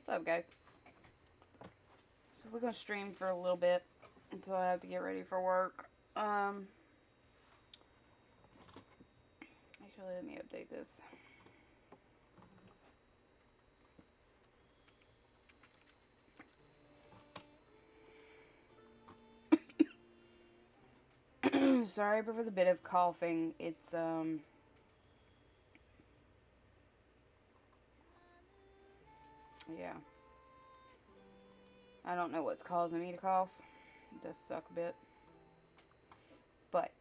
What's up, guys? So we're gonna stream for a little bit until I have to get ready for work. Actually, let me update this. Sorry for the bit of coughing. It's yeah. I don't know what's causing me to cough. It does suck a bit. But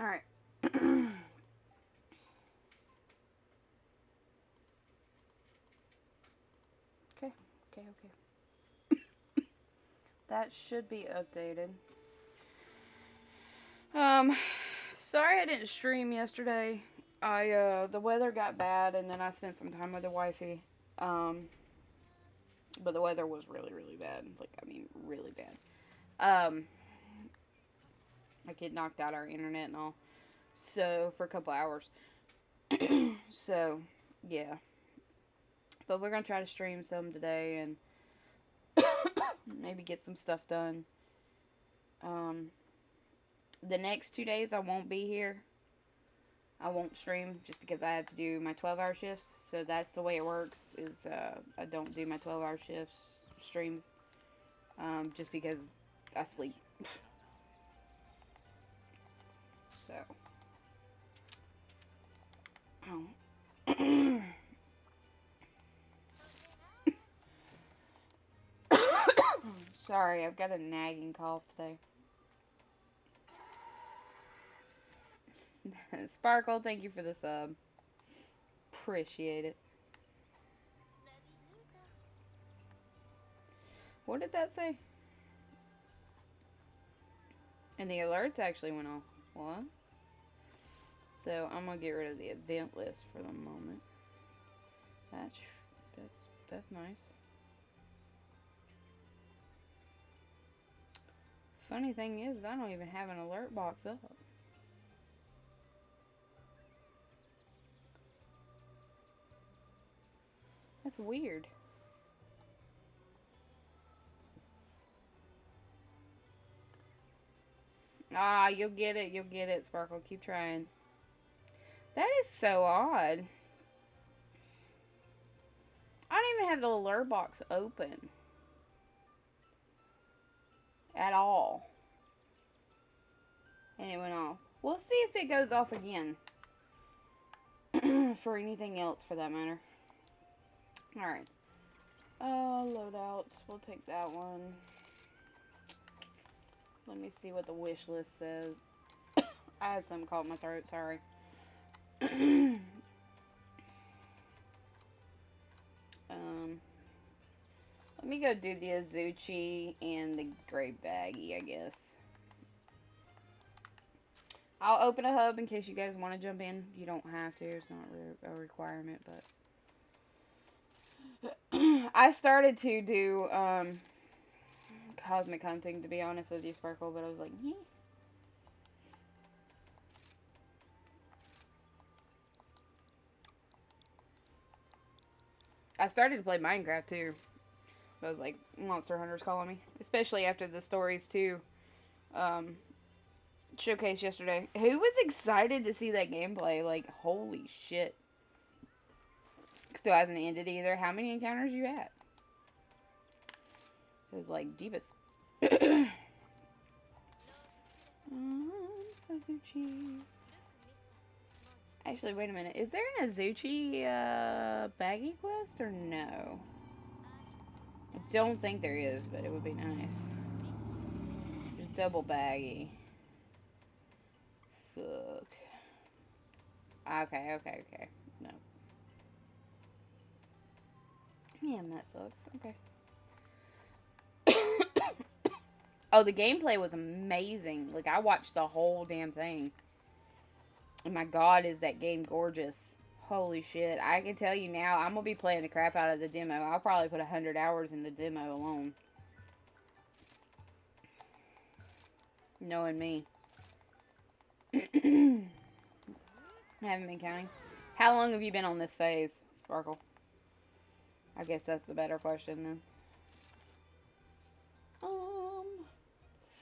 all right. Okay. That should be updated. Sorry I didn't stream yesterday. The weather got bad, and then I spent some time with the wifey. Um, but the weather was really, really bad. Like, I mean, really bad. Um, like it knocked out our internet and all. So for a couple hours. So yeah, but we're gonna try to stream some today and maybe get some stuff done. Um, the next 2 days I won't be here. I won't stream just because I have to do my 12-hour shifts. So that's the way it works. Is I don't do my 12-hour shifts streams just because I sleep. So. Oh. Sorry, I've got a nagging cough today. Sparkle, thank you for the sub. Appreciate it. What did that say? And the alerts actually went off. What? So I'm gonna get rid of the event list for the moment. That's that's nice. Funny thing is, I don't even have an alert box up. That's weird. Ah, you'll get it, Sparkle. Keep trying. That is so odd. I don't even have the alert box open. At all. And it went off. We'll see if it goes off again. For anything else, for that matter. Alright. Loadouts. We'll take that one. Let me see what the wish list says. I had something caught in my throat, sorry. Let me go do the Azuchi and the Gray Baggy, I guess. I'll open a hub in case you guys want to jump in. You don't have to. It's not a requirement, but... I started to do, Cosmic Hunting, to be honest with you, Sparkle, but I was like, eh. I started to play Minecraft, too. I was like, Monster Hunter's calling me. Especially after the stories, too. showcase yesterday. Who was excited to see that gameplay? Like, holy shit. Still hasn't ended either. How many encounters you at? It was like Jeebus. Azuchi. Actually, wait a minute. Is there an Azuchi baggy quest or no? I don't think there is, but it would be nice. Just double baggy. Fuck. Okay. No. Man, that sucks. Okay. Oh, the gameplay was amazing. Like, I watched the whole damn thing. And my god, is that game gorgeous. Holy shit. I can tell you now, I'm going to be playing the crap out of the demo. I'll probably put 100 hours in the demo alone. Knowing me. I haven't been counting. How long have you been on this phase, Sparkle? I guess that's the better question then.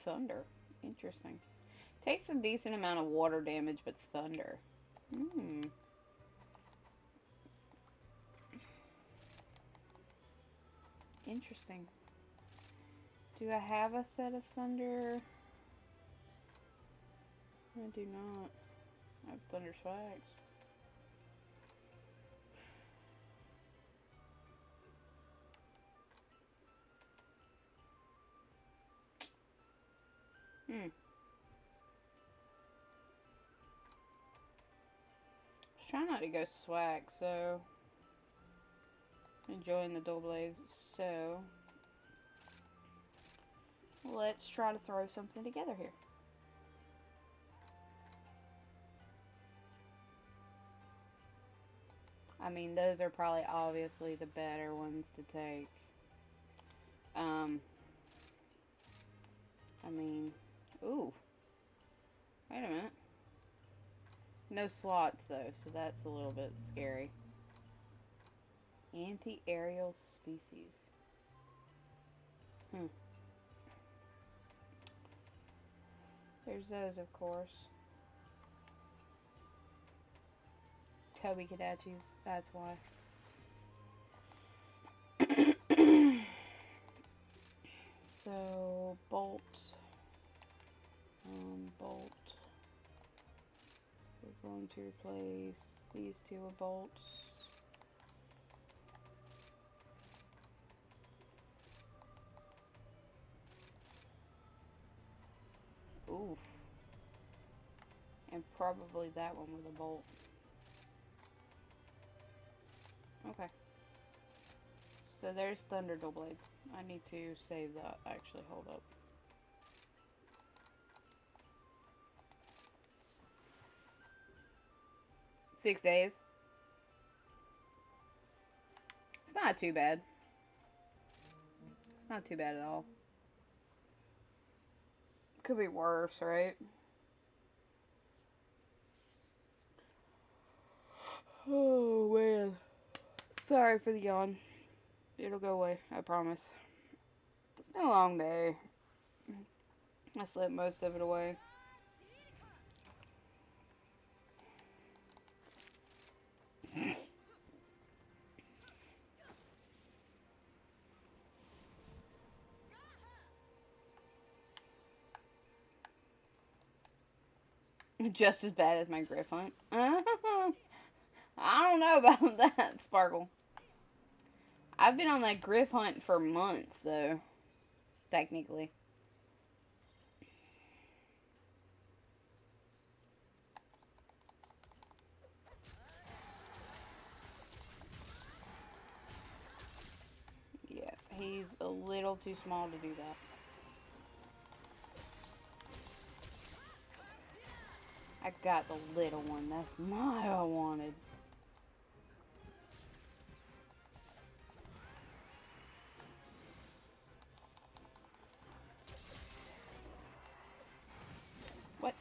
Thunder. Interesting. Takes a decent amount of water damage, but thunder. Interesting. Do I have a set of thunder? I do not. I have thunder swags. Try not to go swag, so enjoying the dual blades. So let's try to throw something together here. I mean, those are probably obviously the better ones to take. I mean, ooh, wait a minute. No slots though, so that's a little bit scary. Anti-aerial species. There's those, of course. Toby Kadachis, that's why. So, bolt. Bolt. We're going to replace these two with bolts. Oof. And probably that one with a bolt. Okay. So there's Thunder Dual Blades. I need to save that. Actually, hold up. $6 days. It's not too bad. It's not too bad at all. Could be worse, right? Oh, man. Sorry for the yawn. It'll go away, I promise. It's been a long day. I slept most of it away. Just as bad as my Griff Hunt. I don't know about that, Sparkle. I've been on that Griff Hunt for months, though. Technically. Yeah, he's a little too small to do that. I got the little one. That's not what I wanted. What?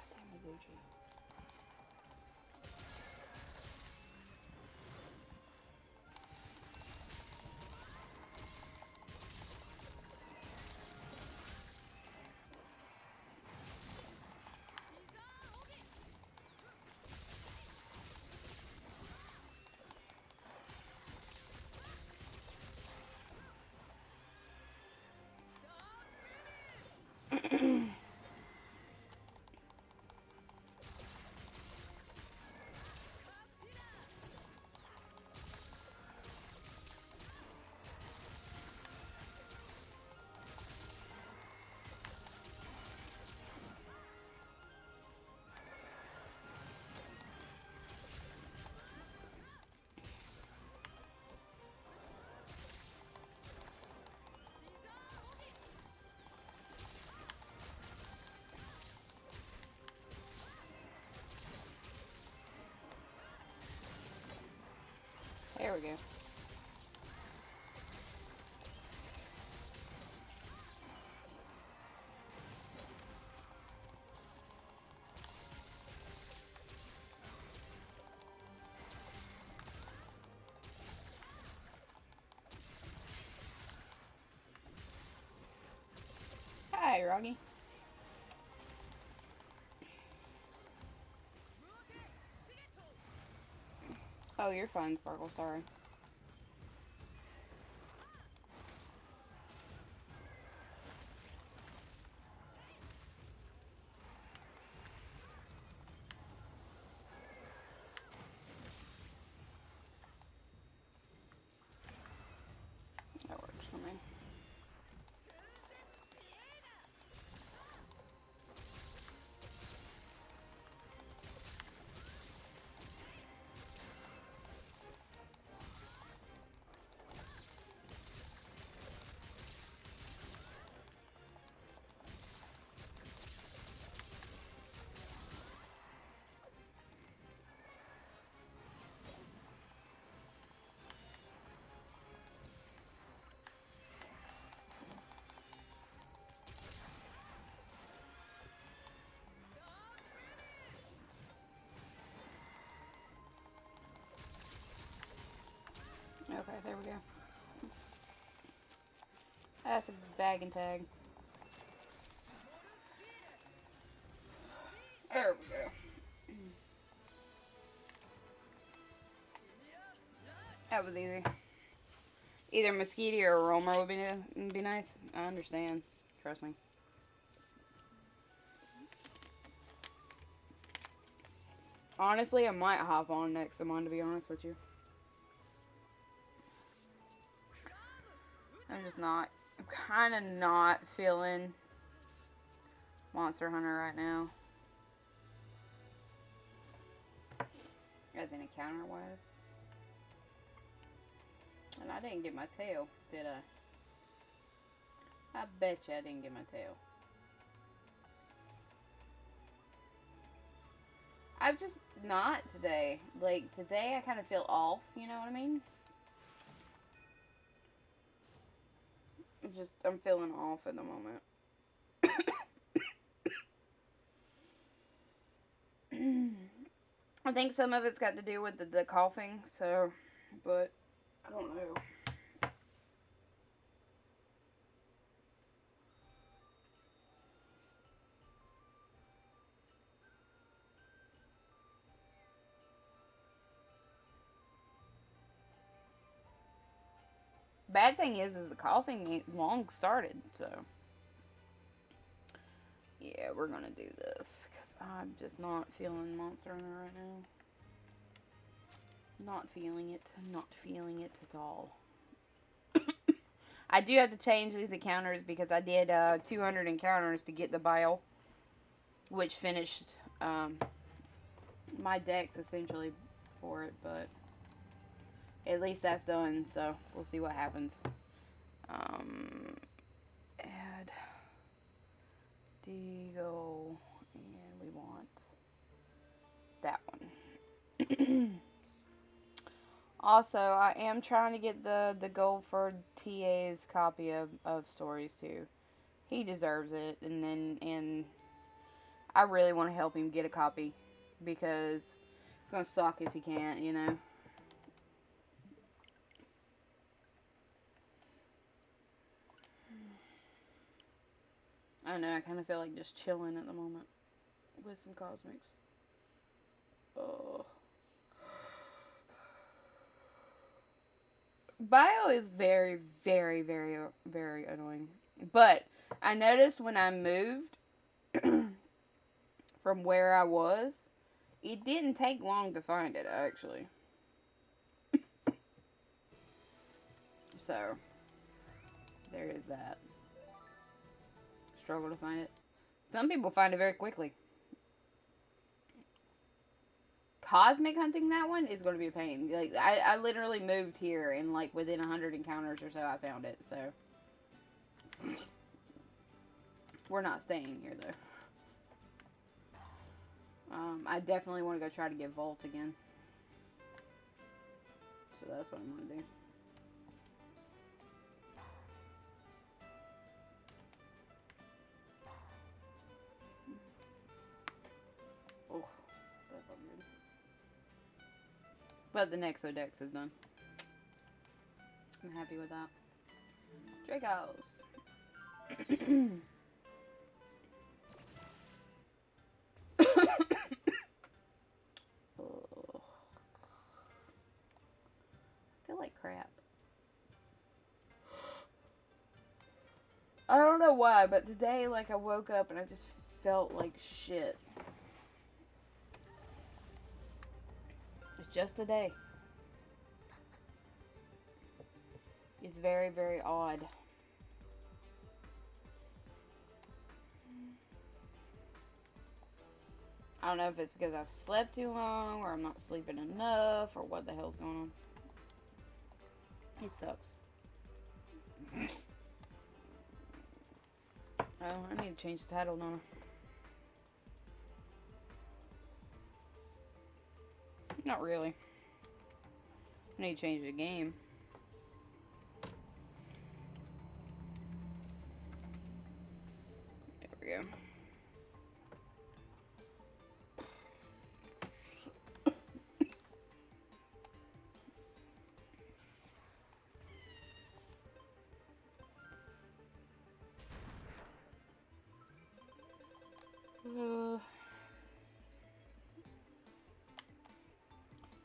Goddamn Azuchi. we go. Hi, Roggy. Oh, you're fine, Sparkle. Sorry. That works for me. Okay, there we go. That's a bag and tag. There we go. That was easy. Either Mosquito or Romer would be nice. I understand. Trust me. Honestly, I might hop on next to mine, to be honest with you. I'm just not. I'm kind of not feeling Monster Hunter right now. As in encounter wise. And I didn't get my tail, did I? I bet you I didn't get my tail. I'm just not today. Like, today I kind of feel off, you know what I mean? I'm feeling off at the moment. I think some of it's got to do with the coughing, so, but I don't know. Bad thing is the coughing ain't long started, so. Yeah, we're gonna do this, because I'm just not feeling Monster Hunter right now. Not feeling it. Not feeling it at all. I do have to change these encounters because I did 200 encounters to get the bile, which finished my decks essentially for it, but at least that's done, so we'll see what happens. Add Deagle, and we want that one. Also, I am trying to get the gold for TA's copy of Stories too. He deserves it, and I really want to help him get a copy because it's gonna suck if he can't, you know. I don't know, I kind of feel like just chilling at the moment with some cosmics. Oh. Bio is very, very, very, very annoying. But I noticed when I moved from where I was, it didn't take long to find it, actually. So, there is that. Struggle to find it. Some people find it very quickly. Cosmic hunting that one is going to be a pain. Like I literally moved here and like within 100 encounters or so I found it. So we're not staying here though. I definitely want to go try to get Volt again. So that's what I'm gonna do. Oh, that felt good. But the Nexodex is done. I'm happy with that. Dracos. Oh. I feel like crap. I don't know why, but today, like, I woke up and I just felt like shit. It's just a day. It's very, very odd. I don't know if it's because I've slept too long or I'm not sleeping enough or what the hell's going on. It sucks. Oh, I need to change the title, don't I? Not really. I need to change the game. There we go.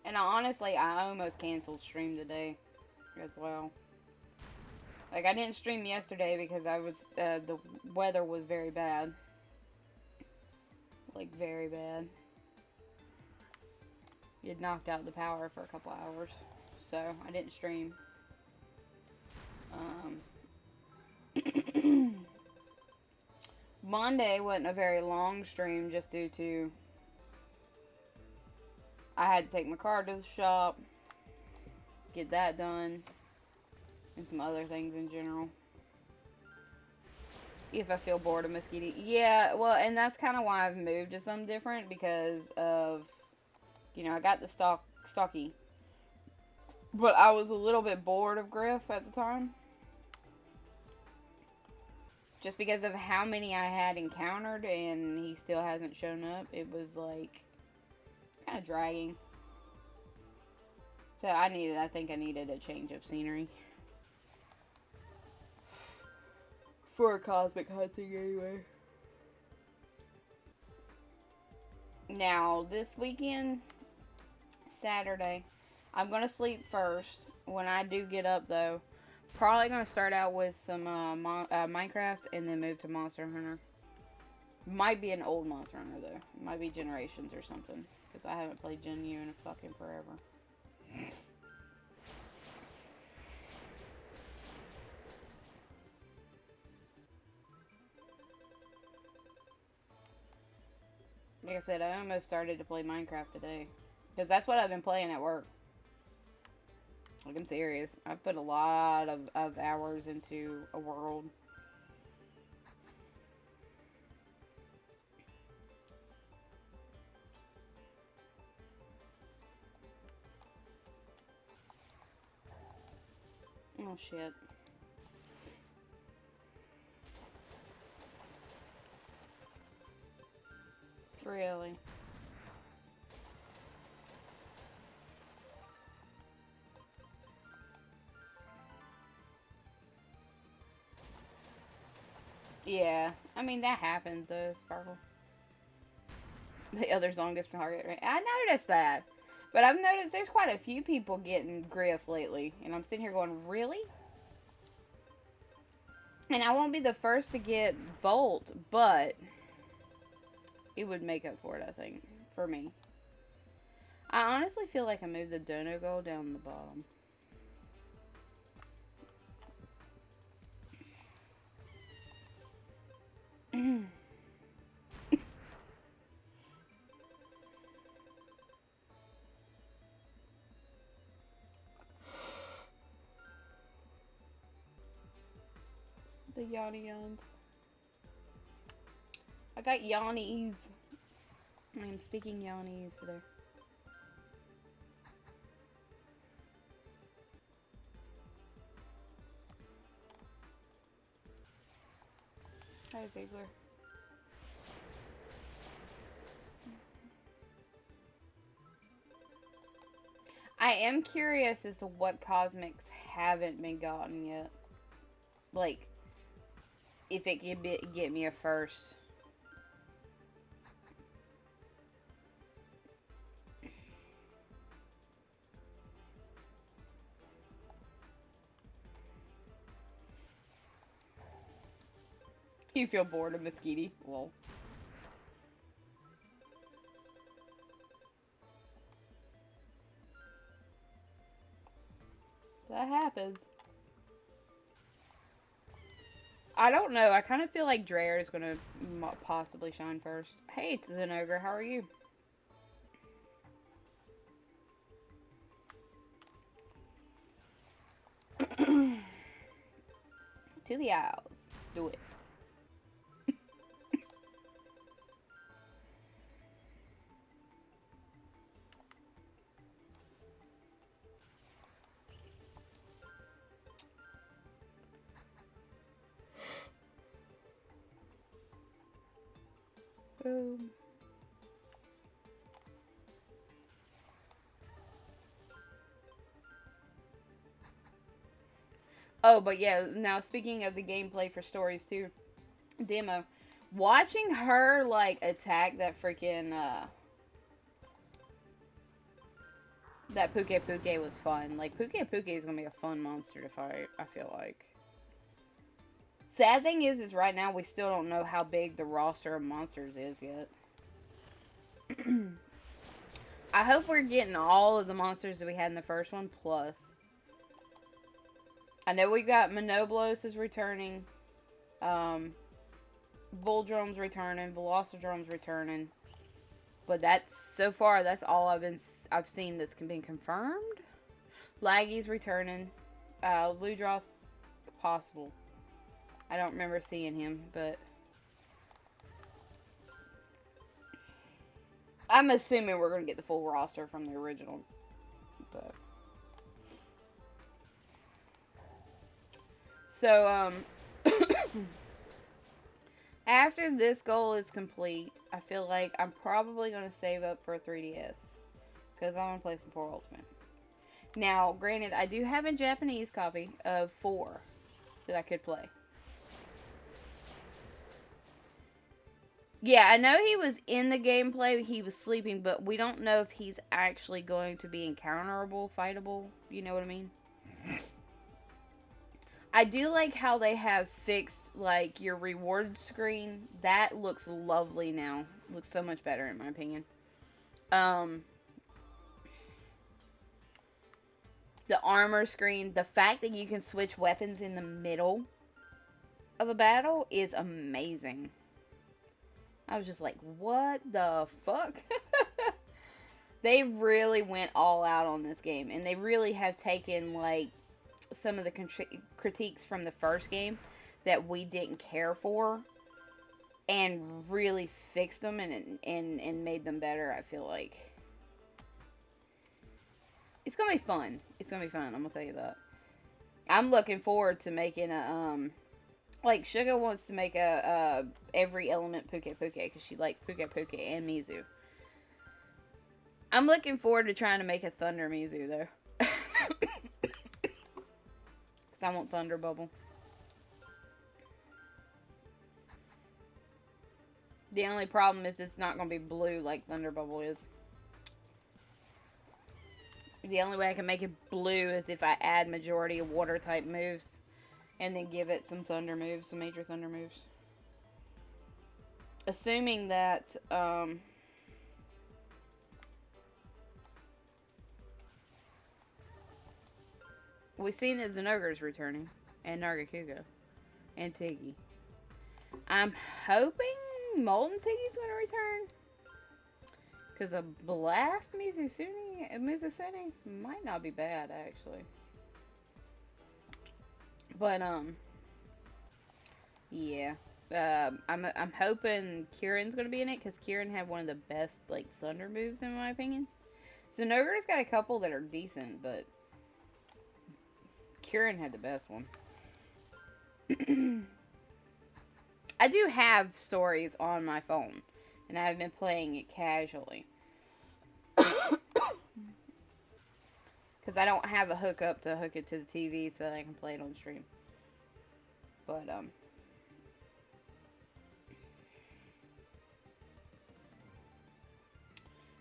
And honestly, I almost canceled stream today as well. Like, I didn't stream yesterday because I was, the weather was very bad. Like, very bad. It knocked out the power for a couple hours. So, I didn't stream. Monday wasn't a very long stream just due to I had to take my car to the shop, get that done, and some other things in general. If I feel bored of mosquito. Yeah, well, and that's kind of why I've moved to something different because of, you know, I got the stocky. But I was a little bit bored of Griff at the time. Just because of how many I had encountered and he still hasn't shown up. It was like kind of dragging. So I think I needed a change of scenery. For cosmic hunting anyway. Now, this weekend, Saturday, I'm going to sleep first. When I do get up, though, probably going to start out with some Minecraft and then move to Monster Hunter. Might be an old Monster Hunter, though. It might be Generations or something. Because I haven't played Gen U in a fucking forever. Like I said, I almost started to play Minecraft today. Because that's what I've been playing at work. Like, I'm serious. I've put a lot of hours into a world. Oh, shit. Really? Yeah. I mean, that happens, though, Sparkle. The other's longest target range. I noticed that. But I've noticed there's quite a few people getting Griff lately. And I'm sitting here going, really? And I won't be the first to get Volt, but it would make up for it, I think, for me. I honestly feel like I moved the dono goal down the bottom. The yawny yawns. I got yawnies. I'm speaking yawnies today. Hi, Ziegler. I am curious as to what cosmics haven't been gotten yet. Like, if it could get me a first. You feel bored of Mosquito? Well, that happens. I don't know. I kind of feel like Dreyer is going to possibly shine first. Hey, it's Zenogre. How are you? To the Isles. Do it. Boom. Oh, but yeah, now speaking of the gameplay for Stories 2 demo, watching her, like, attack that freaking, that Puke Puke was fun. Like, Puke Puke is gonna be a fun monster to fight, I feel like. Sad thing is right now we still don't know how big the roster of monsters is yet. I hope we're getting all of the monsters that we had in the first one, plus. I know we got Monoblos is returning. Volldrom's returning. Velocidrom's returning. But that's, so far, that's all I've seen that's been confirmed. Laggy's returning. Ludroth, possible. I don't remember seeing him, but I'm assuming we're gonna get the full roster from the original. But so after this goal is complete, I feel like I'm probably gonna save up for a 3DS because I want to play some 4 Ultimate. Now, granted, I do have a Japanese copy of 4 that I could play. Yeah, I know he was in the gameplay, he was sleeping, but we don't know if he's actually going to be encounterable, fightable, you know what I mean? I do like how they have fixed, like, your reward screen. That looks lovely now. Looks so much better, in my opinion. The armor screen, the fact that you can switch weapons in the middle of a battle is amazing. I was just like, what the fuck? They really went all out on this game, and they really have taken, like, some of the critiques from the first game that we didn't care for and really fixed them and made them better, I feel like. It's gonna be fun. It's gonna be fun, I'm gonna tell you that. I'm looking forward to making a, like, Suga wants to make a every element Puke Puke, because she likes Puke Puke and Mizu. I'm looking forward to trying to make a Thunder Mizu, though. Because I want Thunder Bubble. The only problem is it's not going to be blue like Thunder Bubble is. The only way I can make it blue is if I add majority of water type moves. And then give it some thunder moves, some major thunder moves. Assuming that, we've seen that Zenogre's returning. And Nargacuga. And Tiggy. I'm hoping Molten Tiggy's going to return. Because a Blast Mizusuni might not be bad, actually. But, yeah. I'm hoping Kieran's going to be in it, because Kieran had one of the best, like, thunder moves, in my opinion. Zenogre's got a couple that are decent, but Kieran had the best one. I do have stories on my phone, and I've been playing it casually. Because I don't have a hookup to hook it to the TV so that I can play it on stream. But,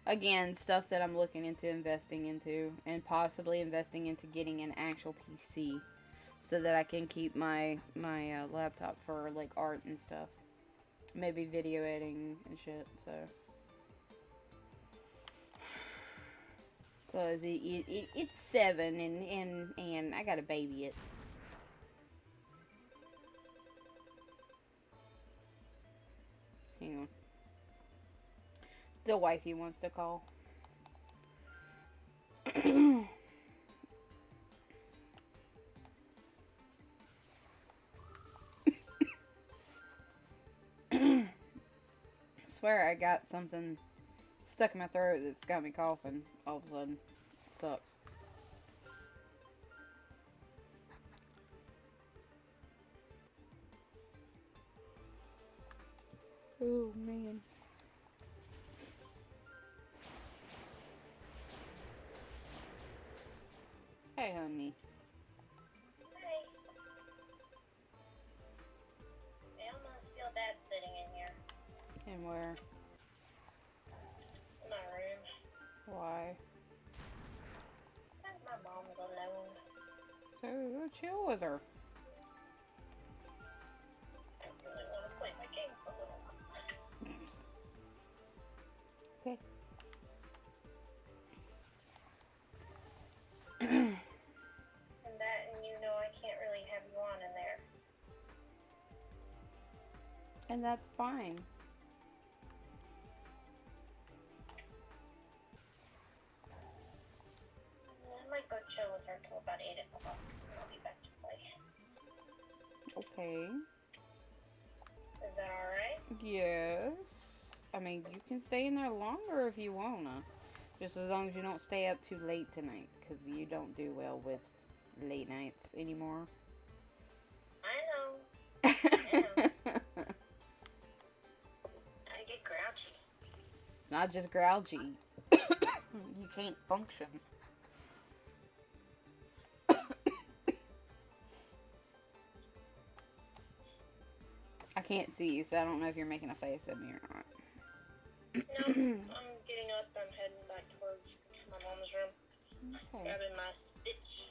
again, stuff that I'm looking into investing into, and possibly investing into getting an actual PC so that I can keep my laptop for like art and stuff, maybe video editing and shit. So, cause it's 7 and I got a baby. Hang on, the wifey wants to call. Swear I got something stuck in my throat that's got me coughing all of a sudden. It sucks. Oh man. Hey honey. Hey. I almost feel bad sitting in here. And where? In my room. Why? Because my mom's alone. So go chill with her. I really want to play my game for a little while. Okay. And that, and you know I can't really have you on in there. And that's fine. I might go chill with her till about 8 o'clock, and I'll be back to play. Okay. Is that alright? Yes. I mean, you can stay in there longer if you wanna. Just as long as you don't stay up too late tonight, because you don't do well with late nights anymore. I know. I know. I get grouchy. Not just grouchy. You can't function. I can't see you, so I don't know if you're making a face at me or not. No, I'm getting up. I'm heading back towards my mom's room. Okay. Grabbing my Stitch.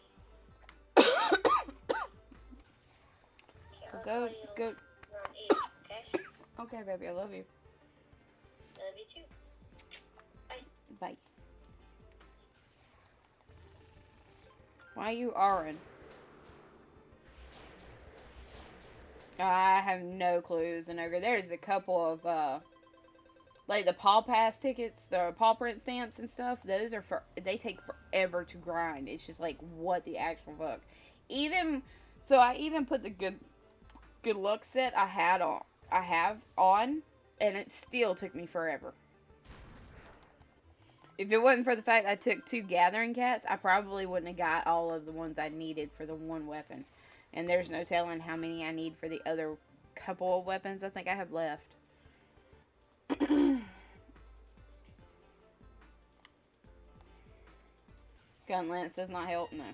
Go. Around 8, okay? Okay, baby, I love you. Love you too. Bye. Why are you R-ing? I have no clue, Zanoga. There's a couple of, like the Paw Pass tickets, the Paw Print stamps and stuff. Those are they take forever to grind. It's just like, what the actual fuck. So I even put the good luck set I have on, and it still took me forever. If it wasn't for the fact I took 2 gathering cats, I probably wouldn't have got all of the ones I needed for the one weapon. And there's no telling how many I need for the other couple of weapons I think I have left. Gun lance does not help, no.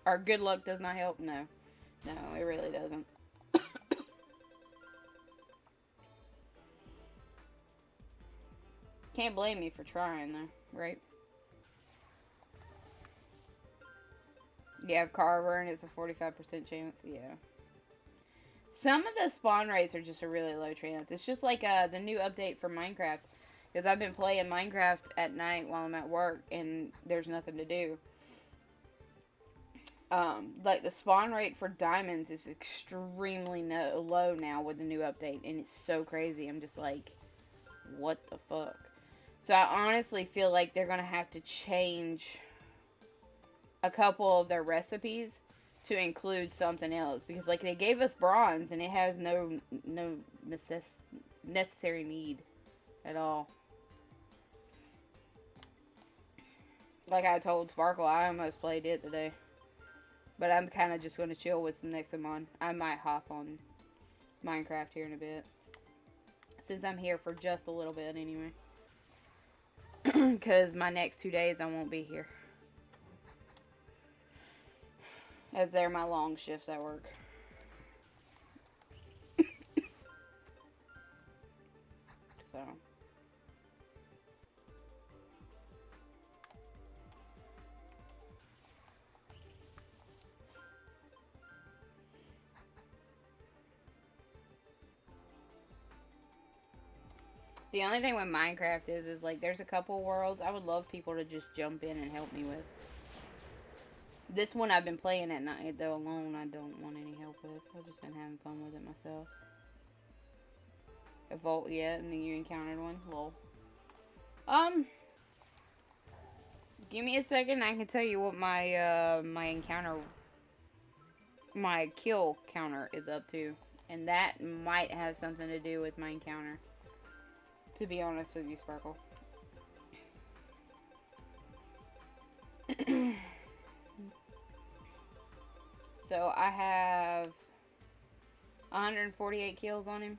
Or good luck does not help, no. No, it really doesn't. Can't blame me for trying, though, right? You have Carver, and it's a 45% chance, yeah. Some of the spawn rates are just a really low chance. It's just like the new update for Minecraft. Because I've been playing Minecraft at night while I'm at work, and there's nothing to do. Like the spawn rate for diamonds is extremely low now with the new update, and it's so crazy. I'm just like, what the fuck? So I honestly feel like they're gonna have to change a couple of their recipes to include something else, because like they gave us bronze and it has no necessary need at all. Like I told Sparkle, I almost played it today. But I'm kind of just going to chill with some Nexamon. I might hop on Minecraft here in a bit. Since I'm here for just a little bit anyway. Because my next 2 days I won't be here. As they're my long shifts at work. So. The only thing with Minecraft is like there's a couple worlds I would love people to just jump in and help me with. This one I've been playing at night though alone. I don't want any help with. I've just been having fun with it myself. A vault yet, and then you encountered one. Lol. Give me a second. I can tell you what my my kill counter is up to, and that might have something to do with my encounter. To be honest with you, Sparkle. So I have 148 kills on him.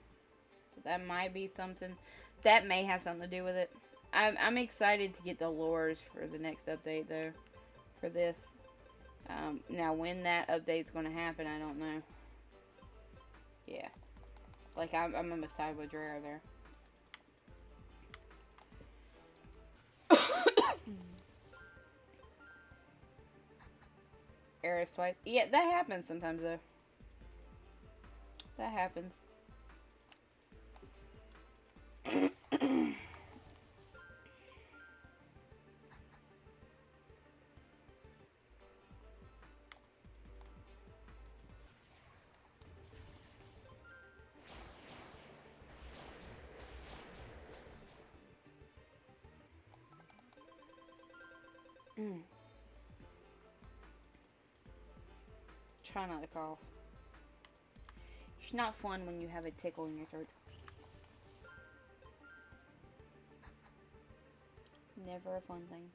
So that might be something. That may have something to do with it. I'm excited to get the lures for the next update though. For this. Now when that update's going to happen, I don't know. Yeah. Like I'm almost tied with Drare there. Eris twice. Yeah, that happens sometimes though. That happens. Try not to cough. It's not fun when you have a tickle in your throat. Never a fun thing.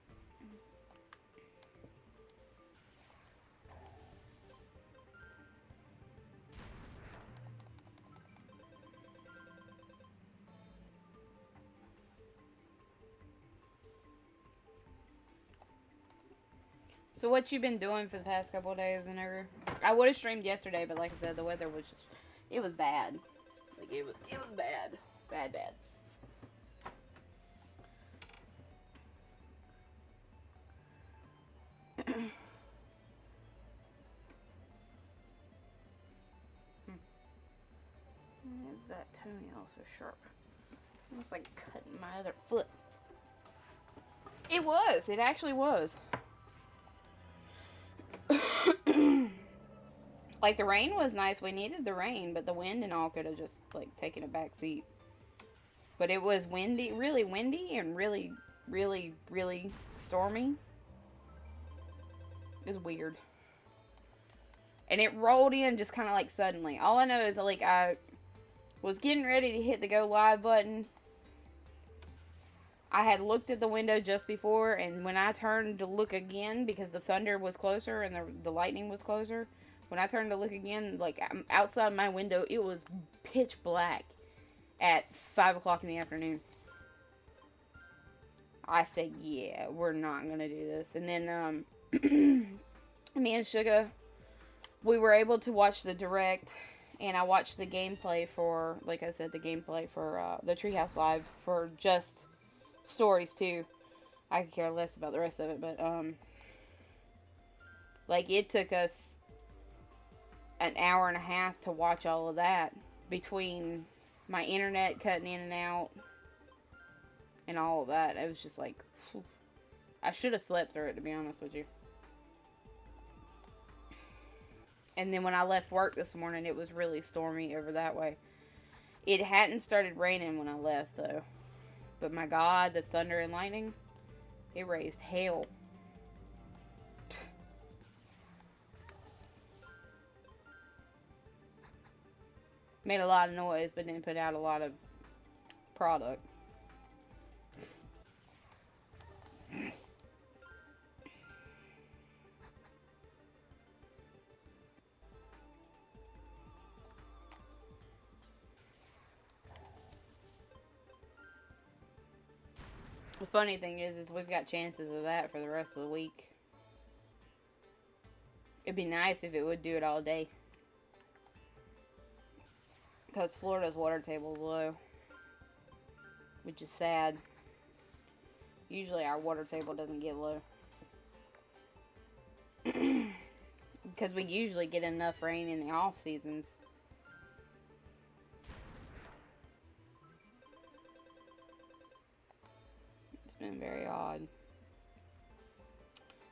So what you been doing for the past couple of days, and I would have streamed yesterday, but like I said, the weather was just, it was bad. Like it was bad, bad. Why is that toenail so sharp? It's almost like cutting my other foot. It was. It actually was. Like the rain was nice. We needed the rain, but the wind and all could have just like taken a back seat. But it was windy, really windy, and really, really, really stormy. It was weird. And it rolled in just kind of like suddenly. All I know is like I was getting ready to hit the go live button. I had looked at the window just before, and when I turned to look again, because the thunder was closer and the lightning was closer, when I turned to look again, like outside my window, it was pitch black at 5 o'clock in the afternoon. I said, yeah, we're not going to do this. And then me and Suga, we were able to watch the direct, and I watched the gameplay for, like I said, the gameplay for the Treehouse Live for just stories too. I could care less about the rest of it, but like it took us an hour and a half to watch all of that between my internet cutting in and out and all of that. It was just like, whew. I should have slept through it, to be honest with you. And then when I left work this morning, it was really stormy over that way. It hadn't started raining when I left though. But my God, the thunder and lightning, it raised hell. Made a lot of noise, but didn't put out a lot of product. The funny thing is we've got chances of that for the rest of the week. It'd be nice if it would do it all day. Because Florida's water table is low. Which is sad. Usually our water table doesn't get low. Because we usually get enough rain in the off seasons. It's been very odd.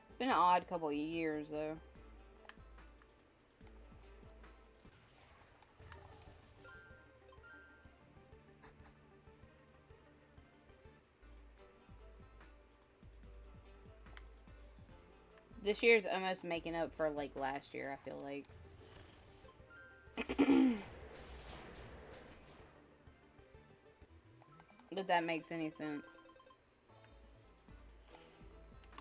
It's been an odd couple of years though. This year's almost making up for like last year, I feel like. If that makes any sense.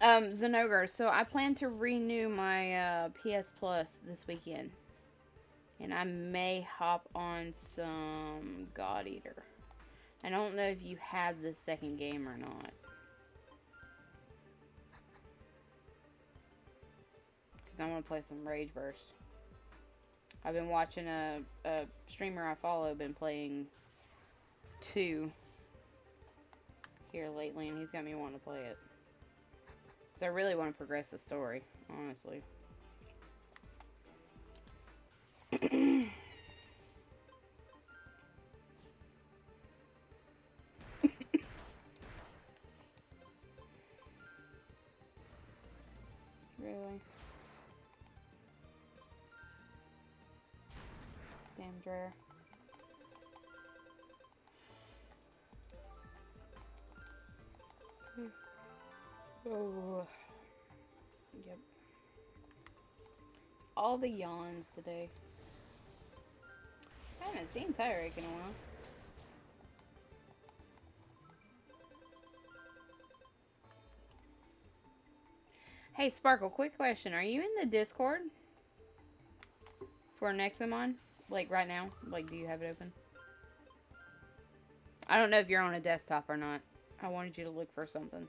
Zenogar, so I plan to renew my PS Plus this weekend. And I may hop on some God Eater. I don't know if you have the second game or not. I want to play some Rage Burst. I've been watching a streamer I follow been playing 2 here lately, and he's got me wanting to play it. Because I really want to progress the story, honestly. Really? Damn Drer. Oh. Yep. All the yawns today. I haven't seen Tyreek in a while. Hey Sparkle, quick question. Are you in the Discord for Nexamon? Like right now? Like, do you have it open? I don't know if you're on a desktop or not. I wanted you to look for something.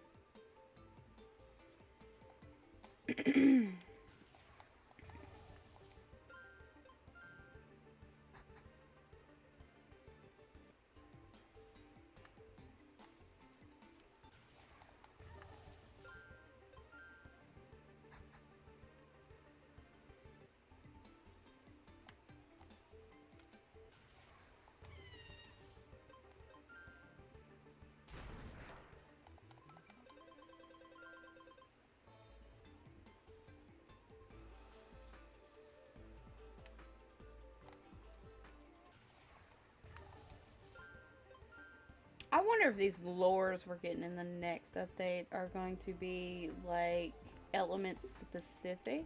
I wonder if these lures we're getting in the next update are going to be like element specific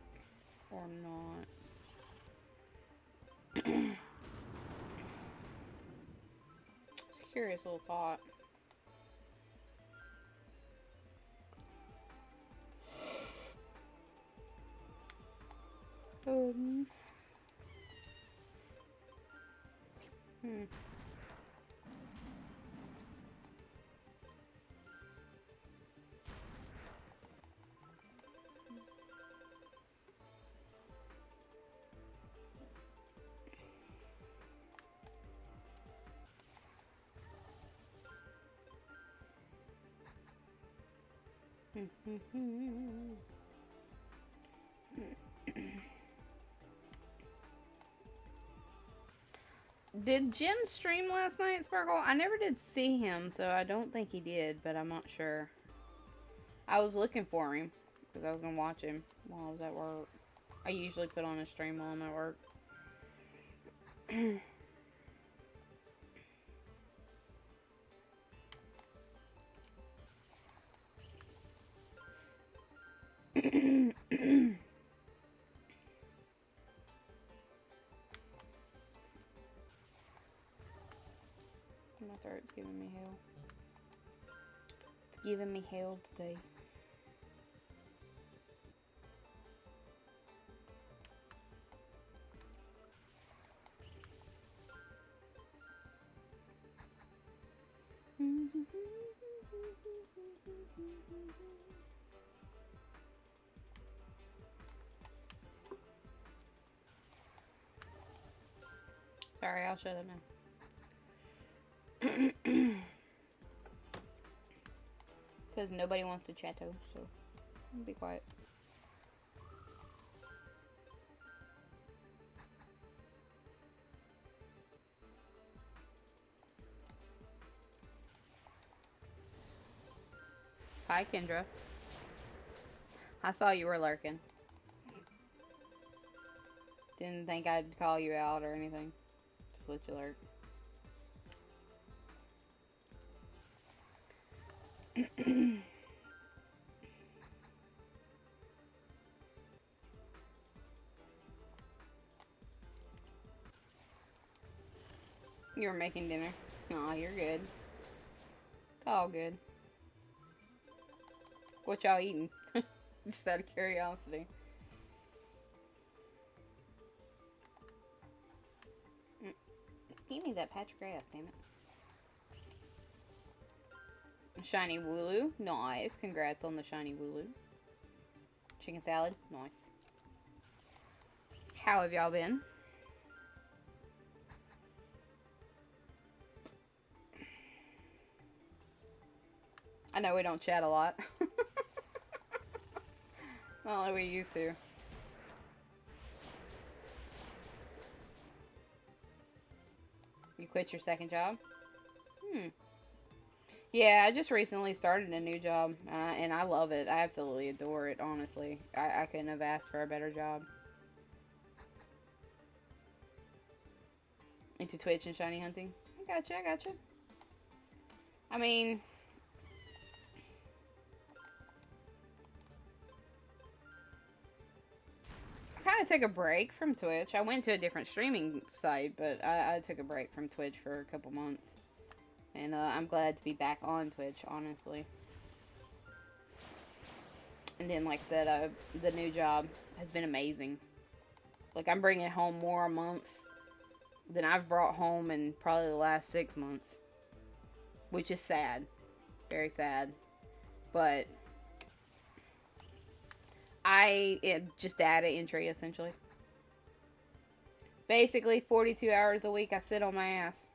or not. It's a curious little thought. Hmm. Did Jim stream last night, Sparkle? I never did see him, so I don't think he did, but I'm not sure. I was looking for him, because I was going to watch him while I was at work. I usually put on a stream while I'm at work. My throat's giving me hell. It's giving me hell today. Sorry, I'll shut up now. Because nobody wants to chatto, so be quiet. Hi, Kendra. I saw you were lurking. Didn't think I'd call you out or anything. Just let you lurk. You were making dinner. Aw, you're good. It's all good. What y'all eating? Just out of curiosity. Give me that patch of grass, damn it. Shiny Wooloo. Nice. Congrats on the shiny Wooloo. Chicken salad. Nice. How have y'all been? I know we don't chat a lot. Well, like we used to. You quit your second job? Yeah, I just recently started a new job, and I love it. I absolutely adore it, honestly. I couldn't have asked for a better job. Into Twitch and shiny hunting? I gotcha. I mean... I kind of took a break from Twitch. I went to a different streaming site, but I took a break from Twitch for a couple months. And I'm glad to be back on Twitch, honestly. And then, like I said, the new job has been amazing. Like, I'm bringing home more a month than I've brought home in probably the last 6 months. Which is sad. Very sad. But I am just data entry, essentially. Basically, 42 hours a week I sit on my ass.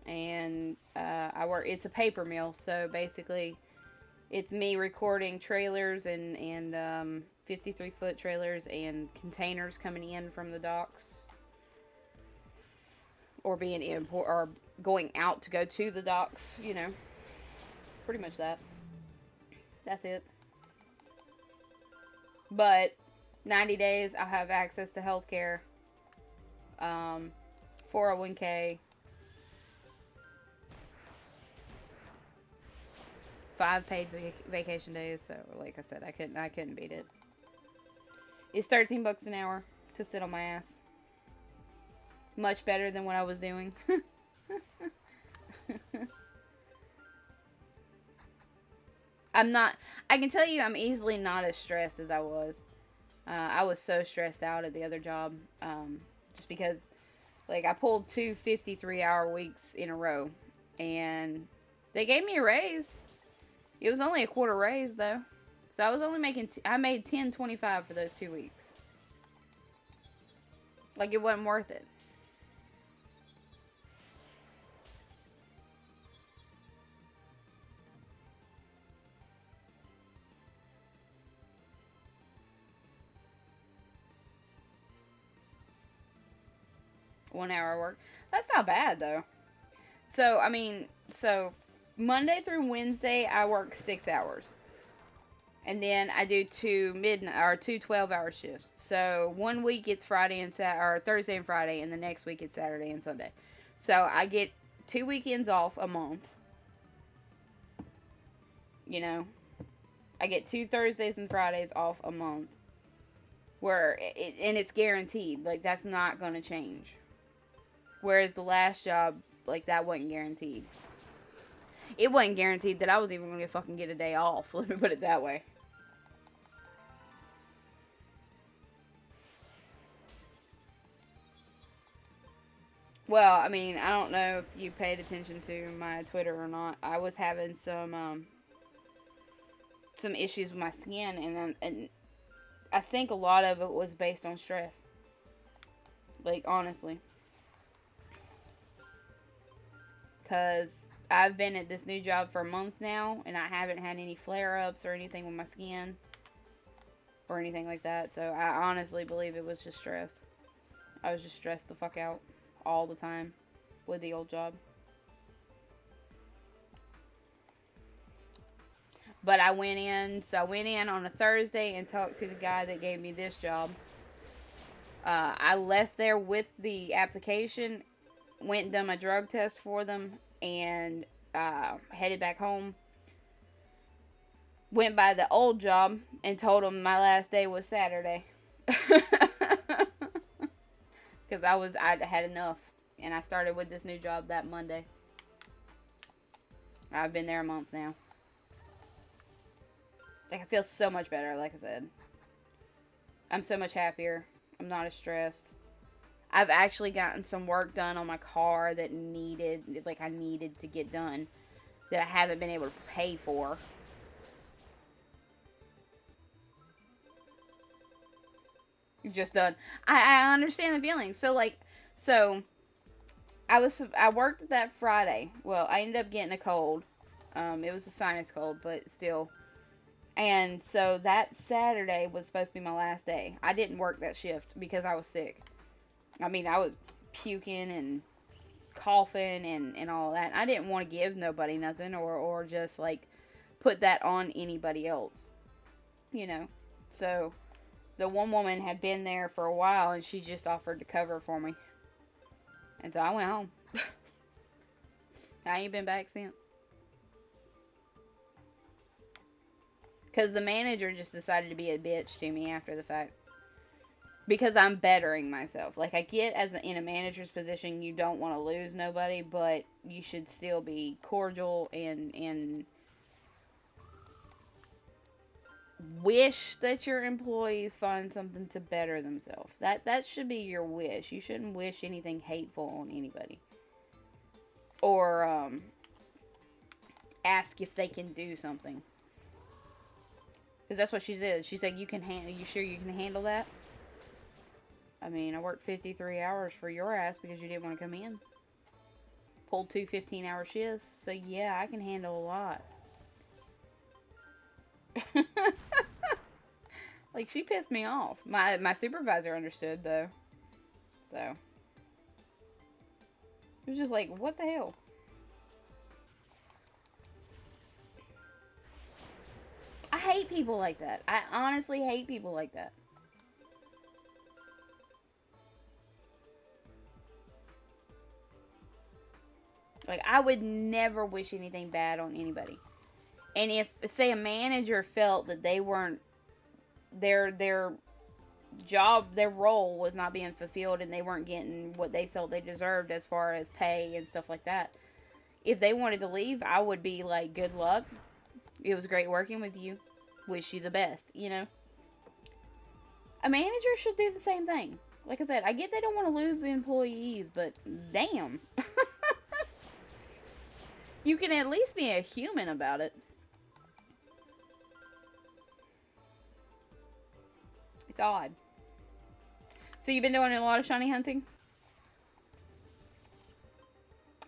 And I work, it's a paper mill, so basically it's me recording trailers and 53-foot trailers and containers coming in from the docks. Or being import or going out to go to the docks, you know. Pretty much that. That's it. But 90 days I'll have access to healthcare, 401k, 5 paid vacation days. So, like I said, I couldn't beat it. It's $13 an hour to sit on my ass. Much better than what I was doing. I can tell you I'm easily not as stressed as I was. I was so stressed out at the other job. Just because, like, I pulled 2 53-hour weeks in a row. And they gave me a raise. It was only a quarter raise, though. So I was only making, I made $10.25 for those 2 weeks. Like, it wasn't worth it. One hour work. That's not bad, though. So, I mean, Monday through Wednesday, I work 6 hours. And then I do 2 12-hour shifts. So, one week it's Friday and or Thursday and Friday, and the next week it's Saturday and Sunday. So, I get 2 weekends off a month. You know, I get 2 Thursdays and Fridays off a month. And it's guaranteed. Like, that's not going to change. Whereas the last job, like, that wasn't guaranteed. It wasn't guaranteed that I was even going to fucking get a day off. Let me put it that way. Well, I mean, I don't know if you paid attention to my Twitter or not. I was having some issues with my skin, and I think a lot of it was based on stress. Like, honestly. because I've been at this new job for a month now, and I haven't had any flare-ups or anything with my skin or anything like that. So I honestly believe it was just stress. I was just stressed the fuck out all the time with the old job. But I went in, so I went in on a Thursday and talked to the guy that gave me this job. I left there with the application, went and done my drug test for them, and headed back home. Went by the old job and told them my last day was Saturday. Because I had enough. And I started with this new job that Monday. I've been there a month now. Like, I feel so much better, like I said. I'm so much happier. I'm not as stressed. I've actually gotten some work done on my car that I needed to get done. That I haven't been able to pay for. Just done. I understand the feeling. So I worked that Friday. Well, I ended up getting a cold. It was a sinus cold, but still. And so that Saturday was supposed to be my last day. I didn't work that shift because I was sick. I mean, I was puking and coughing and all that. I didn't want to give nobody nothing or just like put that on anybody else. You know. So the one woman had been there for a while and she just offered to cover for me. And so I went home. I ain't been back since. Because the manager just decided to be a bitch to me after the fact. Because I'm bettering myself. Like, I get in a manager's position, you don't want to lose nobody, but you should still be cordial and wish that your employees find something to better themselves. That should be your wish. You shouldn't wish anything hateful on anybody. Or ask if they can do something. Because that's what she did. She said, you sure you can handle that? I mean, I worked 53 hours for your ass because you didn't want to come in. Pulled 2 15-hour shifts. So, yeah, I can handle a lot. Like, she pissed me off. My supervisor understood, though. So. It was just like, what the hell? I hate people like that. I honestly hate people like that. Like, I would never wish anything bad on anybody. And if, say, a manager felt that they weren't, their job, their role was not being fulfilled and they weren't getting what they felt they deserved as far as pay and stuff like that, if they wanted to leave, I would be like, good luck. It was great working with you. Wish you the best, you know? A manager should do the same thing. Like I said, I get they don't want to lose the employees, but damn. You can at least be a human about it. It's odd. So you've been doing a lot of shiny hunting?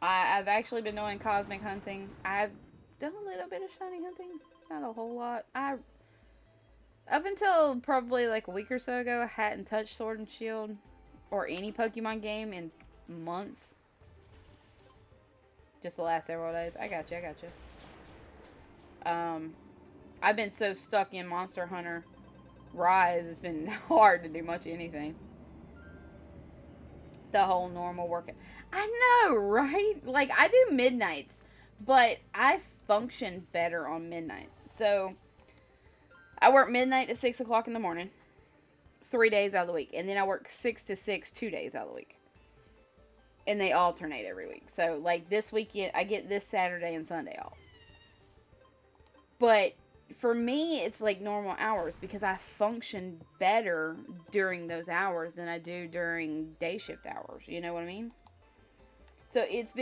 I've actually been doing cosmic hunting. I've done a little bit of shiny hunting. Not a whole lot. Up until probably like a week or so ago, I hadn't touched Sword and Shield or any Pokemon game in months. Just the last several days. I got you. I've been so stuck in Monster Hunter Rise, it's been hard to do much of anything. The whole normal workout. I know, right? Like, I do midnights, but I function better on midnights. So, I work midnight to 6 o'clock in the morning, 3 days out of the week. And then I work 6 to 6, 2 days out of the week. And they alternate every week. So, like, this weekend, I get this Saturday and Sunday off. But for me, it's like normal hours because I function better during those hours than I do during day shift hours. You know what I mean? So it's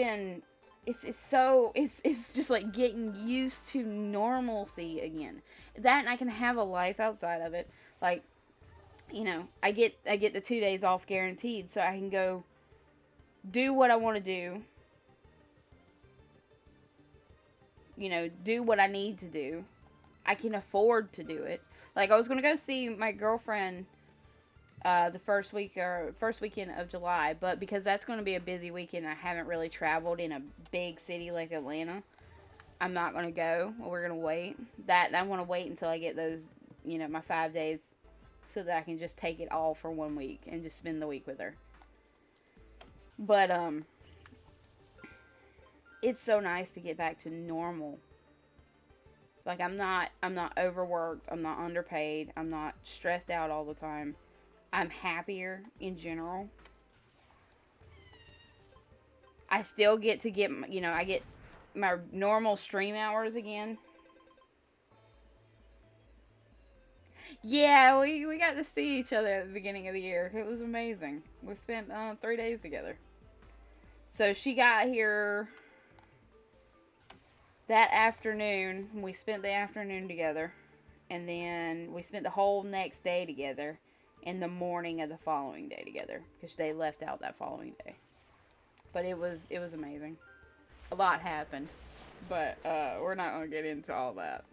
just like getting used to normalcy again. That, and I can have a life outside of it. Like, you know, I get the 2 days off guaranteed, so I can go do what I want to do do what I need to do. I can afford to do it. Like, I was going to go see my girlfriend the first weekend of July, but because that's going to be a busy weekend, I haven't really traveled in a big city like Atlanta. I'm not going to go. We're going to wait. I want to wait until I get those, my 5 days, so that I can just take it all for 1 week and just spend the week with her. But it's so nice to get back to normal. Like, I'm not overworked, I'm not underpaid, I'm not stressed out all the time. I'm happier in general. I still get to I get my normal stream hours again. Yeah, we got to see each other at the beginning of the year. It was amazing. We spent 3 days together. So she got here that afternoon. We spent the afternoon together. And then we spent the whole next day together. And the morning of the following day together. Because they left out that following day. But it was amazing. A lot happened. But we're not going to get into all that.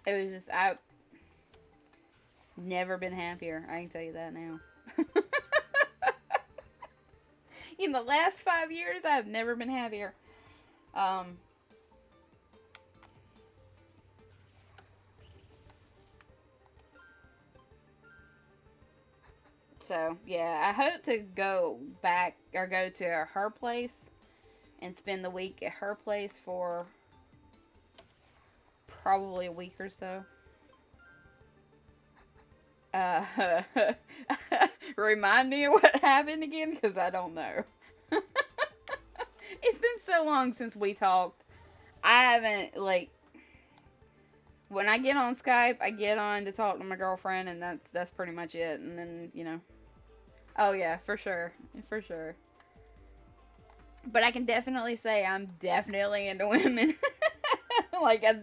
It was just, I've never been happier. I can tell you that now. In the last 5 years, I've never been happier. So, yeah, I hope to go back or go to her place and spend the week at her place for probably a week or so. Remind me of what happened again, because I don't know. It's been so long since we talked. I haven't, when I get on Skype, I get on to talk to my girlfriend, and that's pretty much it. And then, oh yeah, for sure. For sure. But I can definitely say I'm definitely into women.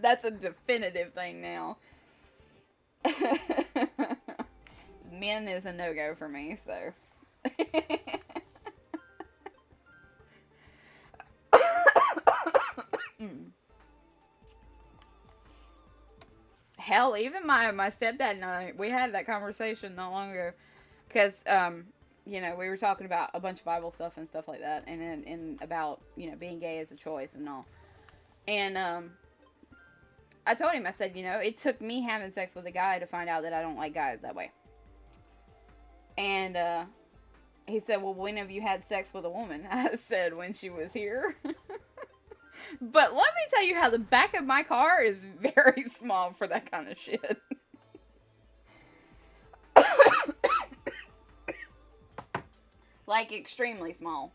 That's a definitive thing now. Men is a no-go for me, so. Hell, even my stepdad and I, we had that conversation not long ago. Because, we were talking about a bunch of Bible stuff and stuff like that. And about, being gay as a choice and all. And, I told him, I said, it took me having sex with a guy to find out that I don't like guys that way. And he said, well, when have you had sex with a woman? I said, when she was here. But let me tell you how the back of my car is very small for that kind of shit. Extremely small.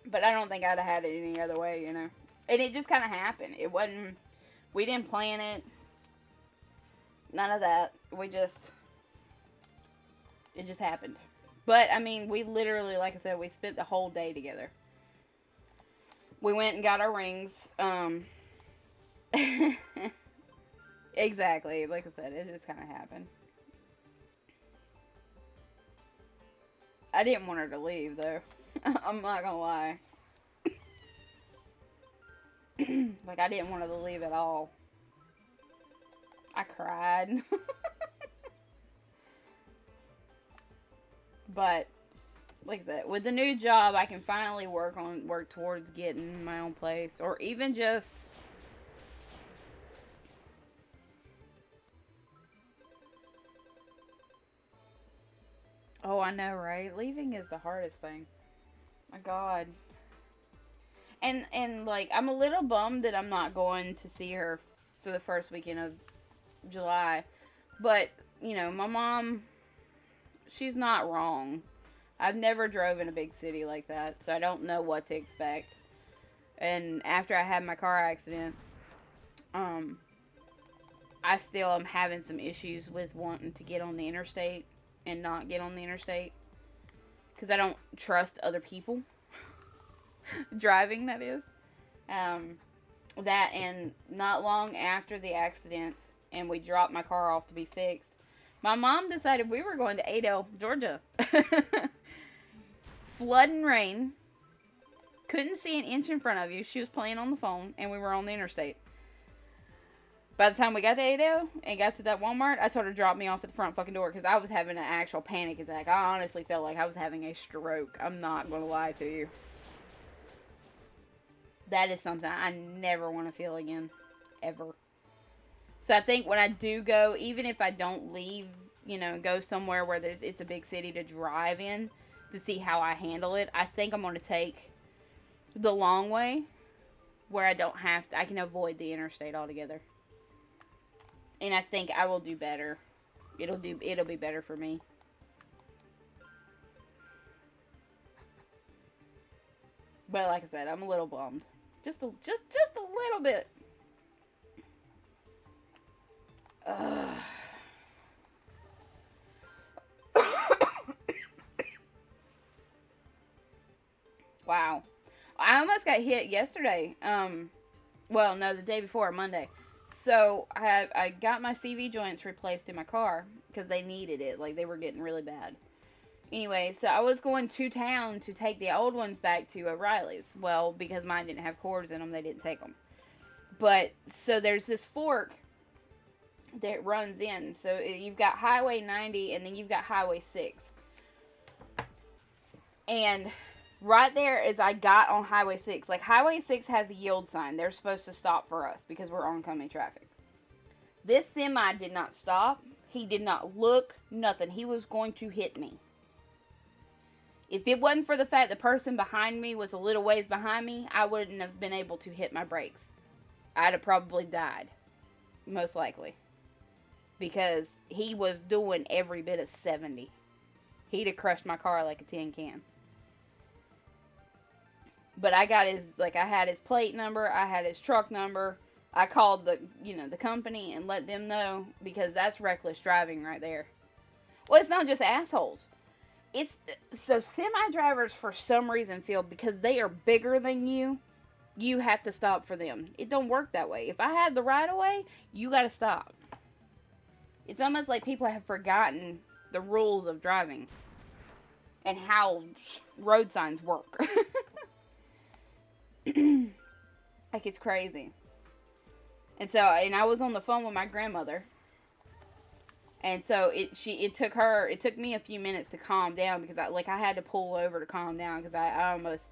But I don't think I'd have had it any other way, And it just kind of happened. It wasn't, we didn't plan it. None of that. It just happened. But, we literally, like I said, we spent the whole day together. We went and got our rings. Exactly. Like I said, it just kind of happened. I didn't want her to leave, though. I'm not gonna lie. I didn't want her to leave at all. I cried. But, like I said, with the new job, I can finally work towards getting my own place. Or even just... Oh, I know, right? Leaving is the hardest thing. My God. And I'm a little bummed that I'm not going to see her for the first weekend of July. But, my mom, she's not wrong. I've never drove in a big city like that, so I don't know what to expect. And after I had my car accident, I still am having some issues with wanting to get on the interstate and not get on the interstate. Because I don't trust other people. Driving, that is. That, and not long after the accident, and we dropped my car off to be fixed, my mom decided we were going to Adel, Georgia. Flood and rain. Couldn't see an inch in front of you. She was playing on the phone, and we were on the interstate. By the time we got to Adel and got to that Walmart, I told her to drop me off at the front fucking door because I was having an actual panic attack. I honestly felt like I was having a stroke. I'm not going to lie to you. That is something I never want to feel again. Ever. So I think when I do go, even if I don't leave, go somewhere where it's a big city to drive in to see how I handle it, I think I'm going to take the long way where I can avoid the interstate altogether. And I think I will do better. It'll be better for me. But like I said, I'm a little bummed. Just a little bit. Wow. I almost got hit yesterday. Well, no, the day before, Monday. So I got my CV joints replaced in my car because they needed it. Like, they were getting really bad. Anyway, so I was going to town to take the old ones back to O'Reilly's. Well, because mine didn't have cords in them, they didn't take them. But, so there's this fork that runs in. So you've got Highway 90 and then you've got Highway 6. And right there as I got on Highway 6, like Highway 6 has a yield sign. They're supposed to stop for us because we're oncoming traffic. This semi did not stop. He did not look, nothing. He was going to hit me. If it wasn't for the fact the person behind me was a little ways behind me, I wouldn't have been able to hit my brakes. I'd have probably died. Most likely. Because he was doing every bit of 70. He'd have crushed my car like a tin can. But I got I had his plate number, I had his truck number. I called the company and let them know because that's reckless driving right there. Well, it's not just assholes. So semi drivers for some reason feel because they are bigger than you have to stop for them. It don't work that way. If I had the right of way, you got to stop. It's almost like people have forgotten the rules of driving and how road signs work. Like, it's crazy. And I was on the phone with my grandmother. And so it took me a few minutes to calm down because I had to pull over to calm down because I almost,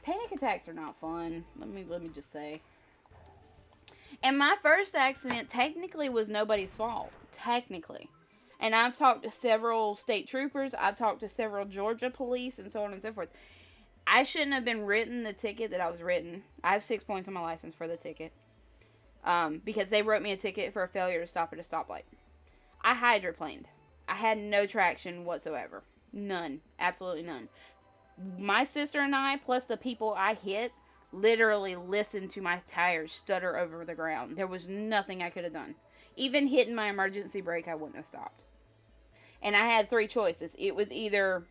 panic attacks are not fun. Let me just say. And my first accident technically was nobody's fault. Technically. And I've talked to several state troopers. I've talked to several Georgia police and so on and so forth. I shouldn't have been written the ticket that I was written. I have 6 points on my license for the ticket. Because they wrote me a ticket for a failure to stop at a stoplight. I hydroplaned. I had no traction whatsoever. None. Absolutely none. My sister and I, plus the people I hit, literally listened to my tires stutter over the ground. There was nothing I could have done. Even hitting my emergency brake, I wouldn't have stopped. And I had 3 choices. It was either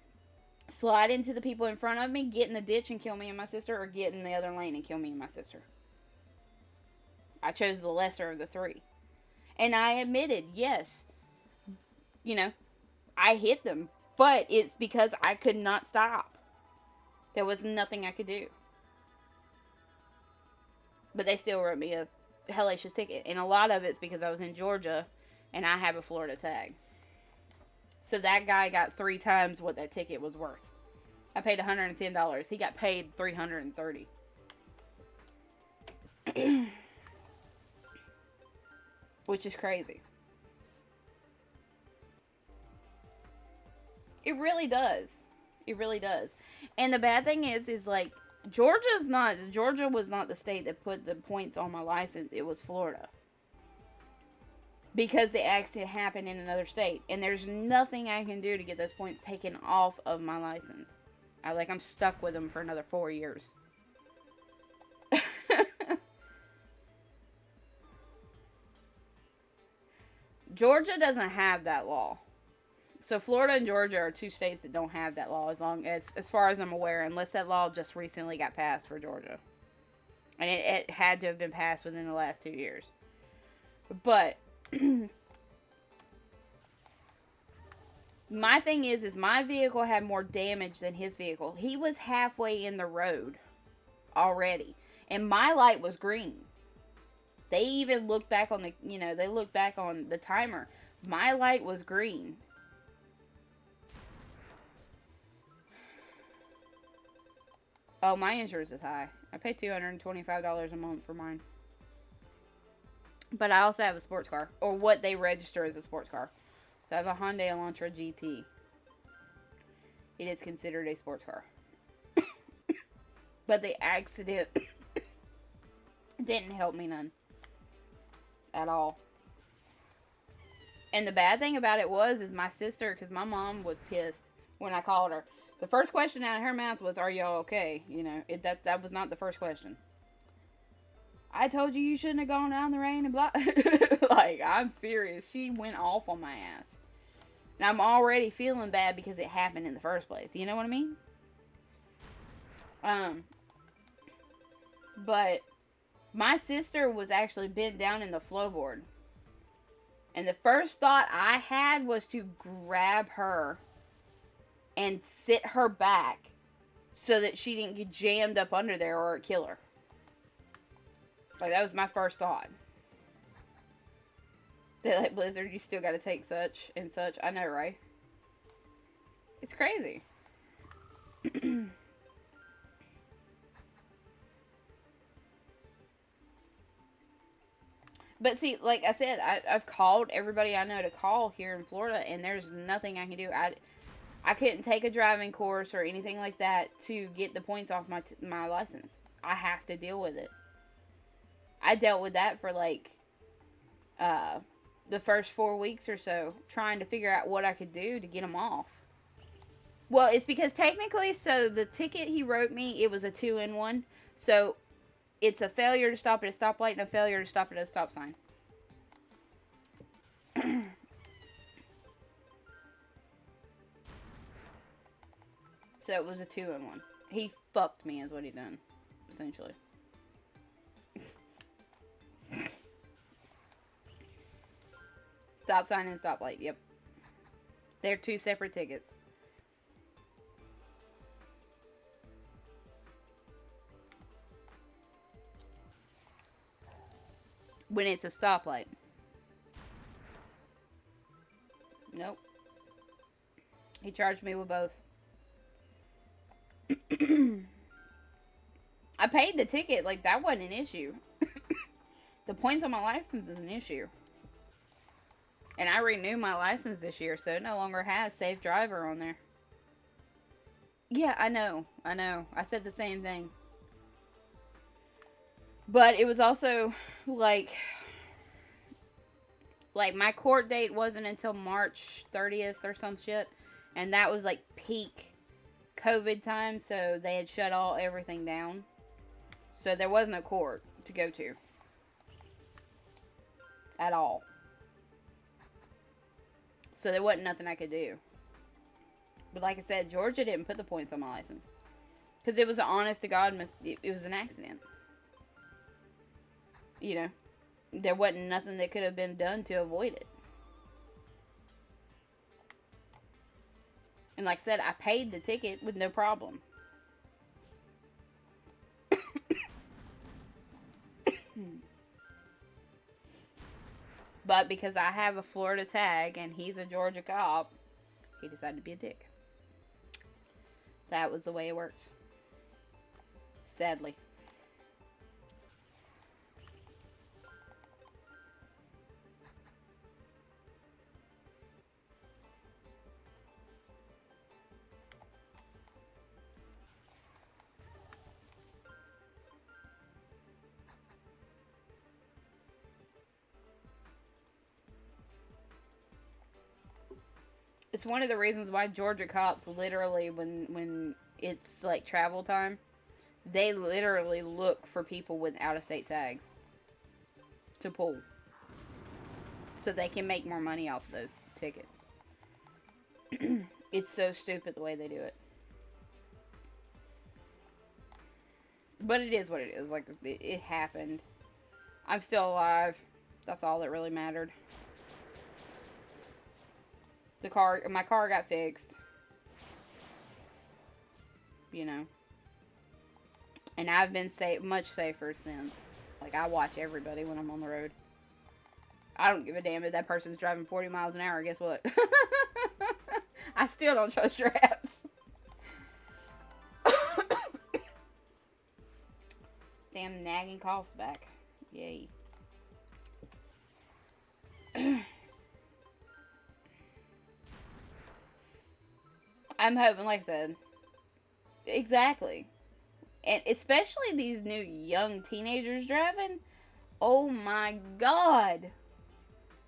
slide into the people in front of me, get in the ditch and kill me and my sister, or get in the other lane and kill me and my sister. I chose the lesser of the 3. And I admitted, yes, I hit them. But it's because I could not stop. There was nothing I could do. But they still wrote me a hellacious ticket. And a lot of it's because I was in Georgia and I have a Florida tag. So that guy got 3 times what that ticket was worth. I paid $110. He got paid $330. Which is crazy. It really does. It really does. And the bad thing is like, Georgia was not the state that put the points on my license. It was Florida. Because the accident happened in another state. And there's nothing I can do to get those points taken off of my license. I'm stuck with them for another 4 years. Georgia doesn't have that law. So Florida and Georgia are two states that don't have that law, as far as I'm aware, unless that law just recently got passed for Georgia, and it had to have been passed within the last 2 years. But my thing is my vehicle had more damage than his vehicle. He was halfway in the road already, and my light was green. They even looked back on they looked back on the timer. My light was green. Oh, my insurance is high. I pay $225 a month for mine. But I also have a sports car, or what they register as a sports car. So I have a Hyundai Elantra GT. It is considered a sports car. But the accident didn't help me none. At all. And the bad thing about it is my sister, because my mom was pissed when I called her. The first question out of her mouth was, "Are y'all okay?" That was not the first question. I told you shouldn't have gone down the rain and blah. Like, I'm serious. She went off on my ass. And I'm already feeling bad because it happened in the first place. You know what I mean? But my sister was actually bent down in the floorboard. And the first thought I had was to grab her and sit her back so that she didn't get jammed up under there or it'd kill her. Like, that was my first thought. They're like, "Blizzard, you still gotta take such and such." I know, right? It's crazy. But see, like I said, I've called everybody I know to call here in Florida, and there's nothing I can do. I couldn't take a driving course or anything like that to get the points off my license. I have to deal with it. I dealt with that for like the first 4 weeks or so, trying to figure out what I could do to get them off. Well, it's because technically, so the ticket he wrote me, it was a 2-in-1. So it's a failure to stop at a stoplight and a failure to stop at a stop sign. So it was a 2-in-1. He fucked me is what he done, essentially. Stop sign and stoplight, yep. They're two separate tickets. When it's a stoplight. Nope. He charged me with both. I paid the ticket, like that wasn't an issue. The points on my license is an issue. And I renewed my license this year, so it no longer has safe driver on there. Yeah, I know. I said the same thing. But it was also like my court date wasn't until March 30th or some shit, and that was like peak COVID time, so they had shut everything down. So there wasn't a court to go to at all. So there wasn't nothing I could do. But like I said, Georgia didn't put the points on my license. Because it was an honest to God, it was an accident. You know, there wasn't nothing that could have been done to avoid it. And like I said, I paid the ticket with no problem. But because I have a Florida tag and he's a Georgia cop, he decided to be a dick. That was the way it works. Sadly. It's one of the reasons why Georgia cops literally, when it's like travel time, they literally look for people with out-of-state tags to pull. So they can make more money off of those tickets. It's so stupid the way they do it. But it is what it is. Like, it happened. I'm still alive. That's all that really mattered. My car got fixed. You know. And I've been much safer since. Like, I watch everybody when I'm on the road. I don't give a damn if that person's driving 40 miles an hour. Guess what? I still don't trust your ass. Damn nagging cough's back. Yay. I'm hoping, like I said, exactly. And especially these new young teenagers driving. Oh my god.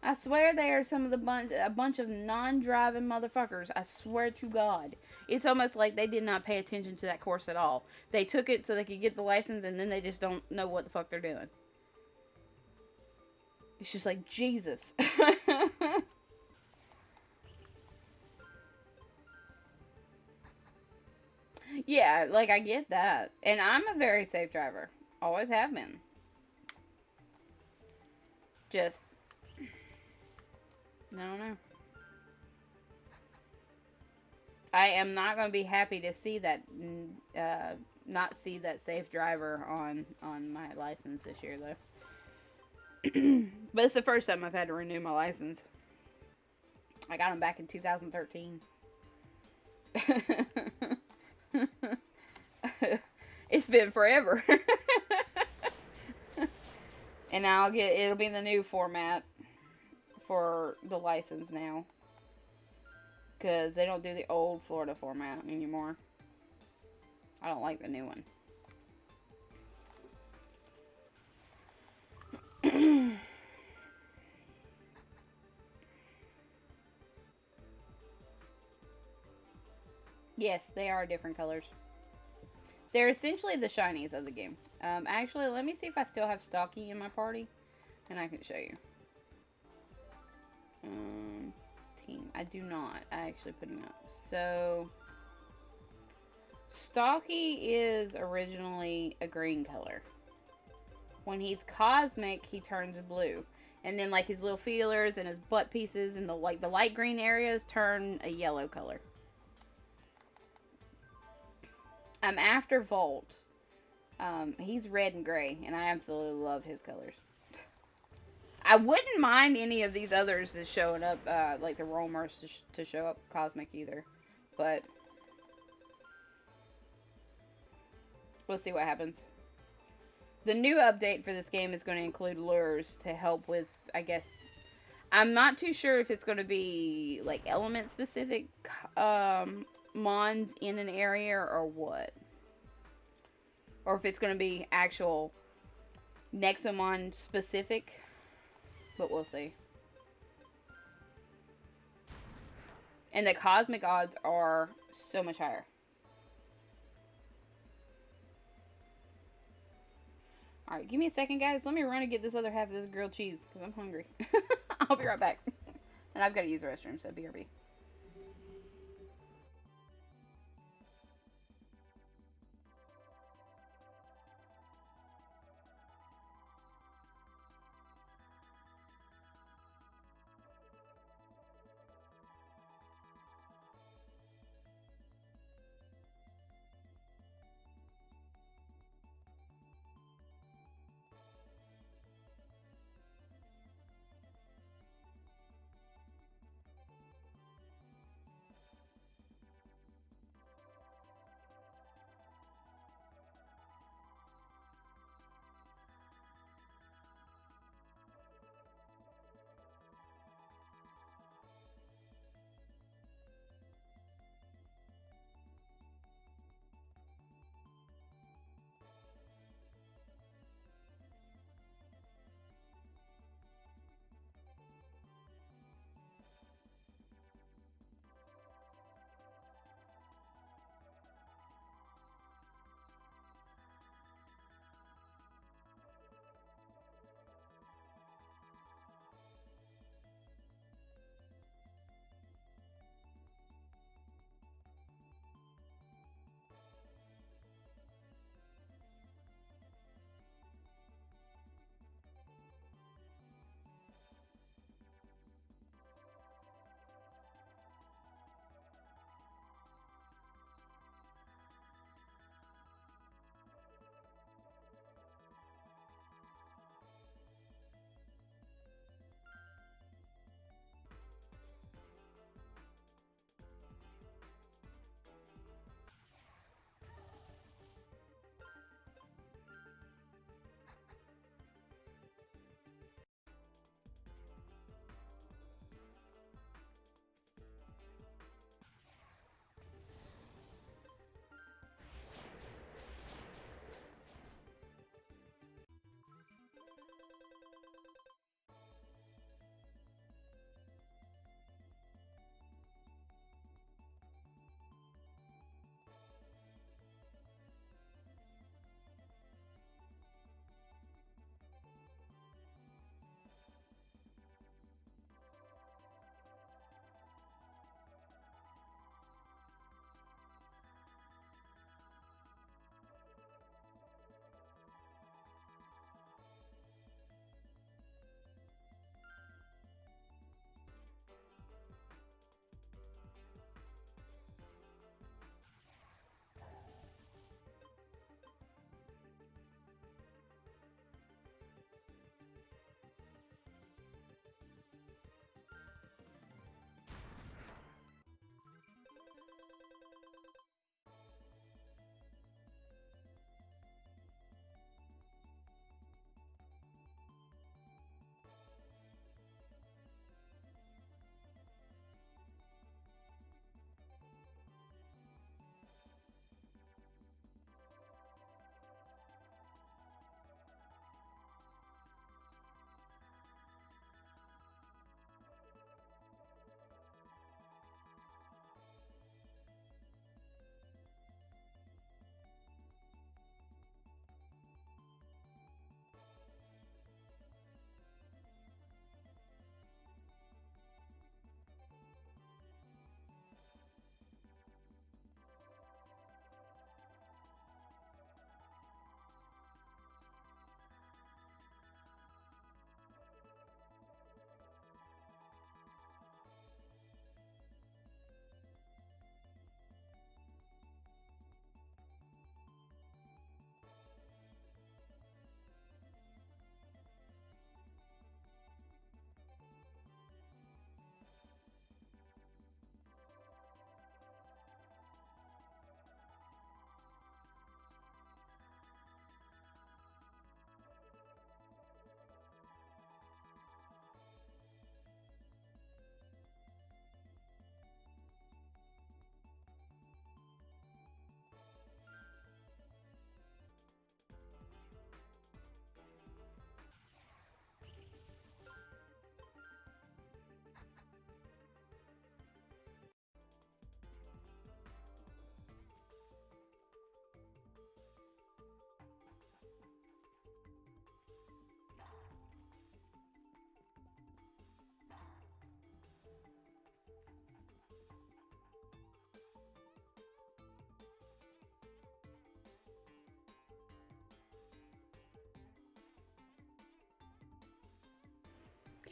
I swear they are some of a bunch of non-driving motherfuckers. I swear to God. It's almost like they did not pay attention to that course at all. They took it so they could get the license, and then they just don't know what the fuck they're doing. It's just like, Jesus. Yeah, like, I get that. And I'm a very safe driver. Always have been. Just, I don't know. I am not going to be happy to see that, not see that safe driver on my license this year, though. But it's the first time I've had to renew my license. I got them back in 2013. It's been forever. And now it'll be the new format for the license now. Because they don't do the old Florida format anymore. I don't like the new one. Yes, they are different colors. They're essentially the shinies of the game. Actually, let me see if I still have Stocky in my party. And I can show you. Team. I do not. I actually put him up. So, Stocky is originally a green color. When he's cosmic, he turns blue. And then, like, his little feelers and his butt pieces and the light green areas turn a yellow color. I'm after Volt. He's red and gray, and I absolutely love his colors. I wouldn't mind any of these others that's showing up, like the Roamers to show up Cosmic either. But we'll see what happens. The new update for this game is going to include lures to help with, I guess, I'm not too sure if it's going to be like element specific mons in an area or what. Or if it's going to be actual Nexomon specific. But we'll see. And the cosmic odds are so much higher. Alright, give me a second, guys. Let me run and get this other half of this grilled cheese, because I'm hungry. I'll be right back. And I've got to use the restroom, so BRB.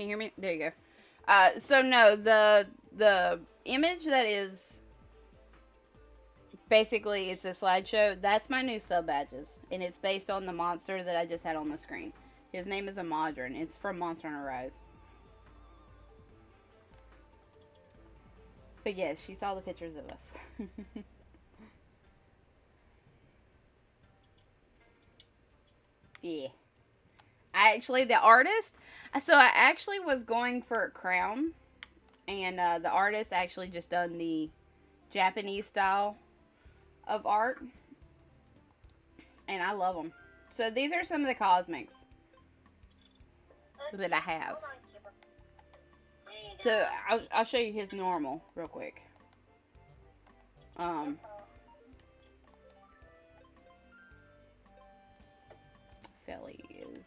Can you hear me? There you go. So no, the image that is basically it's a slideshow. That's my new sub badges, and it's based on the monster that I just had on the screen. His name is a Modron. It's from Monster Hunter Rise. But yes, she saw the pictures of us. Yeah. The artist. So I actually was going for a crown, and the artist actually just done the Japanese style of art, and I love them. So these are some of the cosmics that I have. So I'll show you his normal real quick. Felly is.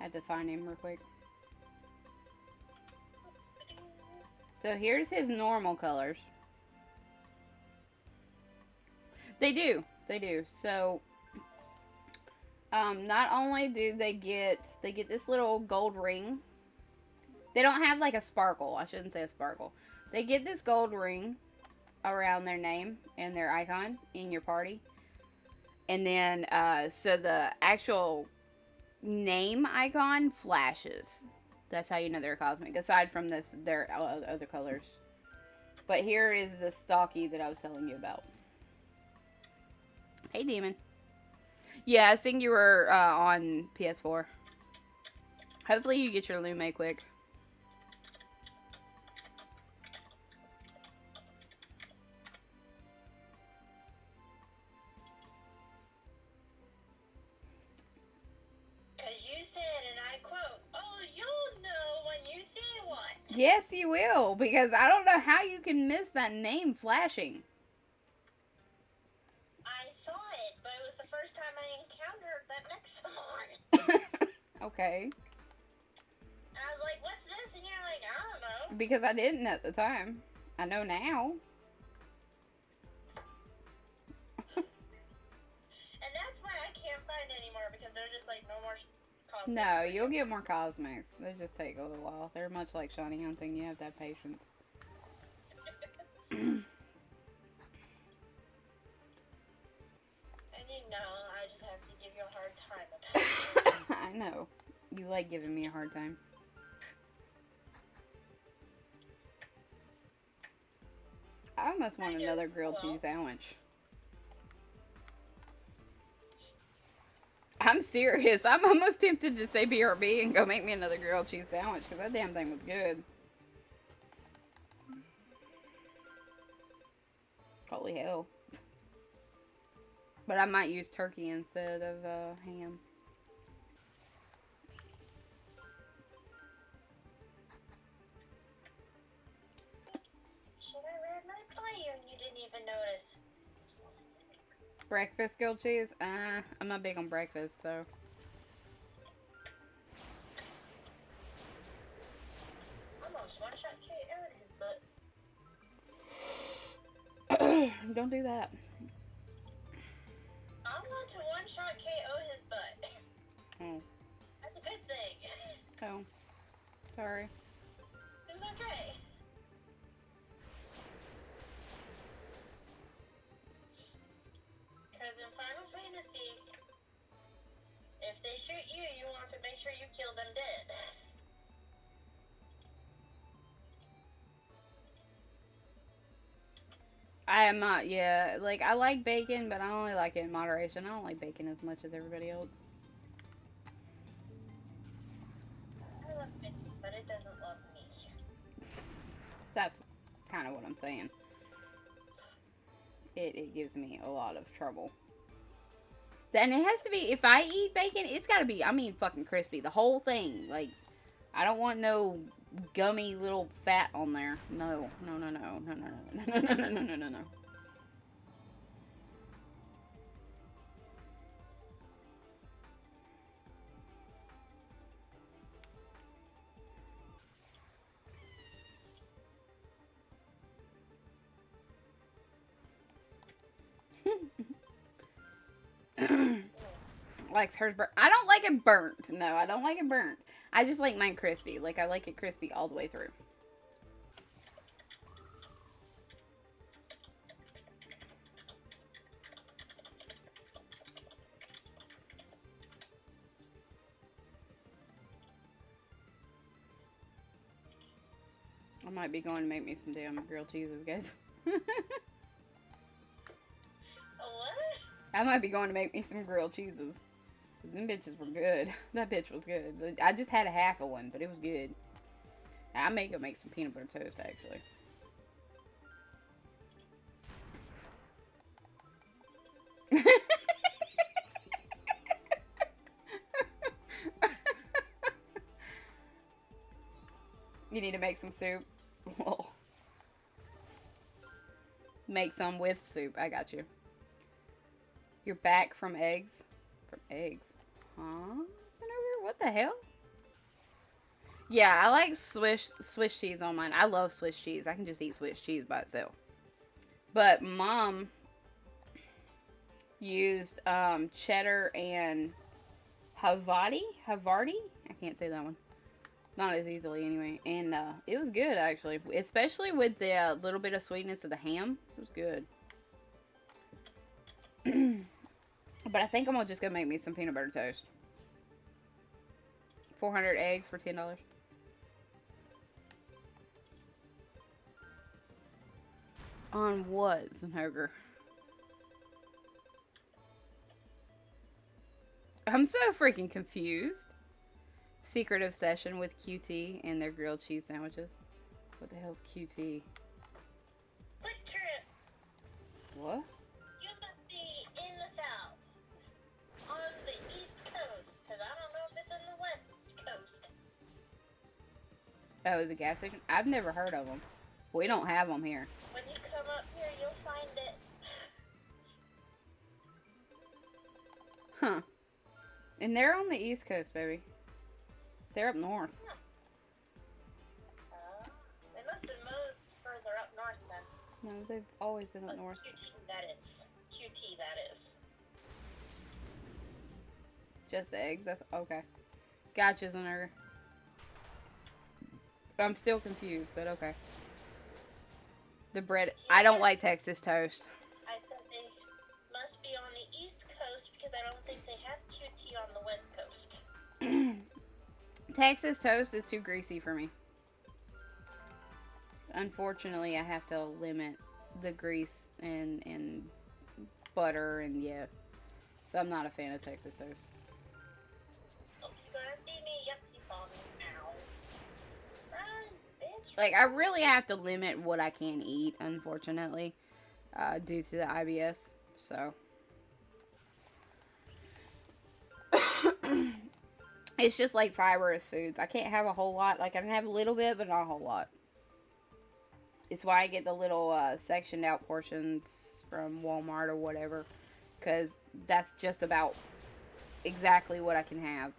I had to find him real quick. So here's his normal colors. They do. So not only do they get this little gold ring. They don't have like a sparkle. I shouldn't say a sparkle. They get this gold ring around their name and their icon in your party. And then so the actual name icon flashes. That's how you know they're cosmic. Aside from this, their other colors. But here is the stocky that I was telling you about. Hey, Demon. Yeah, I think you were on PS4. Hopefully you get your Lume quick. Because you said, and I quote, "Oh, you'll know when you see one." Yes, you will. Because I don't know how you can miss that name flashing. I saw it, but it was the first time I encountered that Nexamon. Okay. And I was like, what's this? And you're like, I don't know. Because I didn't at the time. I know now. And that's why I can't find anymore, because they're just like, no more cosmetics. No, you'll get more cosmics. They just take a little while. They're much like shiny hunting. You have to have patience. And you know, I just have to give you a hard time about it. I know. You like giving me a hard time. I almost want another grilled cheese sandwich. I'm serious. I'm almost tempted to say BRB and go make me another grilled cheese sandwich because that damn thing was good. Holy hell. But I might use turkey instead of ham. Should I read my player and you didn't even notice? Breakfast grilled cheese? I'm not big on breakfast, so. Almost one-shot KO in his butt. Don't do that. I want to one-shot KO his butt. Oh. That's a good thing. Oh. Sorry. It's okay. Because in Final Fantasy, if they shoot you, you want to make sure you kill them dead. I am not, yeah. Like, I like bacon, but I only like it in moderation. I don't like bacon as much as everybody else. I love it, but it doesn't love me. That's kind of what I'm saying. It gives me a lot of trouble. And it has to be, if I eat bacon, it's got to be, I mean, fucking crispy. The whole thing. Like, I don't want no gummy little fat on there. No. No, no, no. No, no, no. No, no, no, no, no, no, no. likes hers burnt. I don't like it burnt. No, I don't like it burnt. I just like mine crispy. Like, I like it crispy all the way through. I might be going to make me some damn grilled cheeses, guys. What? I might be going to make me some grilled cheeses. Them bitches were good. That bitch was good. I just had a half of one, but it was good. I may go make some peanut butter toast, actually. You need to make some soup. Make some with soup. I got you. You're back from eggs? From eggs? Huh? What the hell? Yeah, I like Swiss cheese on mine. I love Swiss cheese. I can just eat Swiss cheese by itself. But Mom used cheddar and Havarti? I can't say that one. Not as easily anyway. And it was good, actually. Especially with the little bit of sweetness of the ham. It was good. But I think I'm just going to make me some peanut butter toast. 400 eggs for $10. On what, Zenhoger? I'm so freaking confused. Secret obsession with QT and their grilled cheese sandwiches. What the hell's QT? Quick trip. What? You must be in the South. On the East Coast. Because I don't know if it's in the West Coast. Oh, is it a gas station? I've never heard of them. We don't have them here. When you come up here, you'll find it. Huh. And they're on the East Coast, baby. They're up north. Huh. They must have moved further up north then. No, they've always been up north. QT, that is. QT, that is. Just the eggs? That's okay. Gotcha, Zenhoger. I'm still confused, but okay. The bread. I don't like Texas toast. I said they must be on the East Coast because I don't think they have QT on the West Coast. Texas toast is too greasy for me. Unfortunately, I have to limit the grease and butter and yeah. So I'm not a fan of Texas toast. Oh, you gonna see me? Yep, he saw me now. Run, bitch. Like, I really have to limit what I can eat, unfortunately, due to the IBS. So. It's just like fibrous foods. I can't have a whole lot. Like, I can have a little bit, but not a whole lot. It's why I get the little sectioned out portions from Walmart or whatever. Because that's just about exactly what I can have.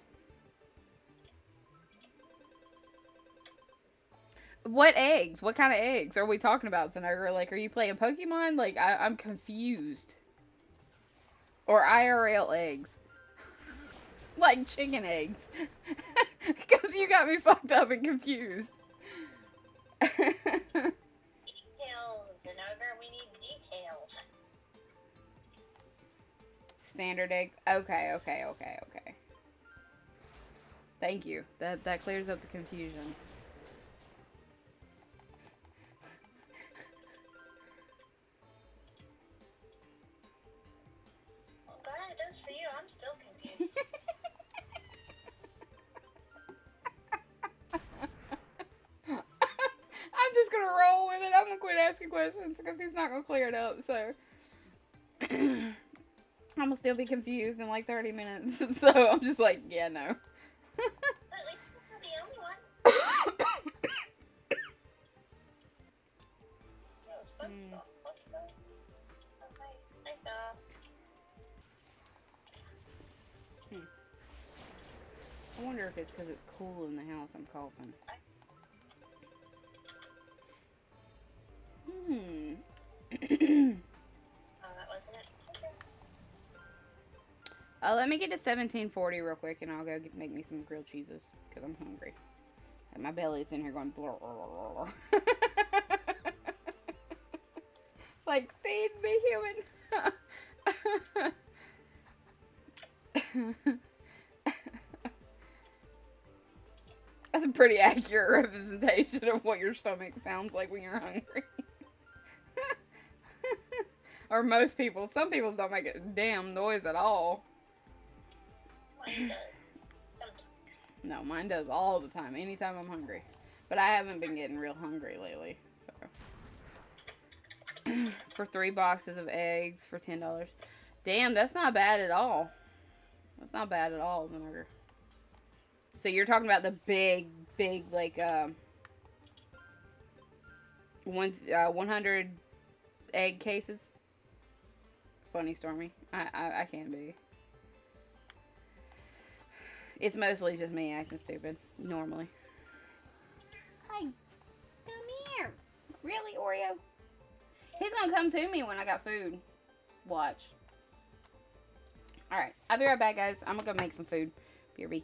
What eggs? What kind of eggs are we talking about, Zenhoger? Like, are you playing Pokemon? Like, I'm confused. Or IRL eggs. Like chicken eggs. Because you got me fucked up and confused. Details, Zenhoger. We need details. Standard eggs. Okay. Thank you. That clears up the confusion. Well, glad it does for you. I'm still confused. I'm just gonna roll with it. I'm gonna quit asking questions because he's not gonna clear it up. So I'm gonna still be confused in like 30 minutes. So I'm just like, yeah, no. At least I'm not the only one. Yo, some stuff. What's that? Okay, I thought. I wonder if it's because it's cool in the house I'm coughing. Oh, that wasn't it. Okay. Let me get to 1740 real quick, and I'll go make me some grilled cheeses because I'm hungry. And my belly's in here going blah, blah, blah, blah. Like, feed me, human. That's a pretty accurate representation of what your stomach sounds like when you're hungry. Or most people. Some people don't make a damn noise at all. Mine does. Sometimes. No, mine does all the time. Anytime I'm hungry. But I haven't been getting real hungry lately. So for 3 boxes of eggs for $10. Damn, that's not bad at all. That's not bad at all, vinegar. So you're talking about the big, like, 100 egg cases? Funny, Stormy. I can't be. It's mostly just me acting stupid, normally. Hi. Come here. Really, Oreo? He's gonna come to me when I got food. Watch. Alright, I'll be right back, guys. I'm gonna go make some food. BRB.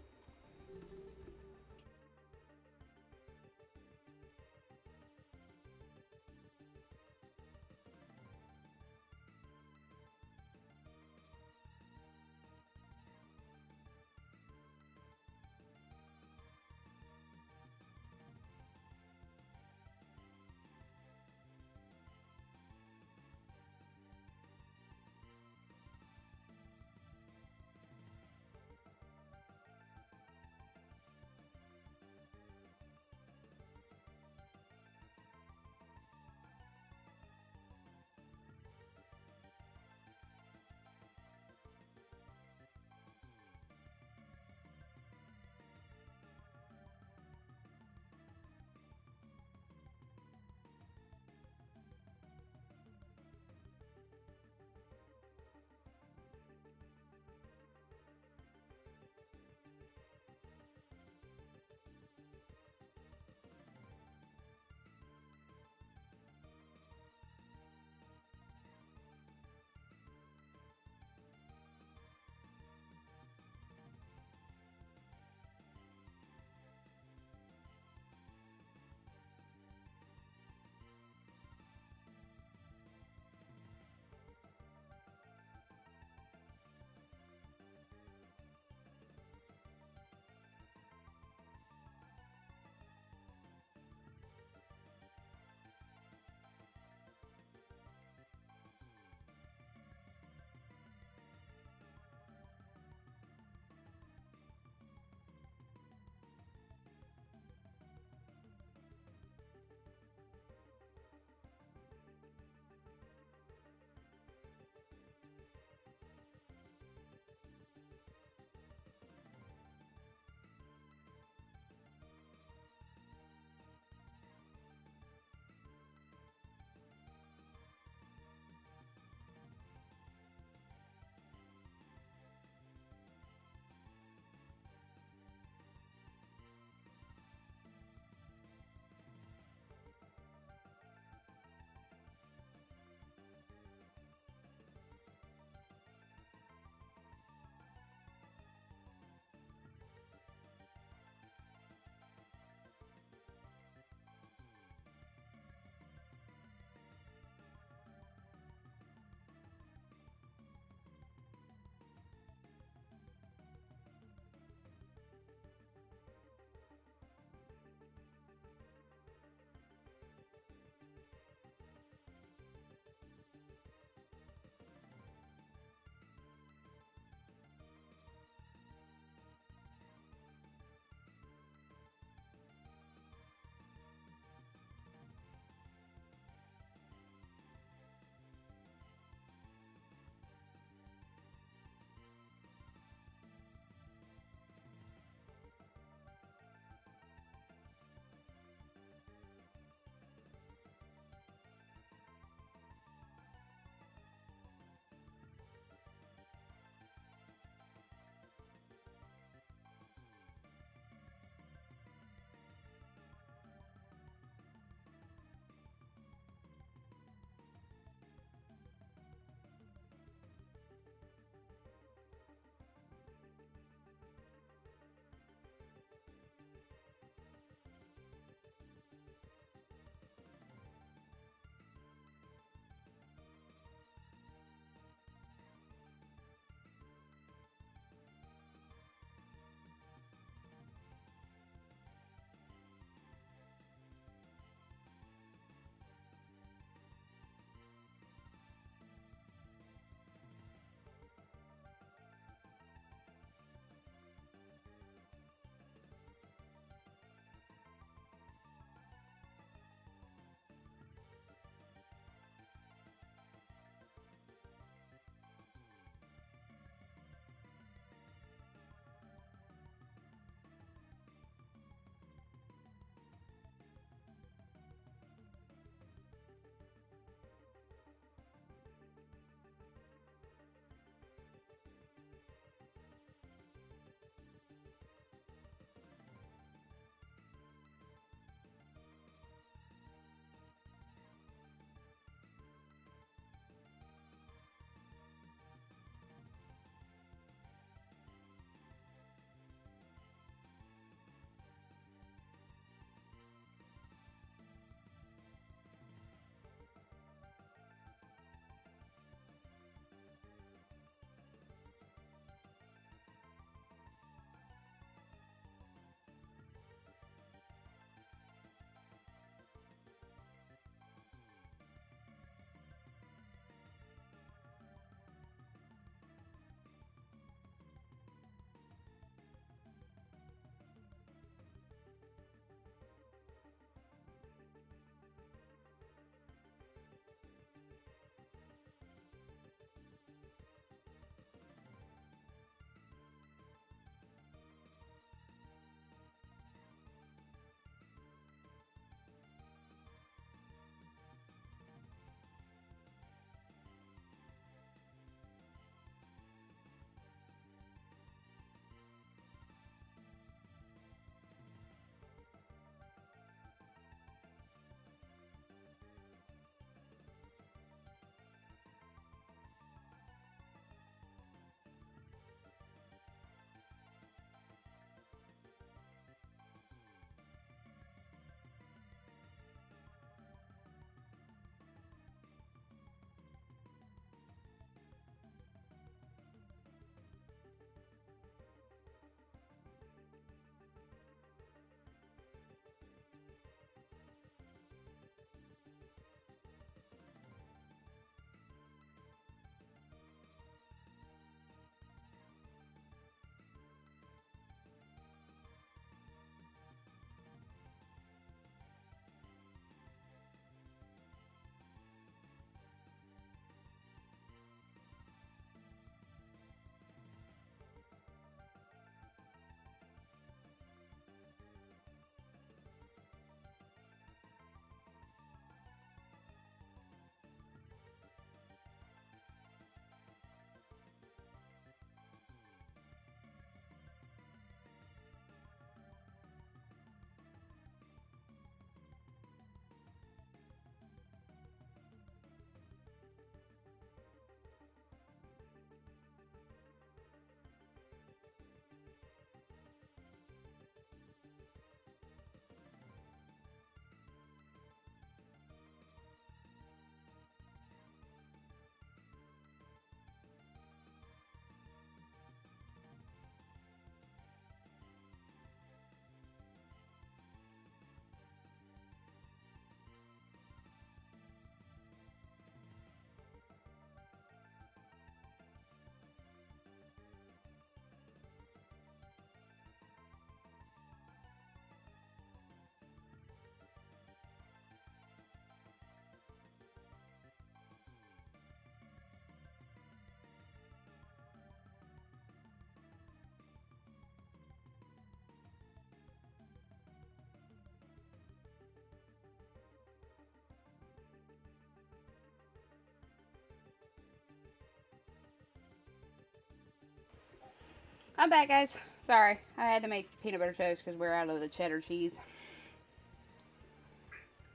I'm back, guys. Sorry, I had to make peanut butter toast because we're out of the cheddar cheese.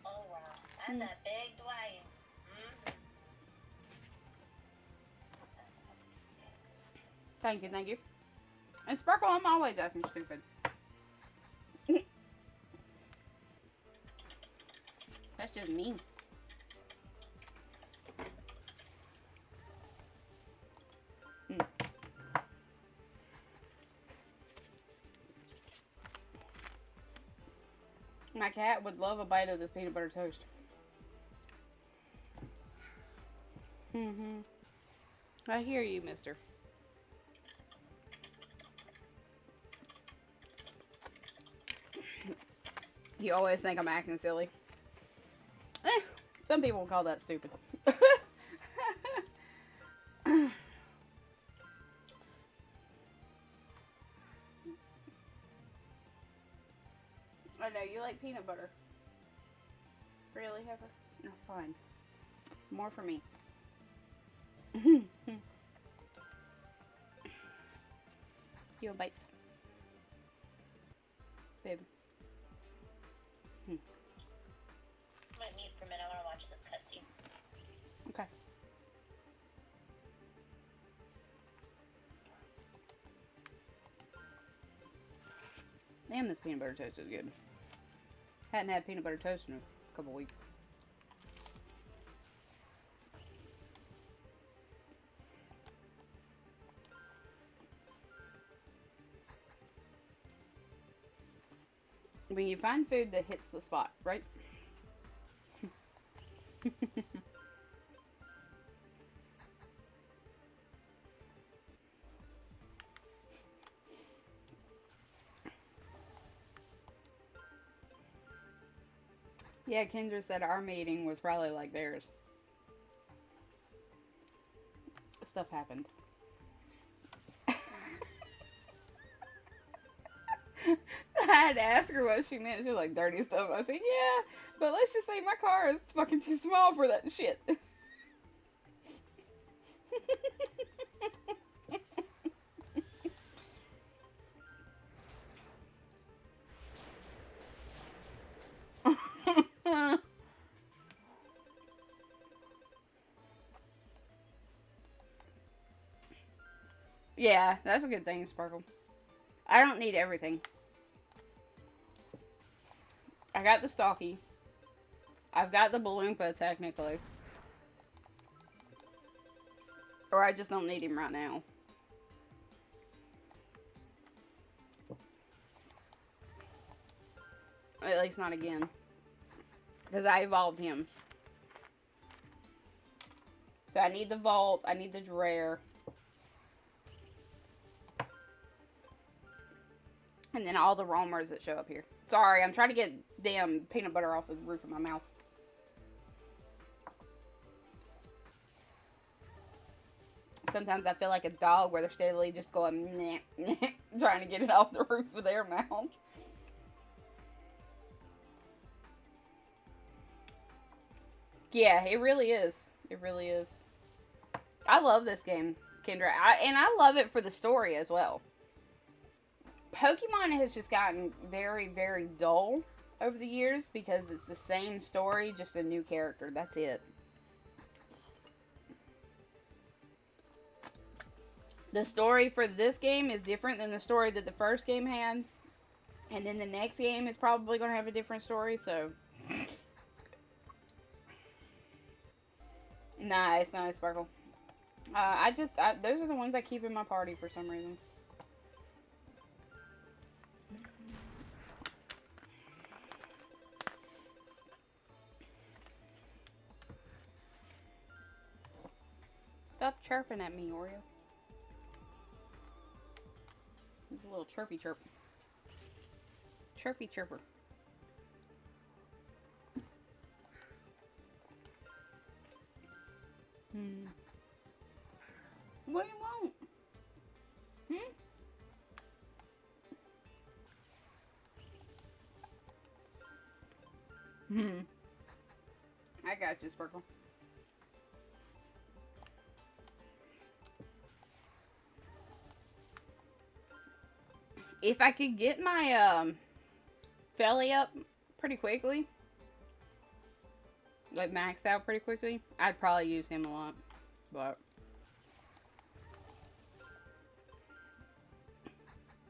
Oh wow, that's a big Dwayne. Thank you, thank you. And Sparkle, I'm always acting stupid. That's just me. My cat would love a bite of this peanut butter toast. I hear you, mister. You always think I'm acting silly. Some people call that stupid. I know, you like peanut butter. Really, Heifer? No, fine. More for me. You want bites? Babe. Might mute for a minute. I want to watch this cutscene. Okay. Damn, this peanut butter toast is good. Hadn't had peanut butter toast in a couple weeks. When you find food that hits the spot, right? Yeah, Kendra said our meeting was probably like theirs. Stuff happened. I had to ask her what she meant. She's like, dirty stuff. I said, yeah, but let's just say my car is fucking too small for that shit. Yeah, that's a good thing, Sparkle. I don't need everything. I got the Stalky. I've got the Balloompa, technically. Or I just don't need him right now. At least not again. Because I evolved him. So I need the Vault. I need the Drare. And then all the roamers that show up here. Sorry, I'm trying to get damn peanut butter off the roof of my mouth. Sometimes I feel like a dog where they're steadily just going meh, meh, trying to get it off the roof of their mouth. Yeah, it really is. It really is. I love this game, Kendra. And I love it for the story as well. Pokemon has just gotten very, very dull over the years because it's the same story, just a new character. That's it. The story for this game is different than the story that the first game had. And then the next game is probably going to have a different story, so... Nice, nice, Sparkle. Those are the ones I keep in my party for some reason. Stop chirping at me, Oreo. It's a little chirpy chirp. Chirpy chirper. What do you want? I got you, Sparkle. If I could get my Felly up pretty quickly, like maxed out pretty quickly, I'd probably use him a lot. But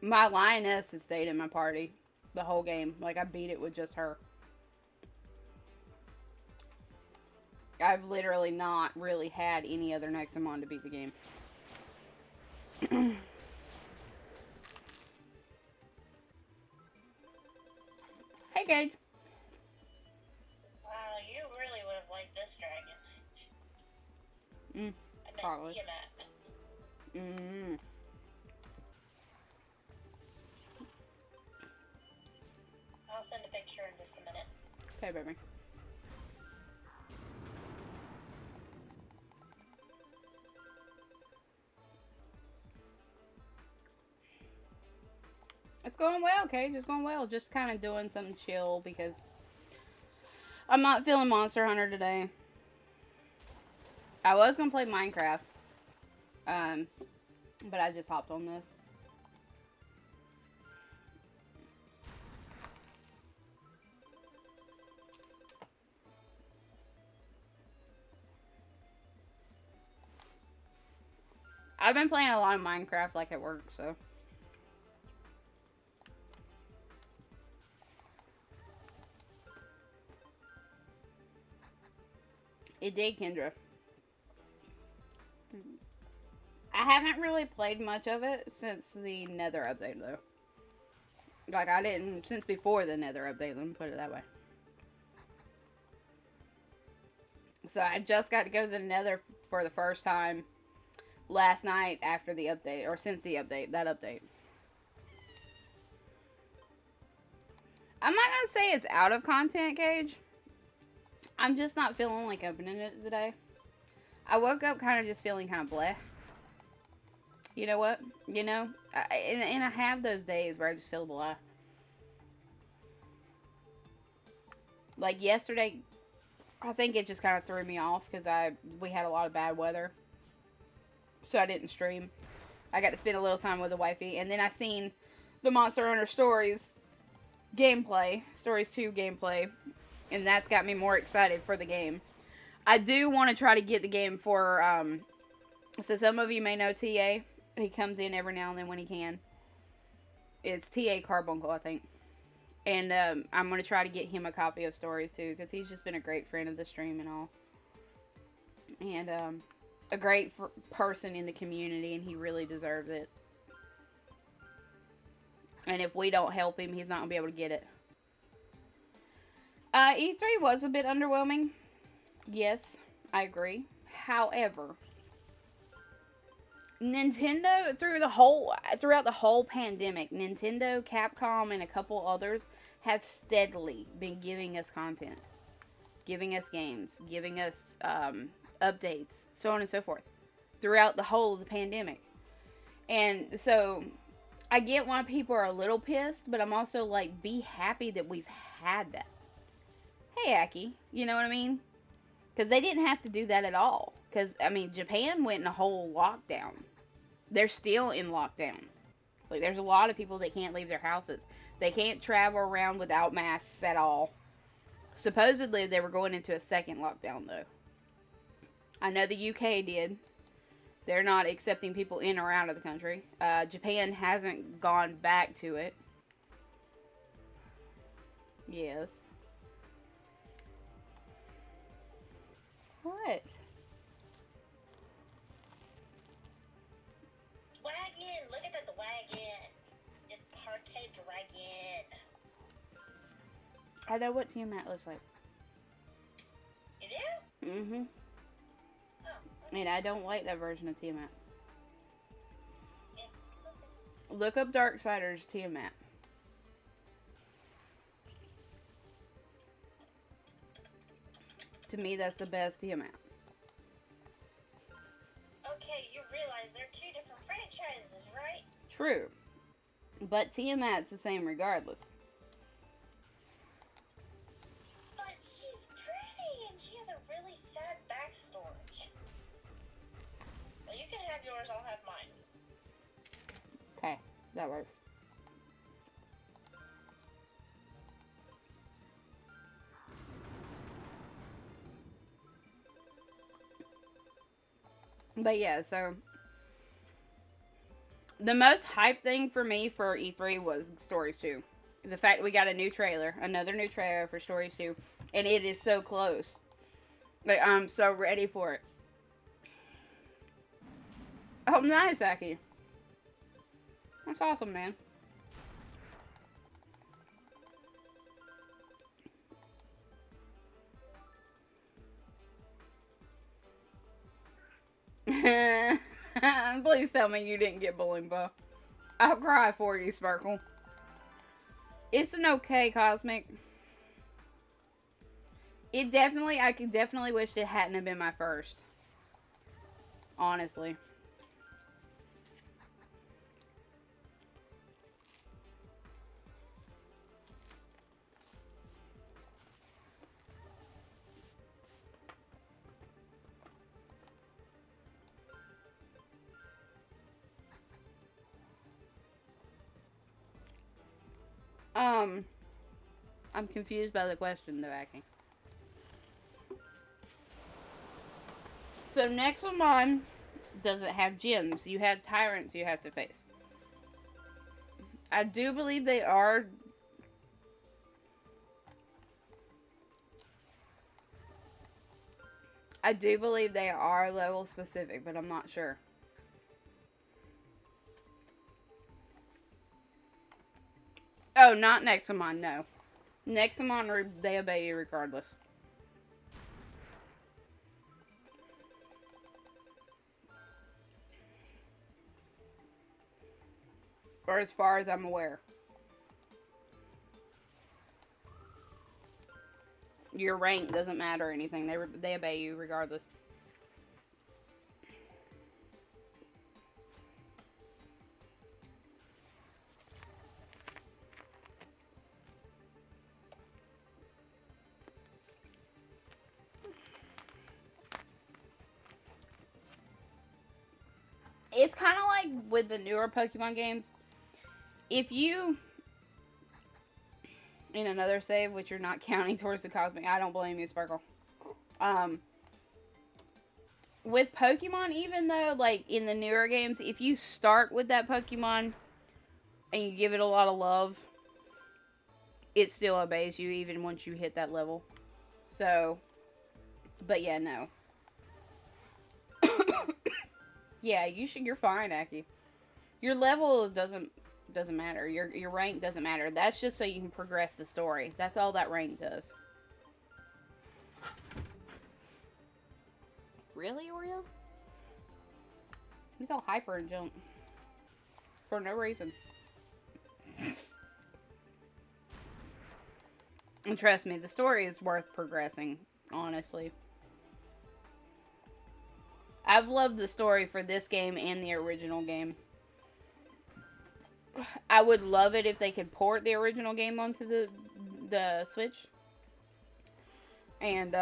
my lioness has stayed in my party the whole game. Like, I beat it with just her. I've literally not really had any other Nexamon to beat the game. Hey, Gage. Wow, you really would have liked this dragon. I meant Probably. Tiamat. I'll send a picture in just a minute. Okay, baby. It's going well, Cage. It's going well. Just kind of doing something chill because I'm not feeling Monster Hunter today. I was gonna play Minecraft, but I just hopped on this. I've been playing a lot of Minecraft, like at work, so. It did, Kendra. I haven't really played much of it since the Nether update, though. Like, I didn't, since before the Nether update, let me put it that way. So, I just got to go to the Nether for the first time last night after the update, or since the update, that update. I'm not going to say it's out of content, Gage. I'm just not feeling like opening it today. I woke up kind of just feeling kind of bleh. You know what? You know? And I have those days where I just feel blah. Like yesterday, I think it just kind of threw me off because we had a lot of bad weather. So I didn't stream. I got to spend a little time with the wifey. And then I seen the Monster Hunter Stories gameplay. Stories 2 gameplay. And that's got me more excited for the game. I do want to try to get the game for, so some of you may know TA. He comes in every now and then when he can. It's TA Carbuncle, I think. And I'm going to try to get him a copy of Stories too, because he's just been a great friend of the stream and all. And a great person in the community, and he really deserves it. And if we don't help him, he's not going to be able to get it. E3 was a bit underwhelming. Yes, I agree. However, Nintendo throughout the whole pandemic, Nintendo, Capcom, and a couple others have steadily been giving us content, giving us games, giving us updates, so on and so forth, throughout the whole of the pandemic. And so, I get why people are a little pissed, but I'm also like, be happy that we've had that. Hey, Aki, you know what I mean? Because they didn't have to do that at all. Because, I mean, Japan went in a whole lockdown. They're still in lockdown. Like, there's a lot of people that can't leave their houses. They can't travel around without masks at all. Supposedly, they were going into a second lockdown, though. I know the UK did. They're not accepting people in or out of the country. Japan hasn't gone back to it. Yes. What? Wagon! Look at the wagon! It's Parquet Dragon. I know what Tiamat looks like. You do? Mm-hmm. Oh. And I don't like that version of Tiamat. Yeah. Look up Darksider's Tiamat. To me, that's the best Tiamat. Okay, you realize they're two different franchises, right? True. But Tiamat's the same regardless. But she's pretty, and she has a really sad backstory. Well, you can have yours, I'll have mine. Okay, that works. But yeah, so the most hype thing for me for E3 was Stories 2. The fact we got a new trailer, another new trailer for Stories 2, and it is so close. Like, I'm so ready for it. Oh, nice, Aki. That's awesome, man. Please tell me you didn't get Balloomba. I'll cry for you, Sparkle. It's an okay Cosmic. I could definitely wish it hadn't have been my first. Honestly. Um, I'm confused by the question, though, Aki. So, Nexomon doesn't have gyms. You have tyrants you have to face. I do believe they are. I do believe they are level specific, but I'm not sure. Oh, not Nexomon, no. Nexomon, they obey you regardless. Or as far as I'm aware. Your rank doesn't matter or anything. They obey you regardless. It's kind of like with the newer Pokemon games. If you, in another save, which you're not counting towards the Cosmic, I don't blame you, Sparkle. Um, with Pokemon, even though, like, in the newer games, if you start with that Pokemon and you give it a lot of love, it still obeys you even once you hit that level. So, but yeah, no. Yeah, you're fine, Aki. Your level doesn't matter. Your rank doesn't matter. That's just so you can progress the story. That's all that rank does. Really, Oreo? He's all hyper and jump for no reason. And trust me, the story is worth progressing. Honestly, I've loved the story for this game and the original game. I would love it if they could port the original game onto the Switch. And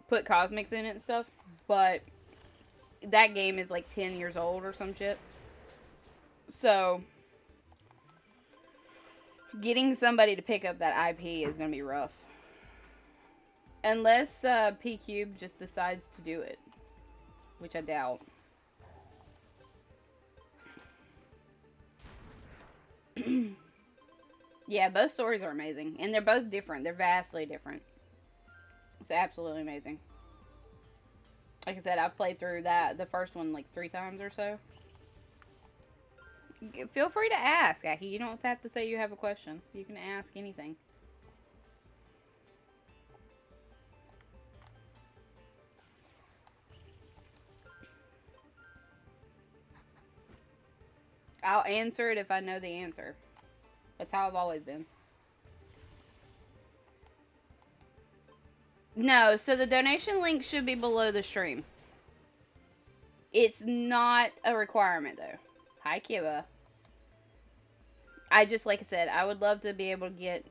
put Cosmics in it and stuff. But that game is like 10 years old or some shit. So getting somebody to pick up that IP is going to be rough. Unless P Cube just decides to do it. Which I doubt. Yeah, both stories are amazing. And they're both different. They're vastly different. It's absolutely amazing. Like I said, I've played through the first one, like 3 times or so. Feel free to ask, Aki. You don't have to say you have a question. You can ask anything. I'll answer it if I know the answer. That's how I've always been. No, so the donation link should be below the stream. It's not a requirement, though. Hi, Kiba. I just, like I said, I would love to be able to get,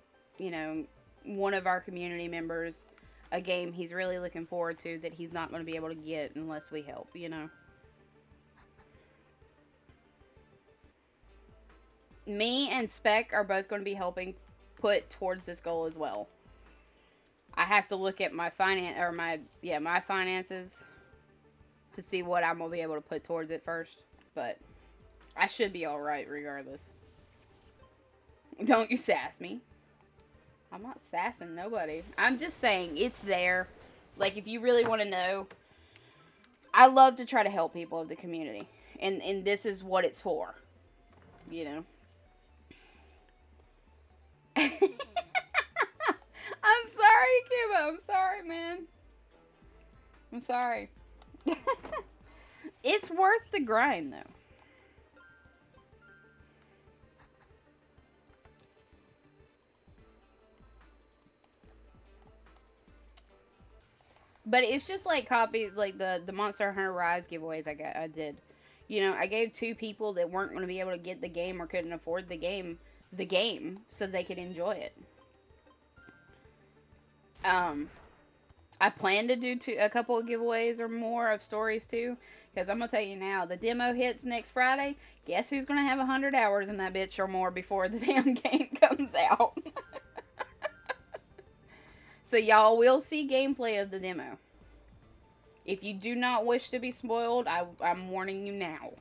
one of our community members a game he's really looking forward to that he's not going to be able to get unless we help. Me and Spec are both going to be helping put towards this goal as well. I have to look at my my finances to see what I'm gonna be able to put towards it first. But I should be all right regardless. Don't you sass me. I'm not sassing nobody. I'm just saying it's there. Like, if you really want to know, I love to try to help people of the community, and this is what it's for. You know. I'm sorry, Kiba. I'm sorry, man. I'm sorry. It's worth the grind, though. But it's just like like the Monster Hunter Rise giveaways I did. You know, I gave two people that weren't going to be able to get the game or couldn't afford the game, so they could enjoy it. Um, I plan to do a couple of giveaways or more of stories too, because I'm gonna tell you now, the demo hits next Friday. Guess who's gonna have 100 hours in that bitch or more before the damn game comes out? So y'all will see gameplay of the demo. If you do not wish to be spoiled, I'm warning you now.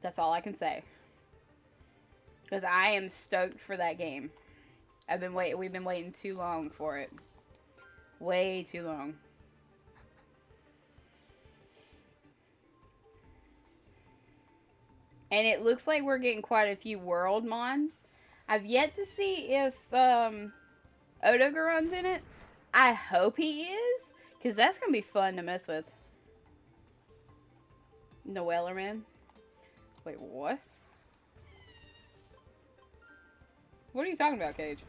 That's all I can say. Because I am stoked for that game. We've been waiting too long for it. Way too long. And it looks like we're getting quite a few world mons. I've yet to see if Odogaron's in it. I hope he is, because that's going to be fun to mess with. Noeller Man. Wait, what? What are you talking about, Cage?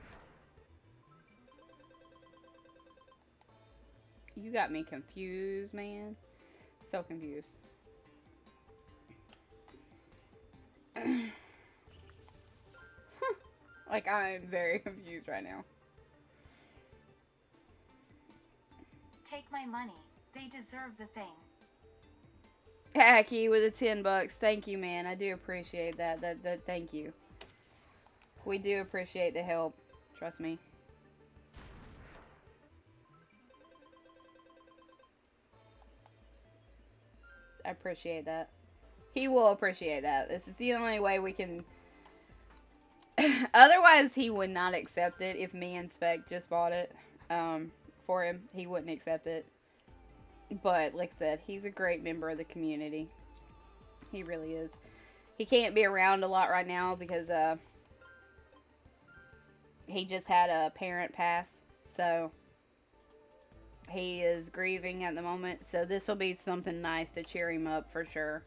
You got me confused, man. So confused. Like, I'm very confused right now. Take my money. They deserve the thing. Hacky with the $10. Thank you, man. I do appreciate that. Thank you. We do appreciate the help. Trust me. I appreciate that. He will appreciate that. This is the only way we can... Otherwise, he would not accept it if me and Spec just bought it for him. He wouldn't accept it. But, like I said, he's a great member of the community. He really is. He can't be around a lot right now because he just had a parent pass. So, he is grieving at the moment. So, this will be something nice to cheer him up for sure.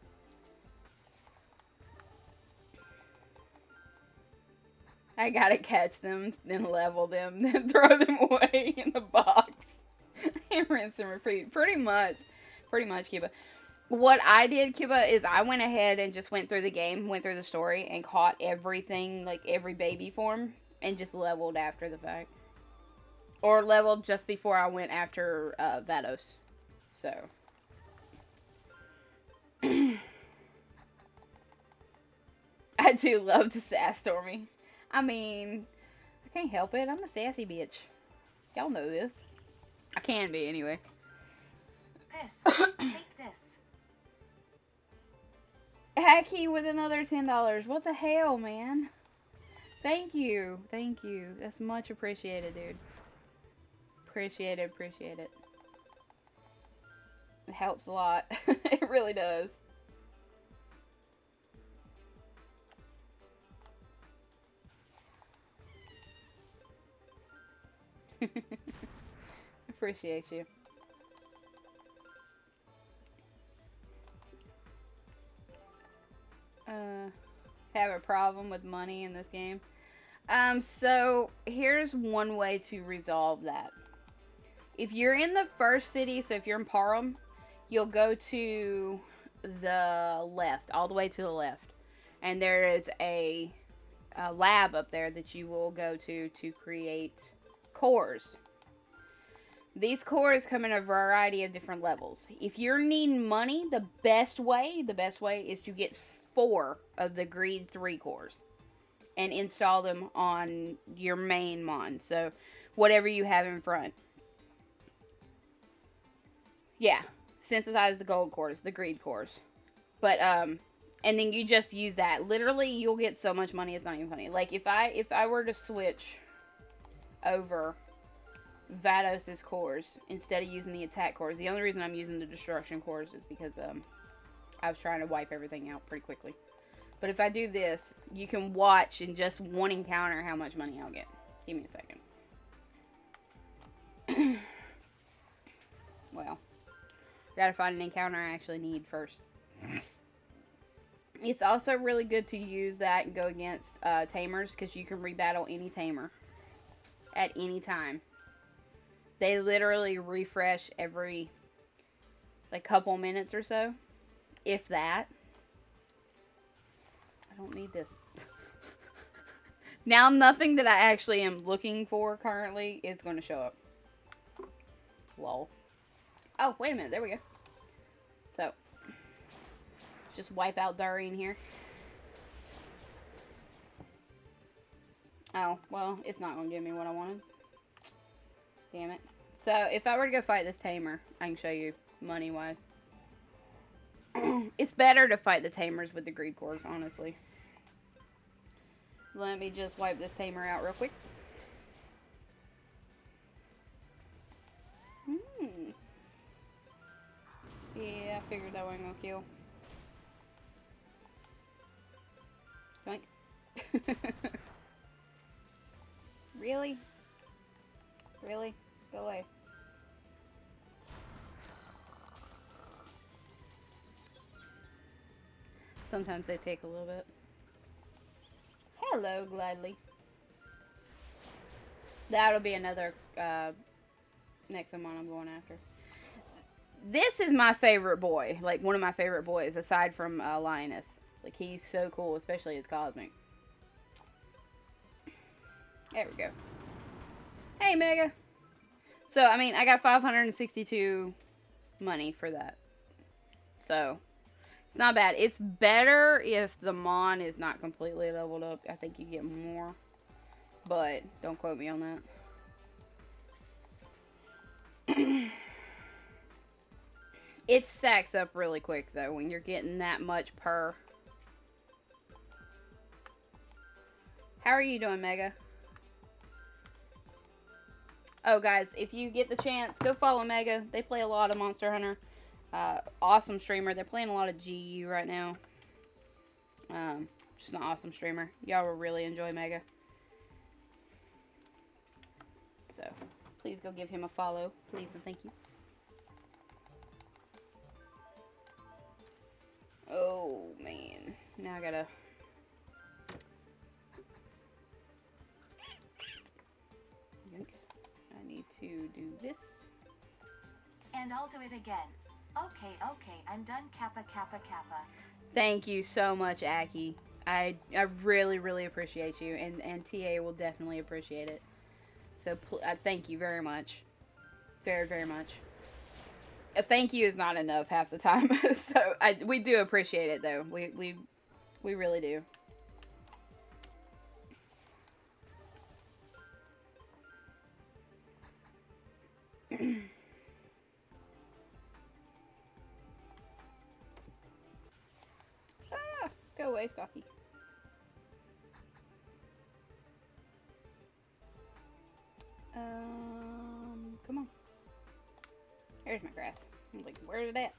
I gotta catch them, then level them, then throw them away in the box. And rinse and repeat. Pretty much, Kiba. What I did, Kiba, is I went ahead and just went through the game, went through the story, and caught everything, like every baby form, and just leveled after the fact. Or leveled just before I went after Vados. So. I do love to sass Stormy. I mean, I can't help it. I'm a sassy bitch. Y'all know this. I can be, anyway. Take this. Hacky with another $10. What the hell, man? Thank you. Thank you. That's much appreciated, dude. Appreciate it. It helps a lot. It really does. Appreciate you. Have a problem with money in this game? So here's one way to resolve that. If you're in the first city, so if you're in Parham, you'll go to the left, all the way to the left. And there is a lab up there that you will go to create cores. These cores come in a variety of different levels. If you're needing money, the best way is to get 4 of the Greed 3 cores. and install them on your main mon. So whatever you have in front. Yeah, synthesize the gold cores, the greed cores. But and then you just use that. Literally, you'll get so much money. It's not even funny. Like if I were to switch over Vados's cores instead of using the attack cores, the only reason I'm using the destruction cores is because I was trying to wipe everything out pretty quickly. But if I do this, you can watch in just one encounter how much money I'll get. Give me a second. Well, gotta find an encounter I actually need first. It's also really good to use that and go against tamers, because you can rebattle any tamer at any time. They literally refresh every like couple minutes or so, if that. I don't need this. Now nothing that I actually am looking for currently is going to show up. Lol. Oh, wait a minute. There we go. So, just wipe out Doreen here. Oh, well, it's not going to give me what I wanted. Damn it. So, if I were to go fight this tamer, I can show you money-wise. It's better to fight the tamers with the greed cores, honestly. Let me just wipe this tamer out real quick. Yeah, I figured that wasn't gonna kill. Yoink. Really? Really? Go away. Sometimes they take a little bit. Hello, Gladly. That'll be another next one I'm going after. This is my favorite boy. Like, one of my favorite boys, aside from Lioness. Like, he's so cool, especially his Cosmic. There we go. Hey, Mega. So, I mean, I got 562 money for that. So, it's not bad. It's better if the Mon is not completely leveled up. I think you get more. But, don't quote me on that. It stacks up really quick, though, when you're getting that much per. How are you doing, Mega? Oh, guys, if you get the chance, go follow Mega. They play a lot of Monster Hunter. Awesome streamer. They're playing a lot of GU right now. Just an awesome streamer. Y'all will really enjoy Mega. So, please go give him a follow. Please and thank you. Oh, man. Now I gotta... I need to do this. And I'll do it again. Okay, I'm done, Kappa. Thank you so much, Aki. I really, really appreciate you, and TA will definitely appreciate it. So, thank you very much. Very, very much. A thank you is not enough half the time. So, we do appreciate it, though. We really do. Go away, Stocky. Come on. There's my grass. I'm like, where's it at?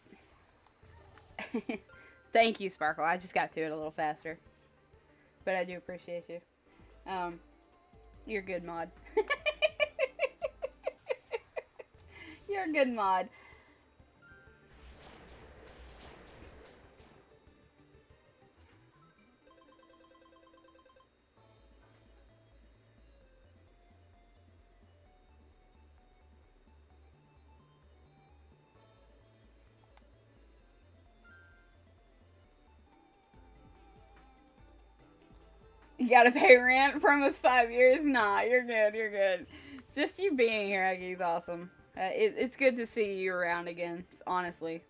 Thank you, Sparkle. I just got to it a little faster. But I do appreciate you. You're a good mod. You're a good mod. You gotta pay rent for almost 5 years? Nah, you're good, you're good. Just you being here, Aggie, is awesome. It's good to see you around again, honestly.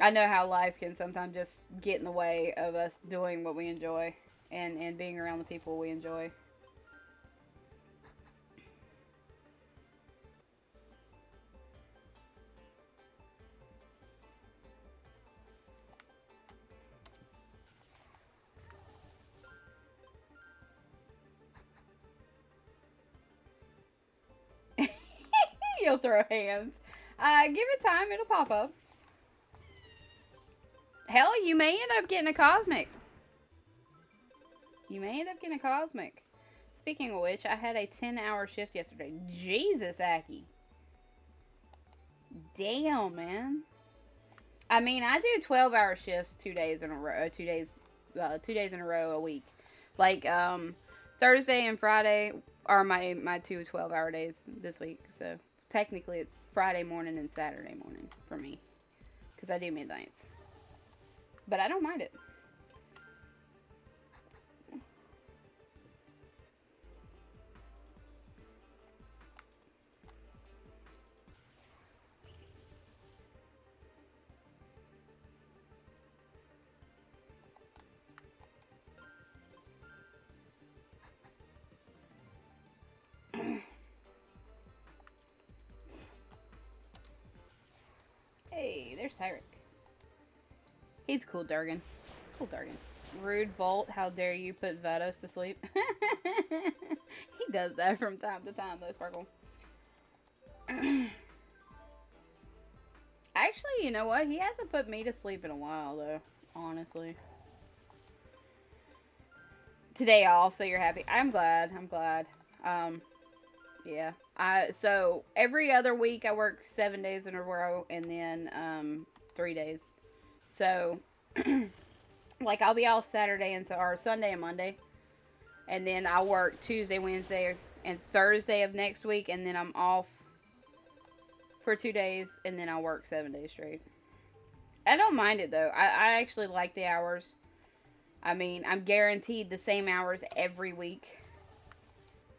I know how life can sometimes just get in the way of us doing what we enjoy. and being around the people we enjoy. You'll throw hands. Give it time, it'll pop up. Hell, you may end up getting a cosmic. You may end up getting a cosmic. Speaking of which, I had a 10-hour shift yesterday. Jesus, Aki. Damn, man. I mean, I do 12-hour shifts 2 days in a row. 2 days in a row a week. Like, Thursday and Friday are my 2 12-hour days this week. So, technically, it's Friday morning and Saturday morning for me. Because I do midnights. But I don't mind it. Hey, there's Tyrick. He's cool, Durgan. Cool, Durgan. Rude Volt, how dare you put Vados to sleep? He does that from time to time, though, Sparkle. Actually, you know what? He hasn't put me to sleep in a while, though, honestly. Today off, so you're happy. I'm glad. Yeah. So every other week I work 7 days in a row and then 3 days. So like I'll be off Saturday or Sunday and Monday. And then I'll work Tuesday, Wednesday, and Thursday of next week, and then I'm off for 2 days, and then I'll work 7 days straight. I don't mind it though. I actually like the hours. I mean, I'm guaranteed the same hours every week.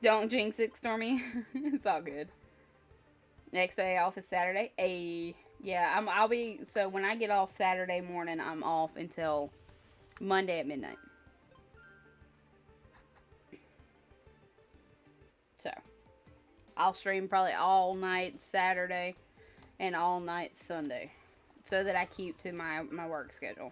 Don't jinx it, Stormy. It's all good. Next day off is Saturday. Yeah, I'll be, so when I get off Saturday morning, I'm off until Monday at midnight. So, I'll stream probably all night Saturday and all night Sunday, so that I keep to my work schedule.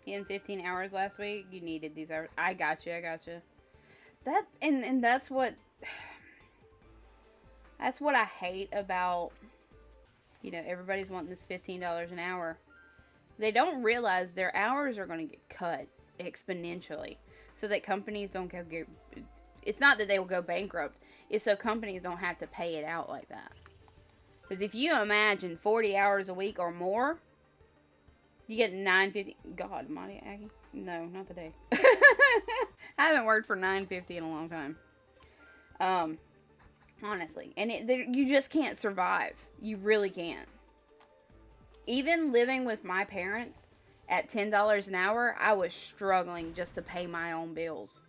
In 15 hours last week, you needed these hours. I got you. That and that's what I hate about, you know, everybody's wanting this $15 an hour. They don't realize their hours are going to get cut exponentially, so that companies don't go get. It's not that they will go bankrupt. It's so companies don't have to pay it out like that. Because if you imagine 40 hours a week or more, you get $9.50. God, Monty Aggie? No, not today. I haven't worked for $9.50 in a long time. Honestly, and you just can't survive. You really can't. Even living with my parents at $10 an hour, I was struggling just to pay my own bills.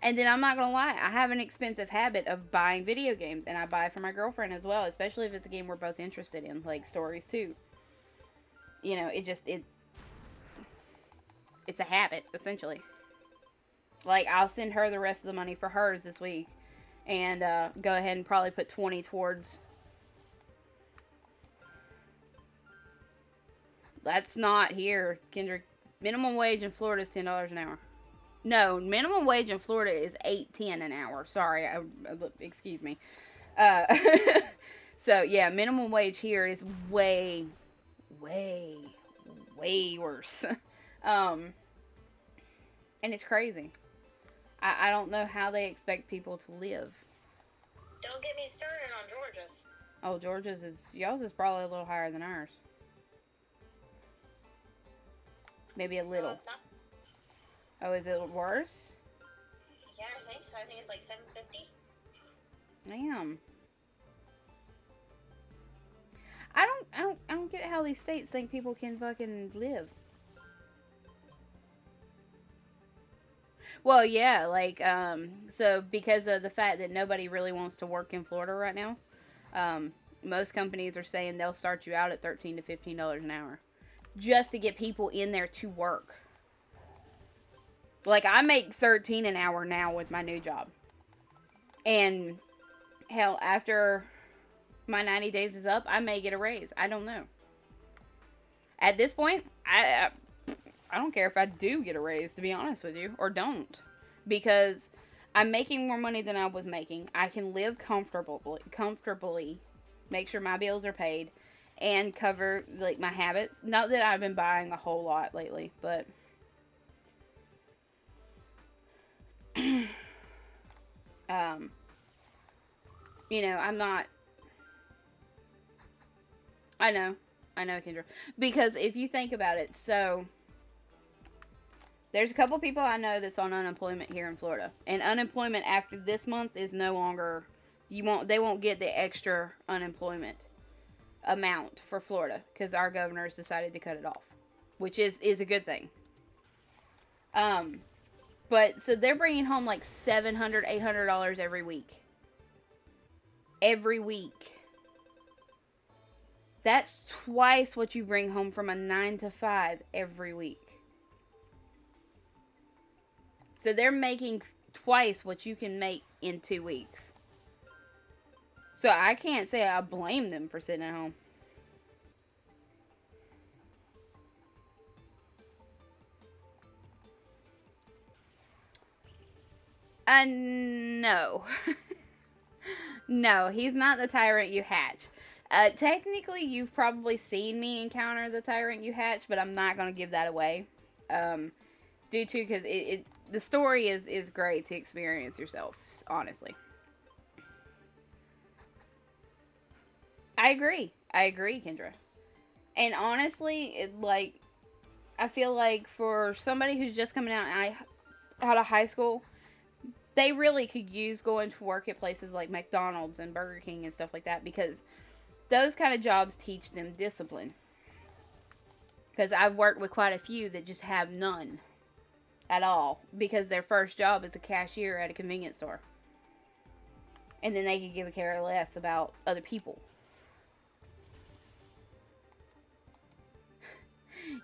And then I'm not going to lie, I have an expensive habit of buying video games, and I buy for my girlfriend as well, especially if it's a game we're both interested in, like Stories 2. You know, it's a habit, essentially. Like, I'll send her the rest of the money for hers this week, and go ahead and probably put 20 towards. That's not here, Kendrick. Minimum wage in Florida is $10 an hour. No, minimum wage in Florida is $8.10 an hour. Sorry, excuse me. So yeah, minimum wage here is way worse. And it's crazy. I don't know how they expect people to live. Don't get me started on Georgia's. Oh, y'all's is probably a little higher than ours. Maybe a little. It's not. Oh, is it worse? Yeah, I think so. I think it's like $7.50. Damn. I don't get how these states think people can fucking live. Well, yeah, like so because of the fact that nobody really wants to work in Florida right now, um, most companies are saying they'll start you out at $13 to $15 an hour just to get people in there to work. Like I make 13 an hour now with my new job, and hell, after my 90 days is up, I may get a raise. I don't know. At this point, I don't care if I do get a raise, to be honest with you, or don't, because I'm making more money than I was making. I can live comfortably, make sure my bills are paid, and cover like my habits. Not that I've been buying a whole lot lately, but um, I'm not. I know, I know, Kendra, because if you think about it, so there's a couple people I know that's on unemployment here in Florida, and unemployment after this month is no longer. They won't get the extra unemployment amount for Florida because our governor has decided to cut it off, which is a good thing. Um, but so they're bringing home like $700, $800 every week. Every week. That's twice what you bring home from a 9 to 5 every week. So they're making twice what you can make in 2 weeks. So I can't say I blame them for sitting at home. No. No, he's not the tyrant you hatch. Technically, you've probably seen me encounter the tyrant you hatch, but I'm not going to give that away. Due to, because the story is great to experience yourself, honestly. I agree. I agree, Kendra. And honestly, I feel like for somebody who's just coming out of high school, they really could use going to work at places like McDonald's and Burger King and stuff like that, because those kind of jobs teach them discipline. Because I've worked with quite a few that just have none at all, because their first job is a cashier at a convenience store. And then they could give a care less about other people.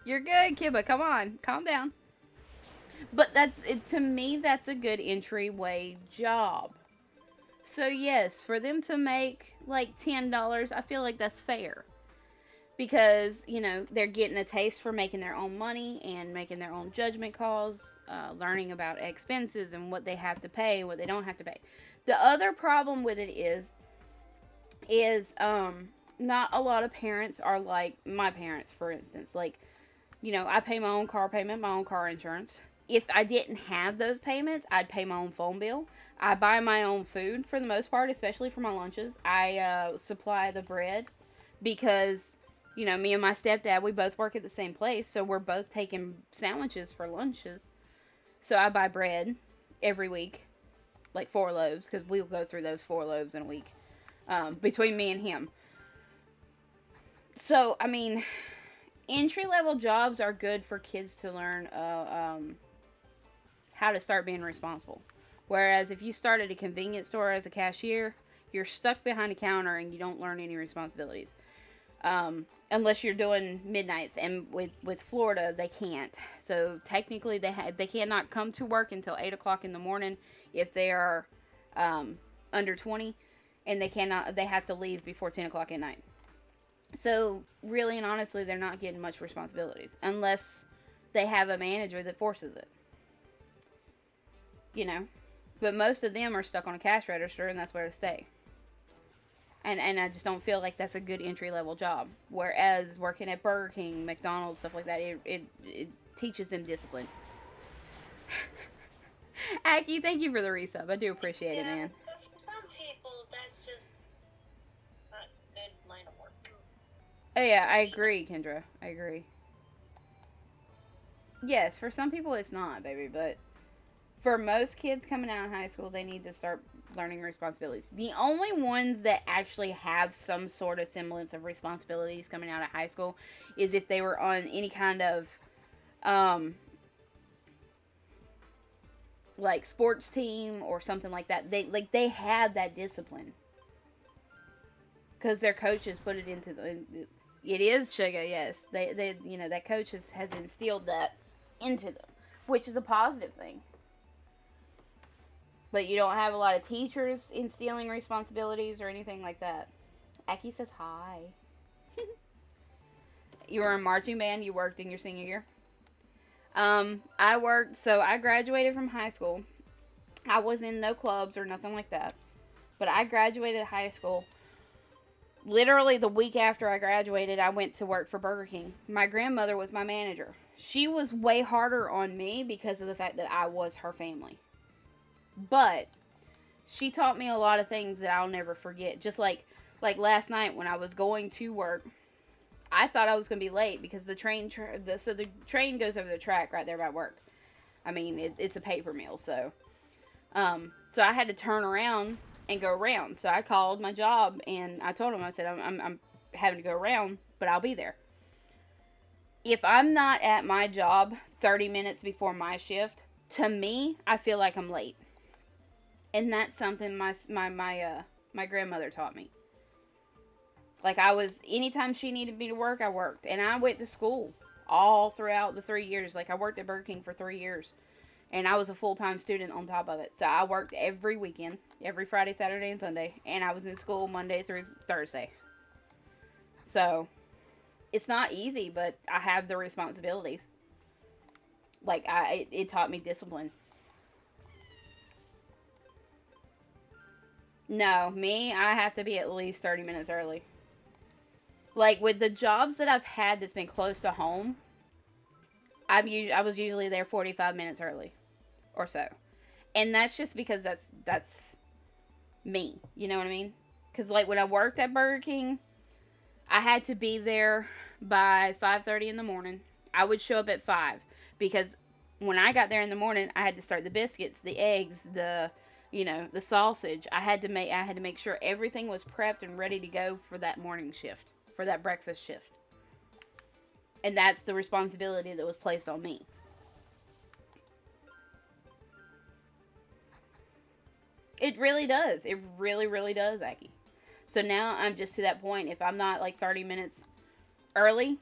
You're good, Kibba. Come on. Calm down. But to me, that's a good entryway job. So yes, for them to make like $10, I feel like that's fair. Because, they're getting a taste for making their own money and making their own judgment calls, learning about expenses and what they have to pay, what they don't have to pay. The other problem with it is not a lot of parents are like my parents, for instance. Like, I pay my own car payment, my own car insurance. If I didn't have those payments, I'd pay my own phone bill. I buy my own food for the most part, especially for my lunches. I supply the bread because, me and my stepdad, we both work at the same place, so we're both taking sandwiches for lunches. So I buy bread every week, like 4 loaves, because we'll go through those 4 loaves in a week, between me and him. So, I mean, entry-level jobs are good for kids to learn how to start being responsible. Whereas if you start at a convenience store as a cashier, you're stuck behind a counter and you don't learn any responsibilities. Unless you're doing midnights, and with Florida, they can't. So technically, they cannot come to work until 8 o'clock in the morning if they are under 20, and they have to leave before 10 o'clock at night. So really and honestly, they're not getting much responsibilities unless they have a manager that forces it. But most of them are stuck on a cash register, and that's where to stay. And I just don't feel like that's a good entry-level job. Whereas working at Burger King, McDonald's, stuff like that, it teaches them discipline. Aki, thank you for the resub. I do appreciate it, man. But for some people, that's just not a good line of work. Oh, yeah, I agree, Kendra. I agree. Yes, for some people it's not, baby, but for most kids coming out of high school, they need to start learning responsibilities. The only ones that actually have some sort of semblance of responsibilities coming out of high school is if they were on any kind of like sports team or something like that, they have that discipline because their coaches put it into the. It is sugar, yes. They that coach has instilled that into them, which is a positive thing. But you don't have a lot of teachers instilling responsibilities or anything like that. Aki says hi. You were in marching band. You worked in your senior year. I worked. So I graduated from high school. I was in no clubs or nothing like that. But I graduated high school. Literally the week after I graduated, I went to work for Burger King. My grandmother was my manager. She was way harder on me because of the fact that I was her family. But she taught me a lot of things that I'll never forget. Just like last night when I was going to work, I thought I was going to be late because the train goes over the track right there by work. I mean, it's a paper mill, so I had to turn around and go around. So I called my job and I told them, I said, I'm having to go around, but I'll be there. If I'm not at my job 30 minutes before my shift, to me, I feel like I'm late. And that's something my grandmother taught me. Like anytime she needed me to work, I worked. And I went to school all throughout the 3 years. Like I worked at Burger King for 3 years. And I was a full-time student on top of it. So I worked every weekend, every Friday, Saturday, and Sunday. And I was in school Monday through Thursday. So it's not easy, but I have the responsibilities. Like it taught me discipline. No, I have to be at least 30 minutes early. Like with the jobs that I've had that's been close to home, I was usually there 45 minutes early or so. And that's just because that's me. You know what I mean? Because like when I worked at Burger King, I had to be there by 5:30 in the morning. I would show up at 5 because when I got there in the morning, I had to start the biscuits, the eggs, the sausage. I had to make sure everything was prepped and ready to go for that morning shift, for that breakfast shift. And that's the responsibility that was placed on me. It really does. It really, really does, Aki. So now I'm just to that point. If I'm not like 30 minutes early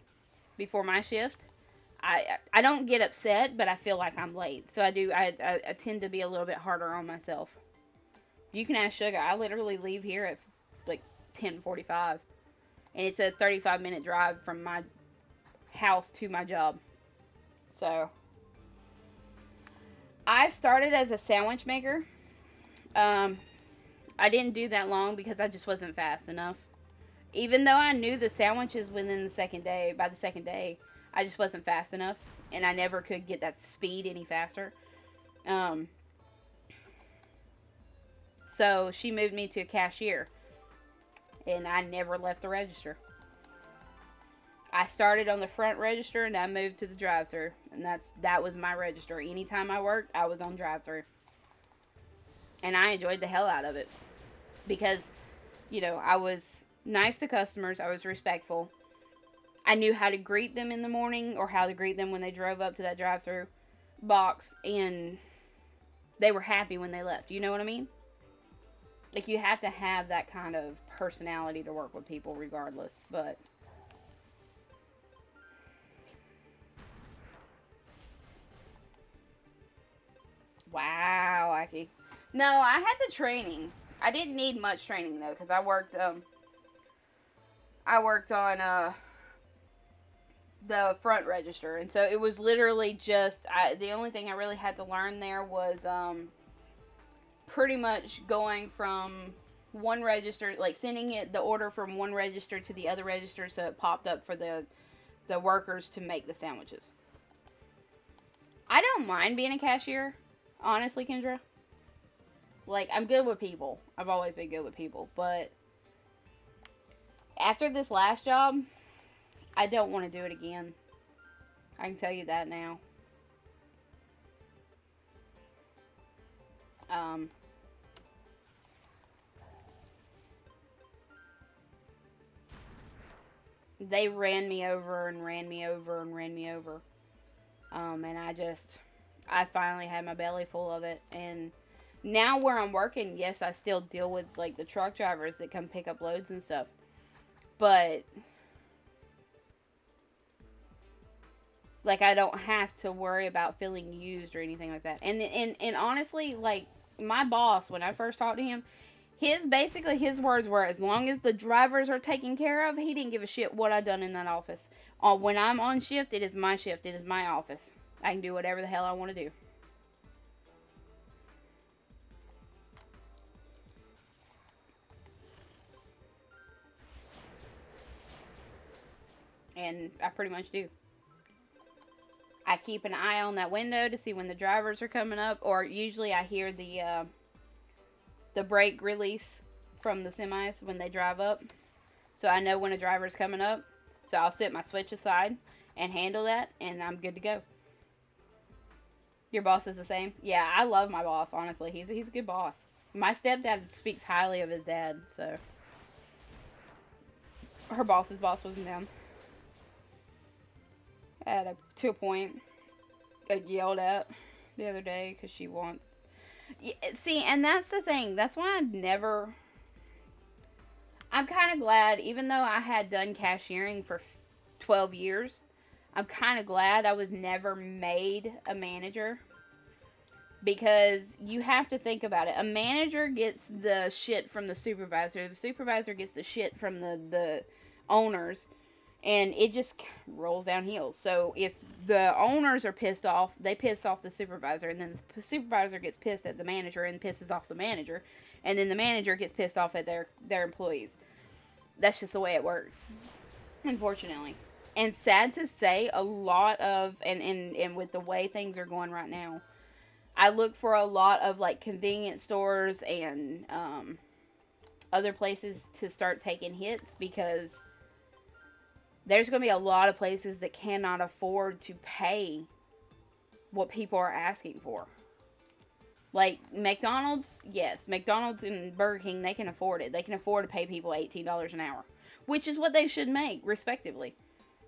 before my shift, I don't get upset, but I feel like I'm late. So I tend to be a little bit harder on myself. You can ask Sugar. I literally leave here at like 10:45, and it's a 35-minute drive from my house to my job. So I started as a sandwich maker. I didn't do that long because I just wasn't fast enough. Even though I knew the sandwiches within the second day, by the second day, I just wasn't fast enough, and I never could get that speed any faster. So she moved me to a cashier, and I never left the register. I started on the front register, and I moved to the drive-thru, and that was my register. Anytime I worked, I was on drive-thru, and I enjoyed the hell out of it because, I was nice to customers. I was respectful. I knew how to greet them in the morning or how to greet them when they drove up to that drive-thru box, and they were happy when they left. You know what I mean? Like, you have to have that kind of personality to work with people regardless, but wow, Aki. No, I had the training. I didn't need much training though, because I worked on the front register, and so it was literally just the only thing I really had to learn there was pretty much going from one register, like sending the order from one register to the other register, so it popped up for the workers to make the sandwiches. I don't mind being a cashier, honestly, Kendra. Like, I'm good with people. I've always been good with people, but after this last job, I don't want to do it again. I can tell you that now. They ran me over and ran me over and ran me over. And I finally had my belly full of it. And now where I'm working, yes, I still deal with like the truck drivers that come pick up loads and stuff. But like I don't have to worry about feeling used or anything like that. And honestly, like my boss, when I first talked to him, his words were, as long as the drivers are taken care of, he didn't give a shit what I done in that office. When I'm on shift, it is my shift. It is my office. I can do whatever the hell I want to do. And I pretty much do. I keep an eye on that window to see when the drivers are coming up, or usually I hear the brake release from the semis when they drive up. So I know when a driver's coming up. So I'll set my switch aside and handle that, and I'm good to go. Your boss is the same? Yeah, I love my boss, honestly. He's a good boss. My stepdad speaks highly of his dad, so. Her boss's boss wasn't down. To a point, got yelled at the other day because she wants. Yeah, see, and that's the thing. That's why I never. I'm kind of glad, even though I had done cashiering for 12 years, I'm kind of glad I was never made a manager. Because you have to think about it. A manager gets the shit from the supervisor. The supervisor gets the shit from the owners. And it just rolls downhill. So if the owners are pissed off, they piss off the supervisor. And then the supervisor gets pissed at the manager and pisses off the manager. And then the manager gets pissed off at their employees. That's just the way it works, unfortunately. And sad to say, a lot of, and with the way things are going right now, I look for a lot of like convenience stores and other places to start taking hits, because there's going to be a lot of places that cannot afford to pay what people are asking for. Like McDonald's, yes, McDonald's and Burger King, they can afford it. They can afford to pay people $18 an hour, which is what they should make, respectively.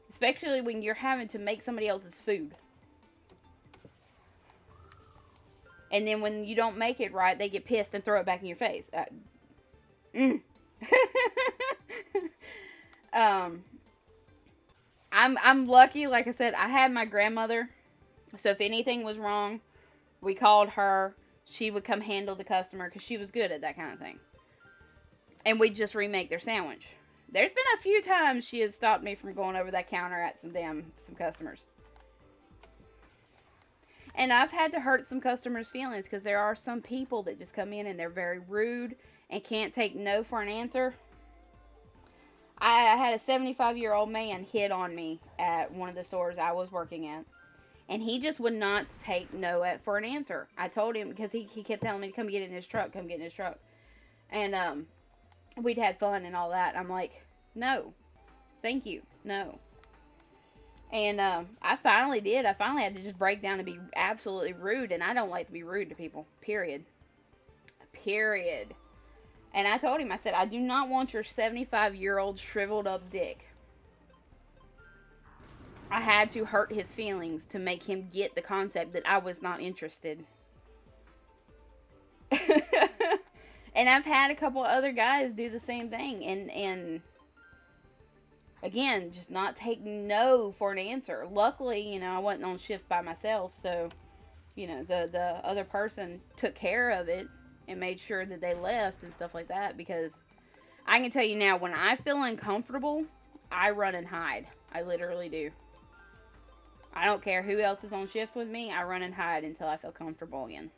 Especially when you're having to make somebody else's food. And then when you don't make it right, they get pissed and throw it back in your face. I'm lucky, like I said, I had my grandmother. So if anything was wrong, we called her. She would come handle the customer because she was good at that kind of thing. And we'd just remake their sandwich. There's been a few times she had stopped me from going over that counter at some customers. And I've had to hurt some customers' feelings because there are some people that just come in and they're very rude and can't take no for an answer. I had a 75-year-old man hit on me at one of the stores I was working at. And he just would not take no for an answer. I told him, because he kept telling me to come get in his truck, come get in his truck. And we'd had fun and all that. I'm like, no, thank you, no. And I finally did. I finally had to just break down and be absolutely rude. And I don't like to be rude to people, period. Period. And I told him, I said, I do not want your 75-year-old shriveled up dick. I had to hurt his feelings to make him get the concept that I was not interested. And I've had a couple other guys do the same thing. And again, just not take no for an answer. Luckily, I wasn't on shift by myself. So, the other person took care of it and made sure that they left and stuff like that. Because I can tell you now, when I feel uncomfortable, I run and hide. I literally do. I don't care who else is on shift with me. I run and hide until I feel comfortable again.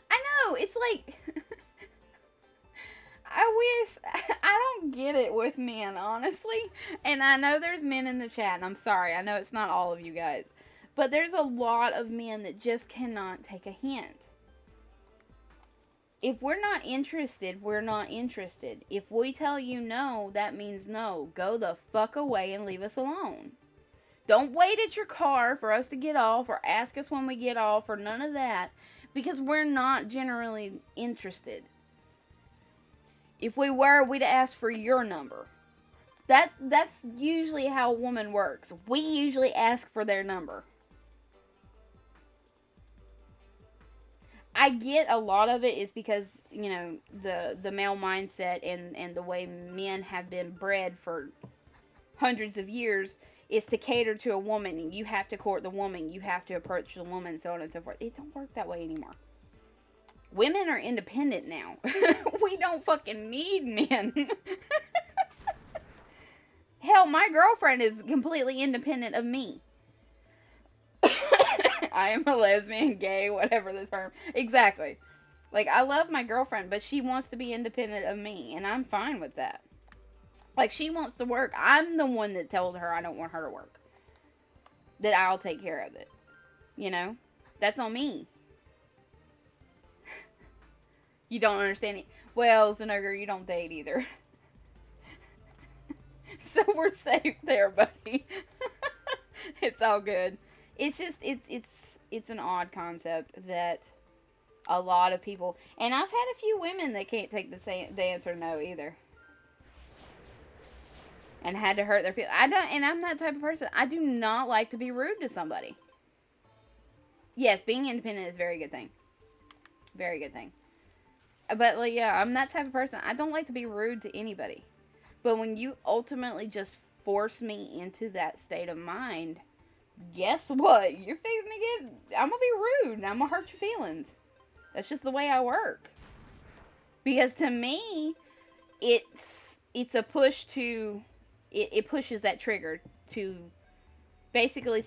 I know. It's like... I don't get it with men, honestly. And I know there's men in the chat, and I'm sorry. I know it's not all of you guys. But there's a lot of men that just cannot take a hint. If we're not interested, we're not interested. If we tell you no, that means no. Go the fuck away and leave us alone. Don't wait at your car for us to get off or ask us when we get off or none of that, because we're not generally interested. If we were, we'd ask for your number. That's usually how a woman works. We usually ask for their number. I get a lot of it is because, the male mindset and the way men have been bred for hundreds of years is to cater to a woman, and you have to court the woman, you have to approach the woman, so on and so forth. It don't work that way anymore. Women are independent now. We don't fucking need men. Hell, my girlfriend is completely independent of me. I am a lesbian, gay, whatever the term. Exactly. Like, I love my girlfriend, but she wants to be independent of me, and I'm fine with that. Like, she wants to work. I'm the one that told her I don't want her to work. That I'll take care of it. That's on me. You don't understand it. Well, Zenogar, you don't date either. So we're safe there, buddy. It's all good. It's just, it's an odd concept that a lot of people, and I've had a few women that can't take the answer no either. And had to hurt their feelings. And I'm that type of person. I do not like to be rude to somebody. Yes, being independent is a very good thing. Very good thing. But, like, yeah, I'm that type of person. I don't like to be rude to anybody. But when you ultimately just force me into that state of mind, guess what? You're fixing to get... I'm going to be rude. I'm going to hurt your feelings. That's just the way I work. Because to me, it's a push to... It pushes that trigger to basically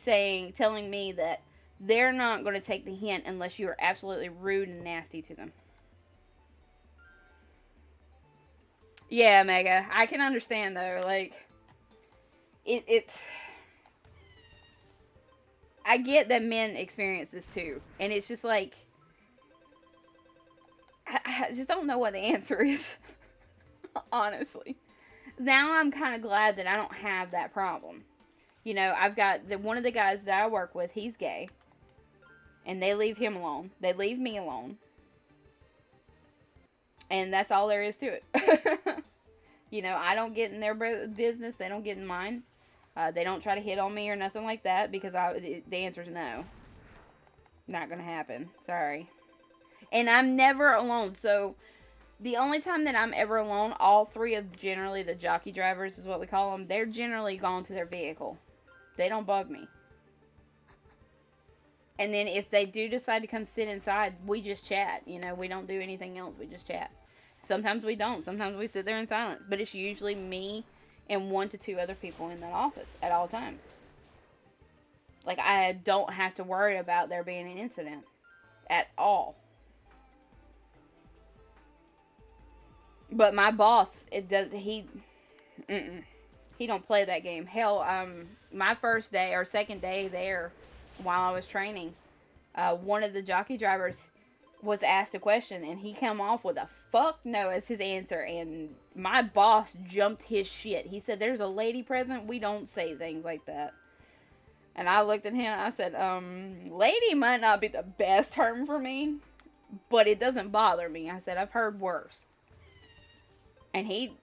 telling me that they're not going to take the hint unless you are absolutely rude and nasty to them. Yeah, Mega. I can understand, though. Like, it's... I get that men experience this, too. And it's just like... I just don't know what the answer is. Honestly. Now I'm kind of glad that I don't have that problem. I've got one of the guys that I work with, he's gay. And they leave him alone. They leave me alone. And that's all there is to it. I don't get in their business. They don't get in mine. They don't try to hit on me or nothing like that because the answer is no. Not going to happen. Sorry. And I'm never alone. So... the only time that I'm ever alone, all three of generally the jockey drivers is what we call them, they're generally gone to their vehicle. They don't bug me. And then if they do decide to come sit inside, we just chat. We don't do anything else. We just chat. Sometimes we don't. Sometimes we sit there in silence. But it's usually me and 1 to 2 other people in that office at all times. Like, I don't have to worry about there being an incident at all. But my boss, he don't play that game. Hell, my first day or second day there, while I was training, one of the jockey drivers was asked a question, and he came off with a fuck no as his answer, and my boss jumped his shit. He said, "There's a lady present, we don't say things like that." And I looked at him, and I said, lady might not be the best term for me, but it doesn't bother me. I said, I've heard worse. And he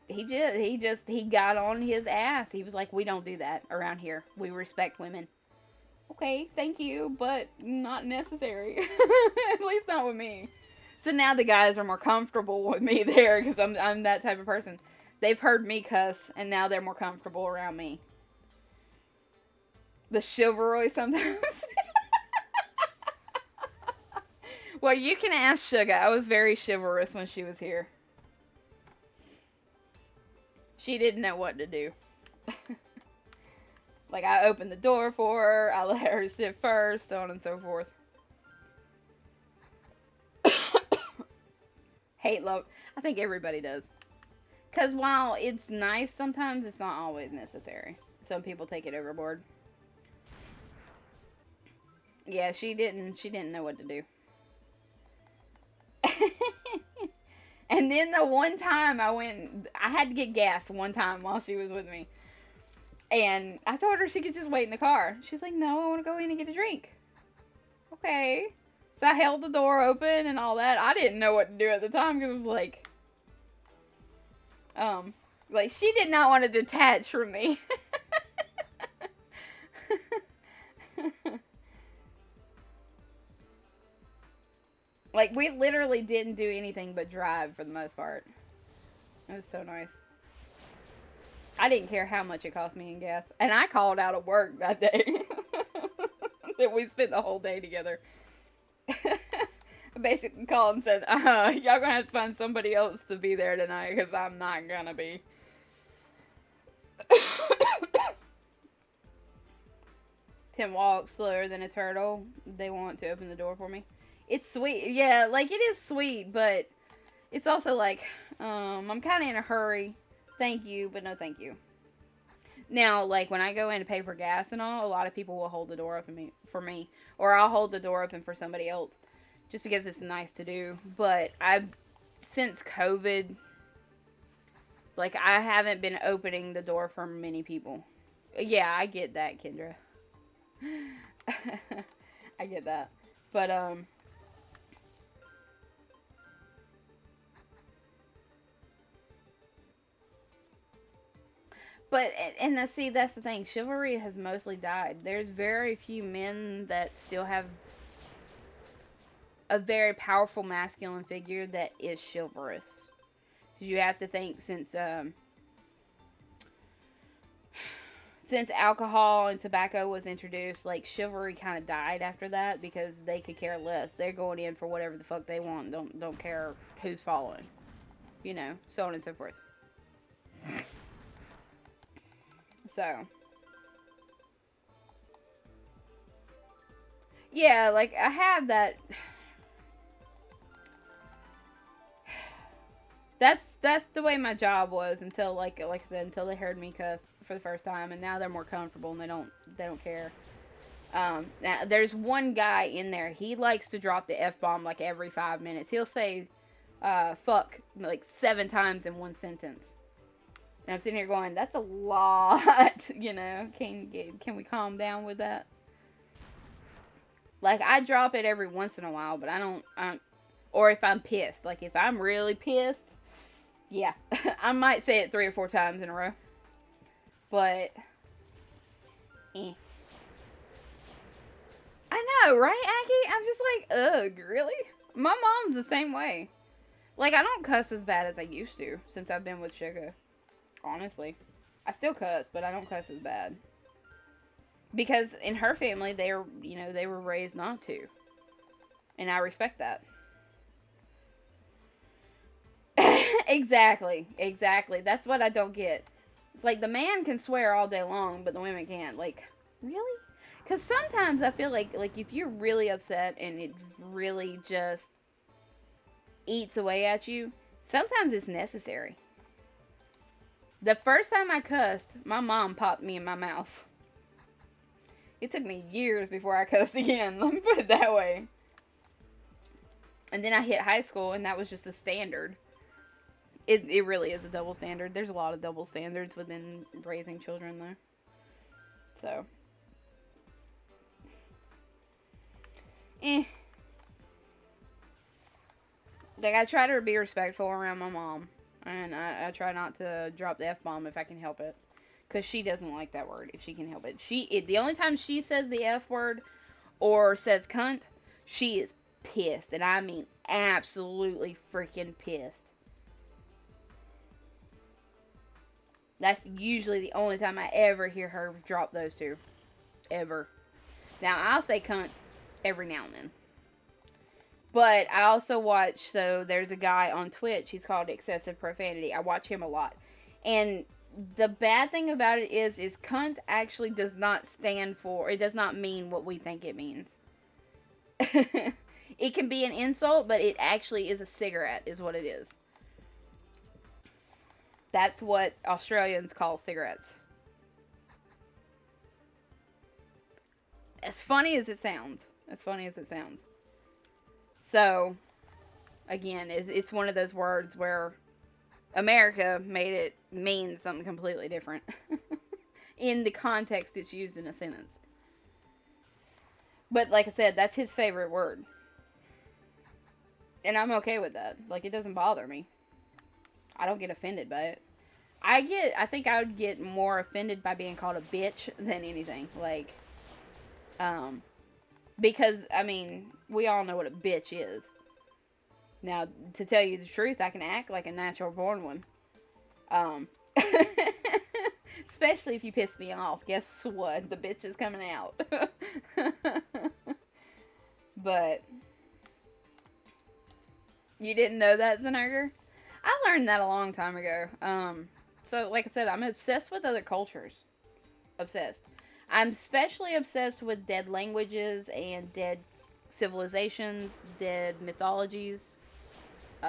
got on his ass. He was like, "We don't do that around here. We respect women." Okay, thank you, but not necessary. At least not with me. So now the guys are more comfortable with me there because I'm that type of person. They've heard me cuss, and now they're more comfortable around me. The chivalry sometimes. Well, you can ask Sugar. I was very chivalrous when she was here. She didn't know what to do. Like, I opened the door for her, I let her sit first, so on and so forth. Hate, love. I think everybody does. Because while it's nice sometimes, it's not always necessary. Some people take it overboard. Yeah, she didn't know what to do. And then the one time I had to get gas one time while she was with me. And I told her she could just wait in the car. She's like, "No, I want to go in and get a drink." Okay. So I held the door open and all that. I didn't know what to do at the time because it was like, Like, she did not want to detach from me. Like, we literally didn't do anything but drive for the most part. It was so nice. I didn't care how much it cost me in gas. And I called out of work that day. That we spent the whole day together. I basically called and said, y'all gonna have to find somebody else to be there tonight because I'm not gonna be. Can walk slower than a turtle. They want to open the door for me. It's sweet. Yeah, like, it is sweet, but it's also like, I'm kind of in a hurry. Thank you, but no thank you. Now, like, when I go in to pay for gas and all, a lot of people will hold the door open for me. Or I'll hold the door open for somebody else. Just because it's nice to do. But since COVID, like, I haven't been opening the door for many people. Yeah, I get that, Kendra. I get that. But, and see, that's the thing. Chivalry has mostly died. There's very few men that still have a very powerful masculine figure that is chivalrous. Because you have to think, since alcohol and tobacco was introduced, like, chivalry kind of died after that because they could care less. They're going in for whatever the fuck they want. Don't care who's following. You know, so on and so forth. So, yeah, like, I have that. That's the way my job was until, like I said, until they heard me cuss for the first time, and now they're more comfortable and they don't care. Now there's one guy in there. He likes to drop the F-bomb like every 5 minutes. He'll say fuck like 7 times in one sentence. And I'm sitting here going, that's a lot, you know. Can we calm down with that? Like, I drop it every once in a while, but I don't or if I'm pissed. Like, if I'm really pissed, yeah, I might say it 3 or 4 times in a row. But, I know, right, Aggie? I'm just like, ugh, really? My mom's the same way. Like, I don't cuss as bad as I used to since I've been with Sugar. Honestly. I still cuss, but I don't cuss as bad. Because in her family, they were raised not to. And I respect that. Exactly. That's what I don't get. It's like, the man can swear all day long, but the women can't. Like, really? Because sometimes I feel like if you're really upset and it really just eats away at you, sometimes it's necessary. The first time I cussed, my mom popped me in my mouth. It took me years before I cussed again. Let me put it that way. And then I hit high school, and that was just a standard. It really is a double standard. There's a lot of double standards within raising children, though. So. Like, I try to be respectful around my mom. And I try not to drop the F-bomb if I can help it. Because she doesn't like that word if she can help it. The only time she says the F word or says cunt, she is pissed. And I mean absolutely freaking pissed. That's usually the only time I ever hear her drop those two. Ever. Now, I'll say cunt every now and then. But I also watch, so there's a guy on Twitch, he's called Excessive Profanity. I watch him a lot. And the bad thing about it is cunt actually does not stand for, it does not mean what we think it means. It can be an insult, but it actually is a cigarette, is what it is. That's what Australians call cigarettes. As funny as it sounds. So, again, it's one of those words where America made it mean something completely different. In the context it's used in a sentence. But like I said, that's his favorite word. And I'm okay with that. Like, it doesn't bother me. I don't get offended by it. I think I would get more offended by being called a bitch than anything. Like, um, because, I mean, we all know what a bitch is. Now, to tell you the truth, I can act like a natural born one. Um, especially if you piss me off. Guess what? The bitch is coming out. But you didn't know that, Zenerger? I learned that a long time ago. So like I said, I'm obsessed with other cultures. Obsessed. I'm especially obsessed with dead languages and dead civilizations, dead mythologies,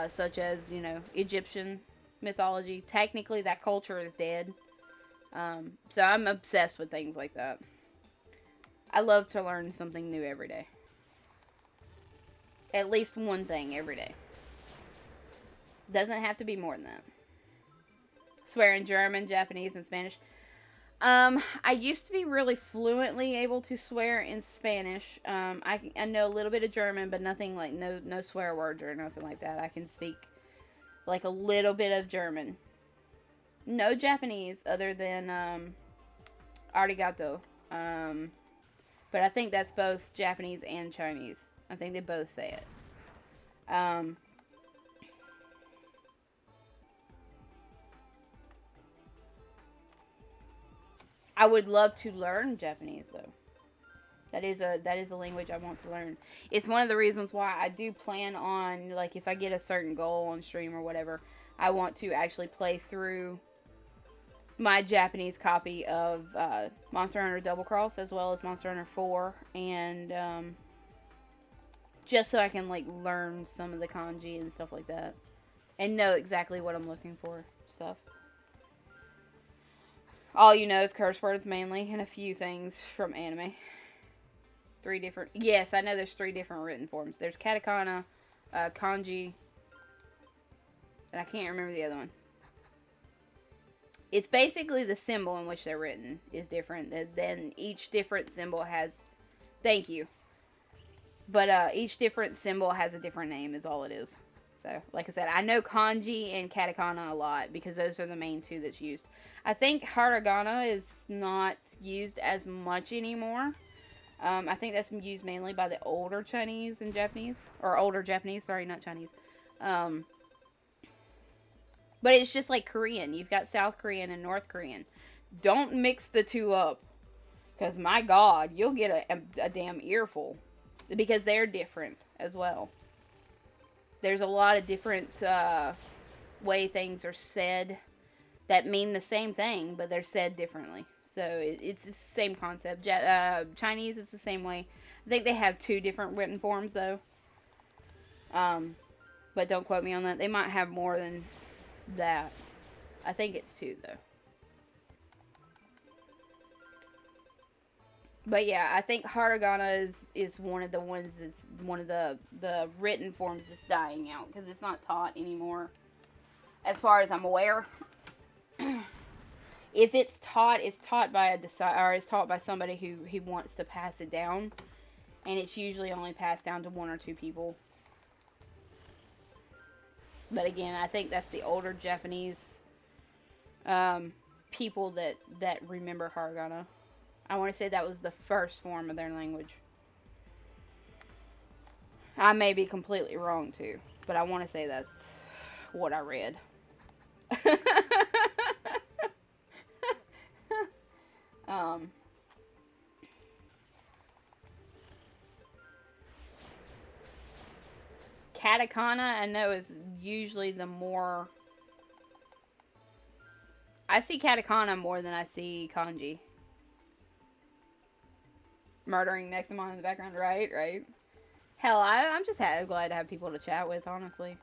such as, Egyptian mythology. Technically, that culture is dead. So I'm obsessed with things like that. I love to learn something new every day. At least one thing every day. Doesn't have to be more than that. Swear in German, Japanese, and Spanish. I used to be really fluently able to swear in Spanish. I know a little bit of German, but nothing like no swear words or nothing like that. I can speak like a little bit of German. No Japanese other than arigato. But I think that's both Japanese and Chinese. I think they both say it. I would love to learn Japanese though. That is a language I want to learn. It's one of the reasons why I do plan on, like, if I get a certain goal on stream or whatever, I want to actually play through my Japanese copy of Monster Hunter Double Cross as well as Monster Hunter 4, and just so I can like learn some of the kanji and stuff like that, and know exactly what I'm looking for. Stuff. All you know is curse words mainly, and a few things from anime. 3 different. Yes, I know there's 3 different written forms. There's katakana, kanji, and I can't remember the other one. It's basically the symbol in which they're written is different. Then each different symbol has. Thank you. But each different symbol has a different name, is all it is. So, like I said, I know kanji and katakana a lot because those are the main 2 that's used. I think hiragana is not used as much anymore. I think that's used mainly by the older Chinese and Japanese. Or older Japanese, sorry, not Chinese. But it's just like Korean. You've got South Korean and North Korean. Don't mix the 2 up. Because, my God, you'll get a damn earful. Because they're different as well. There's a lot of different way things are said that mean the same thing, but they're said differently. So it's the same concept. Chinese is the same way. I think they have 2 different written forms though. But don't quote me on that. They might have more than that. I think it's 2 though. But yeah, I think hiragana is one of the ones that's one of the written forms that's dying out because it's not taught anymore, as far as I'm aware. If it's taught by it's taught by somebody who wants to pass it down, and it's usually only passed down to 1 or 2 people. But again, I think that's the older Japanese people that remember hiragana. I want to say that was the first form of their language. I may be completely wrong too, but I want to say that's what I read. Katakana, I know, is usually the more. I see katakana more than I see kanji. Murdering Nexamon in the background, right? Hell, I'm just glad to have people to chat with, honestly.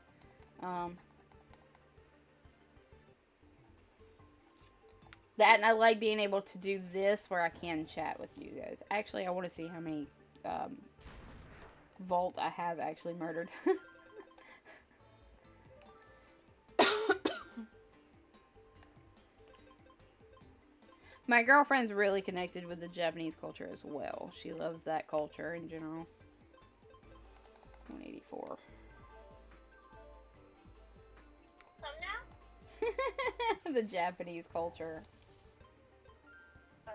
That, and I like being able to do this where I can chat with you guys. Actually, I want to see how many Volt I have actually murdered. My girlfriend's really connected with the Japanese culture as well. She loves that culture in general. 184. Come now? the Japanese culture. Oh,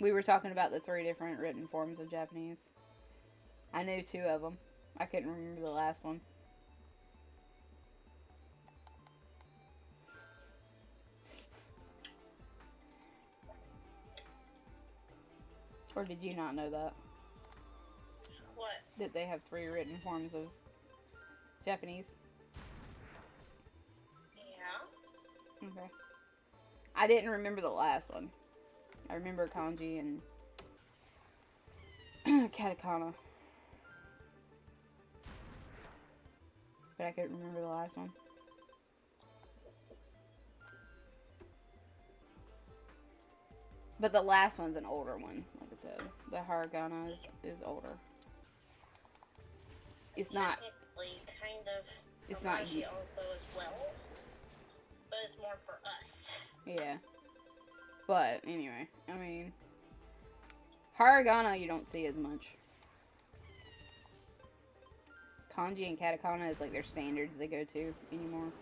We were talking about the 3 different written forms of Japanese. I knew 2 of them. I couldn't remember the last one. Or did you not know that? what? That they have 3 written forms of Japanese? Yeah. Okay. I didn't remember the last one. I remember kanji and katakana. But I couldn't remember the last one. But the last one's an older one, like I said. The hiragana is older. It's not. Technically, kind of. It's not. Romaji also as well, but it's more for us. Yeah. But anyway, I mean, hiragana you don't see as much. Kanji and katakana is like their standards they go to anymore.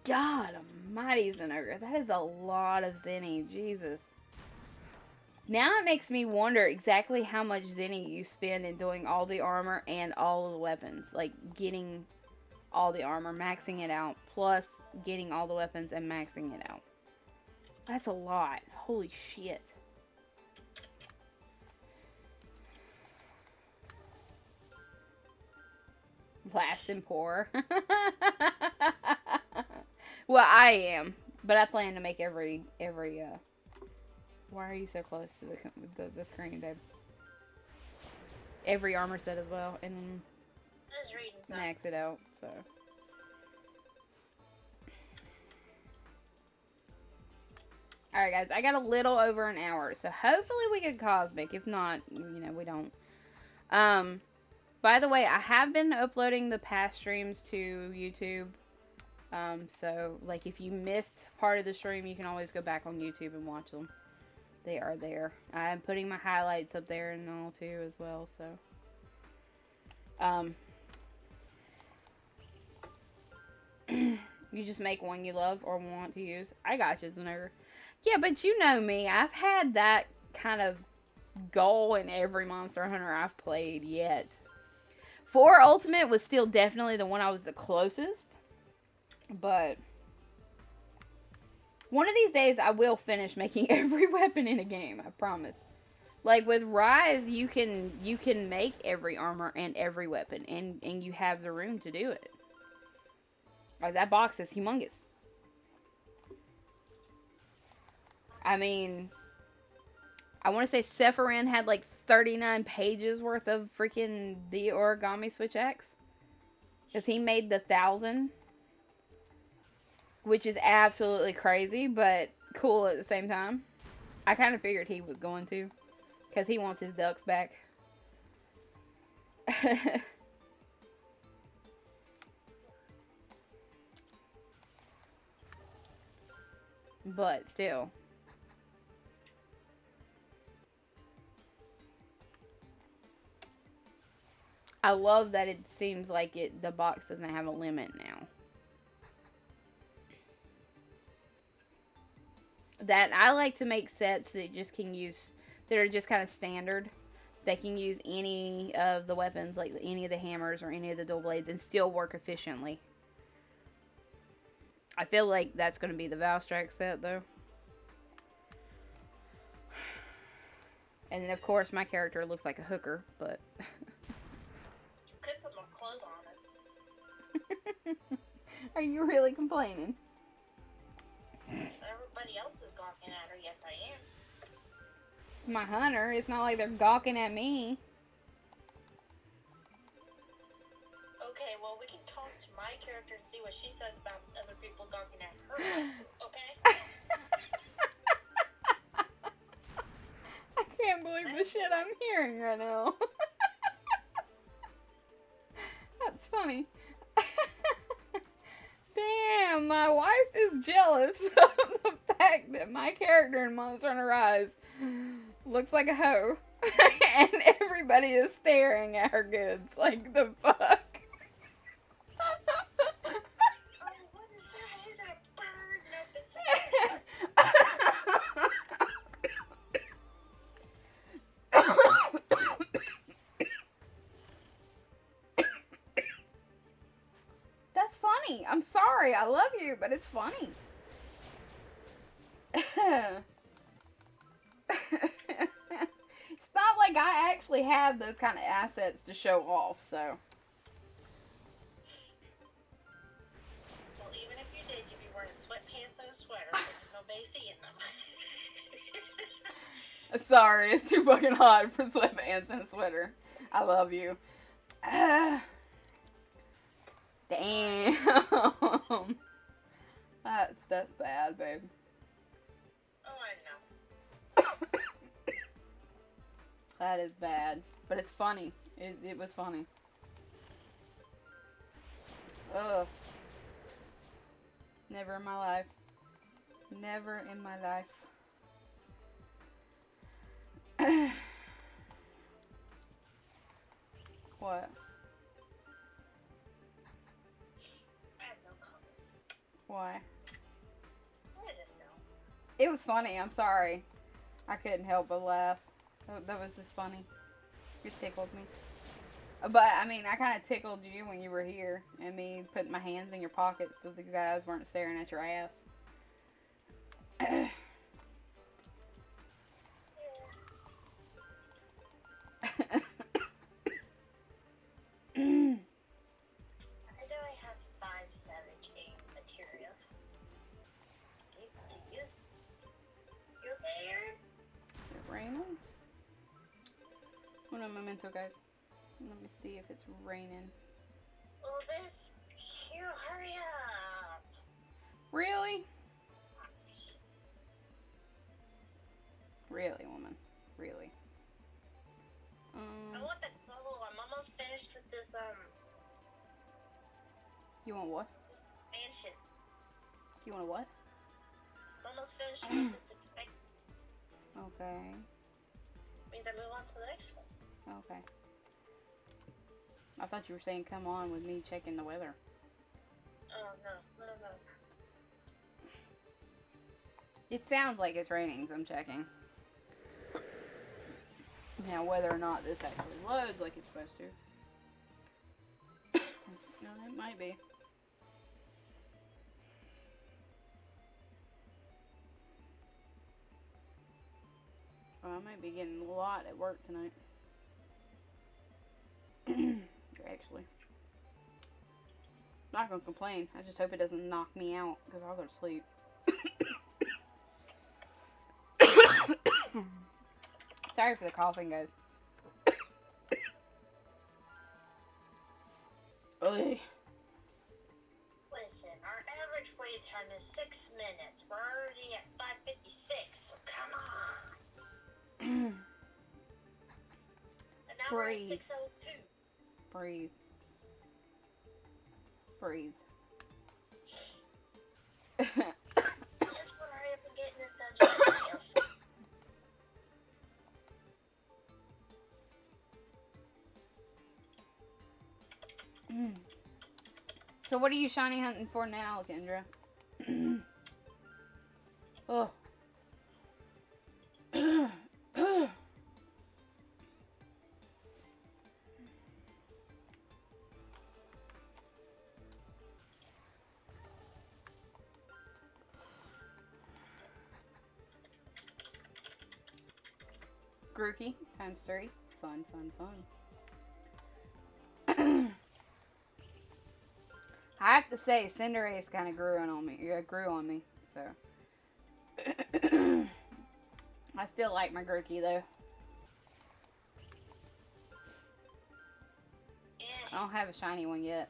God almighty, Zenogre. That is a lot of Zenny. Jesus. Now it makes me wonder exactly how much Zenny you spend in doing all the armor and all of the weapons. Like, getting all the armor, maxing it out, plus getting all the weapons and maxing it out. That's a lot. Holy shit. Blast and pour. Well, I am, but I plan to make every why are you so close to the screen, babe? Every armor set as well, and then I was reading something. max it out, so. Alright, guys, I got a little over an hour, so hopefully we get Cosmic. If not, you know, we don't. By the way, I have been uploading the past streams to YouTube. So, like, if you missed part of the stream, you can always go back on YouTube and watch them. They are there. I'm putting my highlights up there and all, too, as well, so. You just make one you love or want to use. I got you, Zenogre. Yeah, but you know me. I've had that kind of goal in every Monster Hunter I've played yet. 4 Ultimate was still definitely the one I was the closest. But one of these days I will finish making every weapon in a game, I promise. Like with Rise, you can make every armor and every weapon, and you have the room to do it. Like, that box is humongous. I mean, I want to say Sephiroth had like 39 pages worth of freaking the origami switch axe. Because he made the 1,000. Which is absolutely crazy, but cool at the same time. I kind of figured he was going to. Because he wants his ducks back. But still. I love that it seems like the box doesn't have a limit now. That I like to make sets that just can use, that are just kind of standard. They can use any of the weapons, like any of the hammers or any of the dual blades, and still work efficiently. I feel like that's going to be the Valstrax set, though. And then, of course, my character looks like a hooker, but... You could put more clothes on it. Are you really complaining? Everybody else is gawking at her. Yes, I am. My hunter. It's not like they're gawking at me. Okay, well, we can talk to my character and see what she says about other people gawking at her. Okay? I can't believe the shit I'm hearing right now. That's funny. Damn, my wife is jealous of the fact that my character in Monster Hunter Rise looks like a hoe. And everybody is staring at her goods. Like, the fuck? Oh, what is that? Is it a bird? Nope, it's just That's funny. I'm sorry. I love you, but it's funny. It's not like I actually have those kind of assets to show off, so. well, even if you did, you'd be wearing sweatpants and a sweater, so nobody's seeing them. Sorry, it's too fucking hot for sweatpants and a sweater. I love you. Damn. That's bad, babe. Oh, I know. That is bad. But it's funny. It was funny. Ugh. Never in my life. Never in my life. What? I have no comments. Why? I just know. It was funny. I'm sorry. I couldn't help but laugh. That was just funny. It tickled me. But, I mean, I kind of tickled you when you were here. And me putting my hands in your pockets so the guys weren't staring at your ass. I know I have 5 Savage Aim materials. Needs to use. You okay, Aaron? Is it raining? One memento, guys. Let me see if it's raining. Well, this. You hurry up. Really? Really, woman. Really. I want the. Oh, I'm almost finished with this You want what? this mansion. You want a what? I'm almost finished with this expansion. Okay. Means I move on to the next one. Okay. I thought you were saying come on with me checking the weather. Oh no. It sounds like it's raining, so I'm checking. Now, whether or not this actually loads like it's supposed to. No, it might be. Oh, I might be getting a lot at work tonight. Actually. Not gonna complain. I just hope it doesn't knock me out, because I'll go to sleep. Sorry for the coughing, guys. Ugh. Listen, our average wait time is 6 minutes. We're already at 5:56, so come on. And now we're at Breathe. 6:02. Breathe. Breathe. Just want to hurry up and get in this dungeon. So what are you shiny hunting for now, Kendra? Oh. Grookey times 3. Fun, fun, fun. I have to say, Cinderace kind of grew on me. So I still like my Grookey though. I don't have a shiny one yet.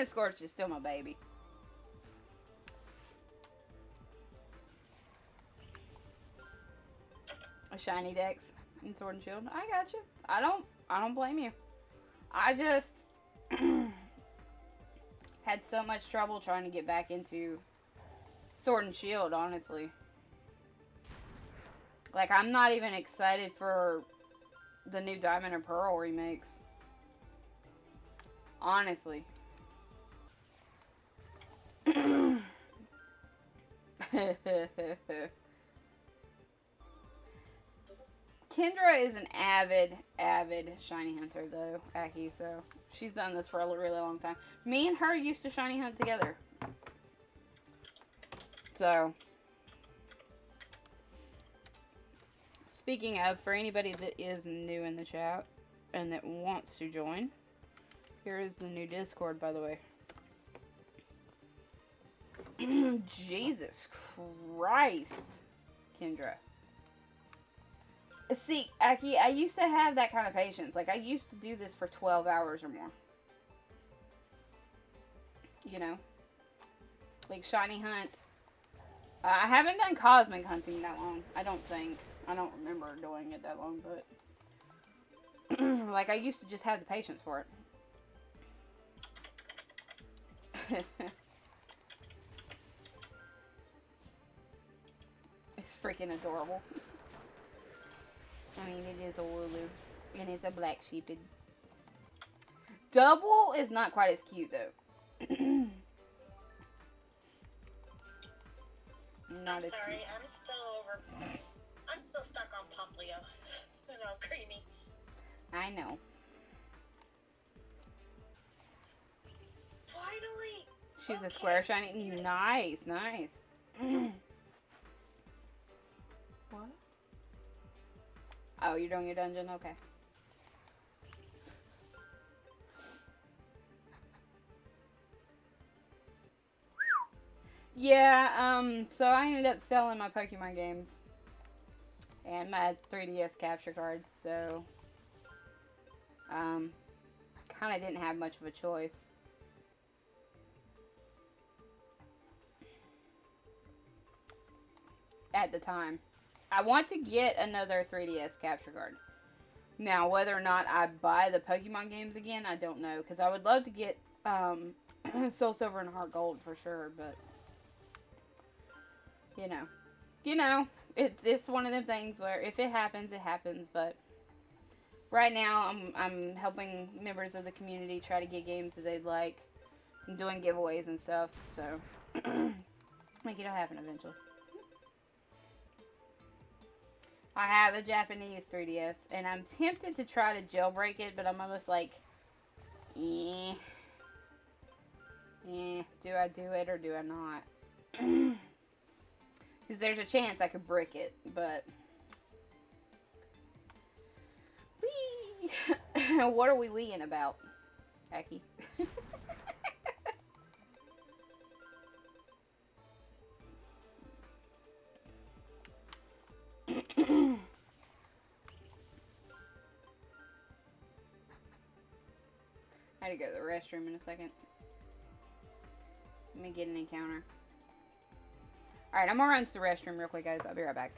Scorch is still my baby. A shiny Dex in Sword and Shield. I got you. I don't blame you. I just had so much trouble trying to get back into Sword and Shield, honestly. Like, I'm not even excited for the new Diamond and Pearl remakes. Honestly. Kendra is an avid shiny hunter, though, Aki, so she's done this for a really long time. Me and her used to shiny hunt together. So, speaking of, for anybody that is new in the chat and that wants to join, here is the new Discord, by the way. Jesus Christ, Kendra. See, Aki, I used to have that kind of patience. Like, I used to do this for 12 hours or more. You know? Like, shiny hunt. I haven't done cosmic hunting that long. I don't think. I don't remember doing it that long, but... like, I used to just have the patience for it. It's freaking adorable. I mean, it is a Wooloo. And it's a black sheeped. Double is not quite as cute, though. Not I'm as sorry, cute. I'm still stuck on Poplio. You know, creamy. I know. Finally! She's a square shiny. Nice, nice. What? Oh, you're doing your dungeon? Okay. Yeah, so I ended up selling my Pokemon games and my 3DS capture cards, so kind of didn't have much of a choice. At the time. I want to get another 3DS capture card. Now, whether or not I buy the Pokemon games again, I don't know, because I would love to get Soul Silver and Heart Gold for sure, but you know, it's one of them things where if it happens, it happens. But right now, I'm helping members of the community try to get games that they'd like, and doing giveaways and stuff. So make it'll happen eventually. I have a Japanese 3DS, and I'm tempted to try to jailbreak it, but I'm almost like, do I do it or do I not? Because there's a chance I could brick it, but... Whee! What are we weeing about, Aki? I had to go to the restroom in a second. Let me get an encounter. Alright, I'm gonna run to the restroom real quick, guys. I'll be right back.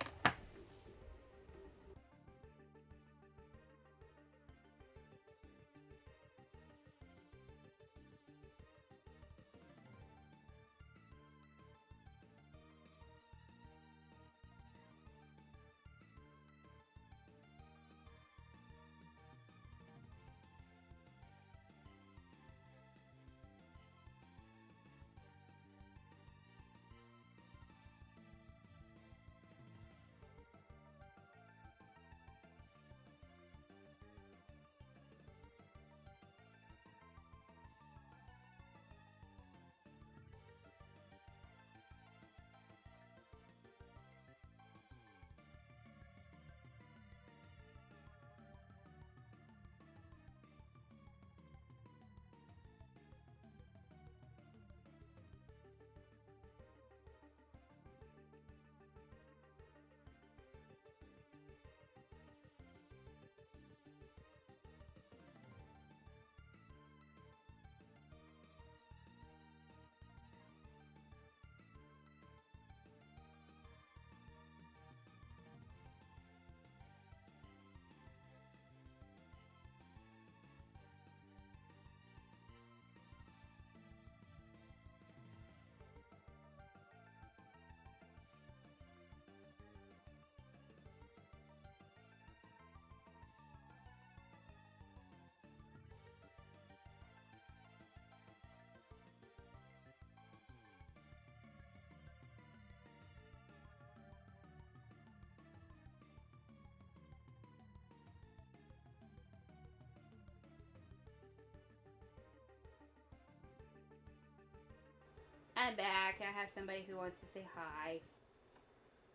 back. I have somebody who wants to say hi.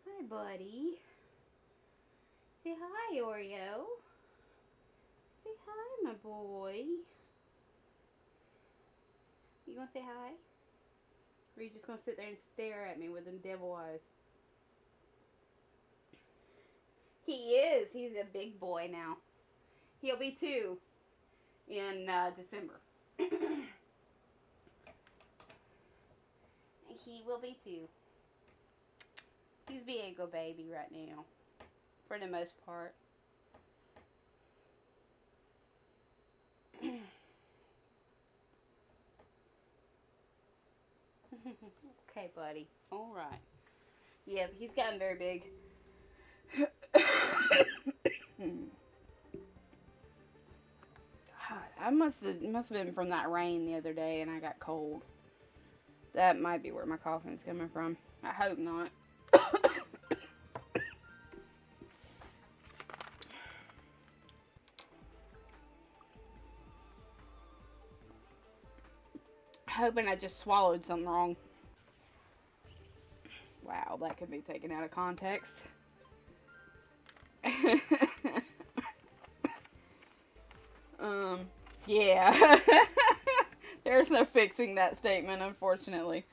Hi, buddy. Say hi, Oreo. Say hi, my boy. You gonna say hi? Or are you just gonna sit there and stare at me with them devil eyes? He is. He's a big boy now. He'll be 2 in December. He will be 2. He's being a baby right now, for the most part. Okay, buddy. All right. Yeah, he's gotten very big. God, I must have been from that rain the other day, and I got cold. That might be where my coughing's coming from. I hope not. Hoping I just swallowed something wrong. Wow, that could be taken out of context. Yeah. There's no fixing that statement, unfortunately.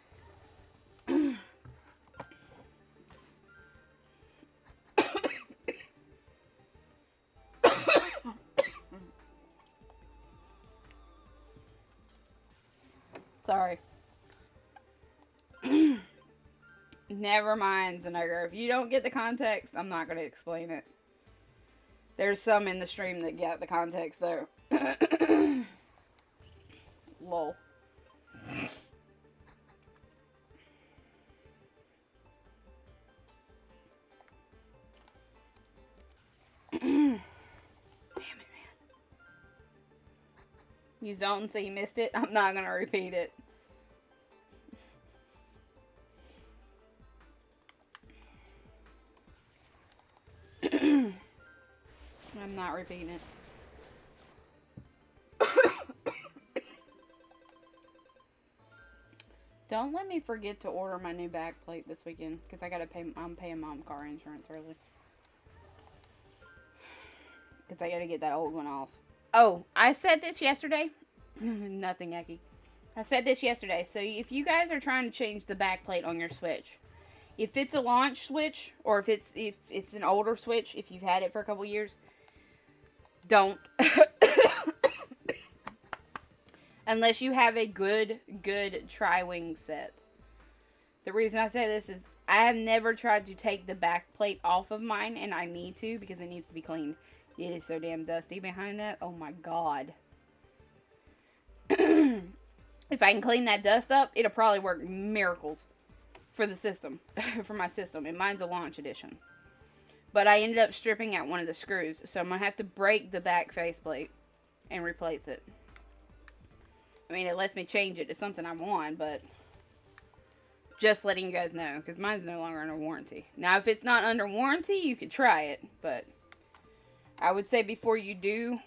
Sorry. Never mind, Zanagar. If you don't get the context, I'm not going to explain it. There's some in the stream that get the context, though. Lol. Damn it, man. You zoned, so you missed it? I'm not going to repeat it. I'm not repeating it. Don't let me forget to order my new back plate this weekend, because I'm paying mom car insurance early. Because I gotta get that old one off. Oh, I said this yesterday. Nothing, Eki. I said this yesterday. So if you guys are trying to change the back plate on your Switch, if it's a launch Switch, or if it's an older Switch, if you've had it for a couple years, don't. Unless you have a good tri-wing set. The reason I say this is I have never tried to take the back plate off of mine, and I need to because it needs to be cleaned. It is so damn dusty behind that. Oh my god. If I can clean that dust up, it'll probably work miracles for the system. For my system. And mine's a launch edition. But I ended up stripping out one of the screws, so I'm going to have to break the back faceplate and replace it. I mean, it lets me change it to something I want, but just letting you guys know, because mine's no longer under warranty. Now, if it's not under warranty, you could try it, but I would say before you do,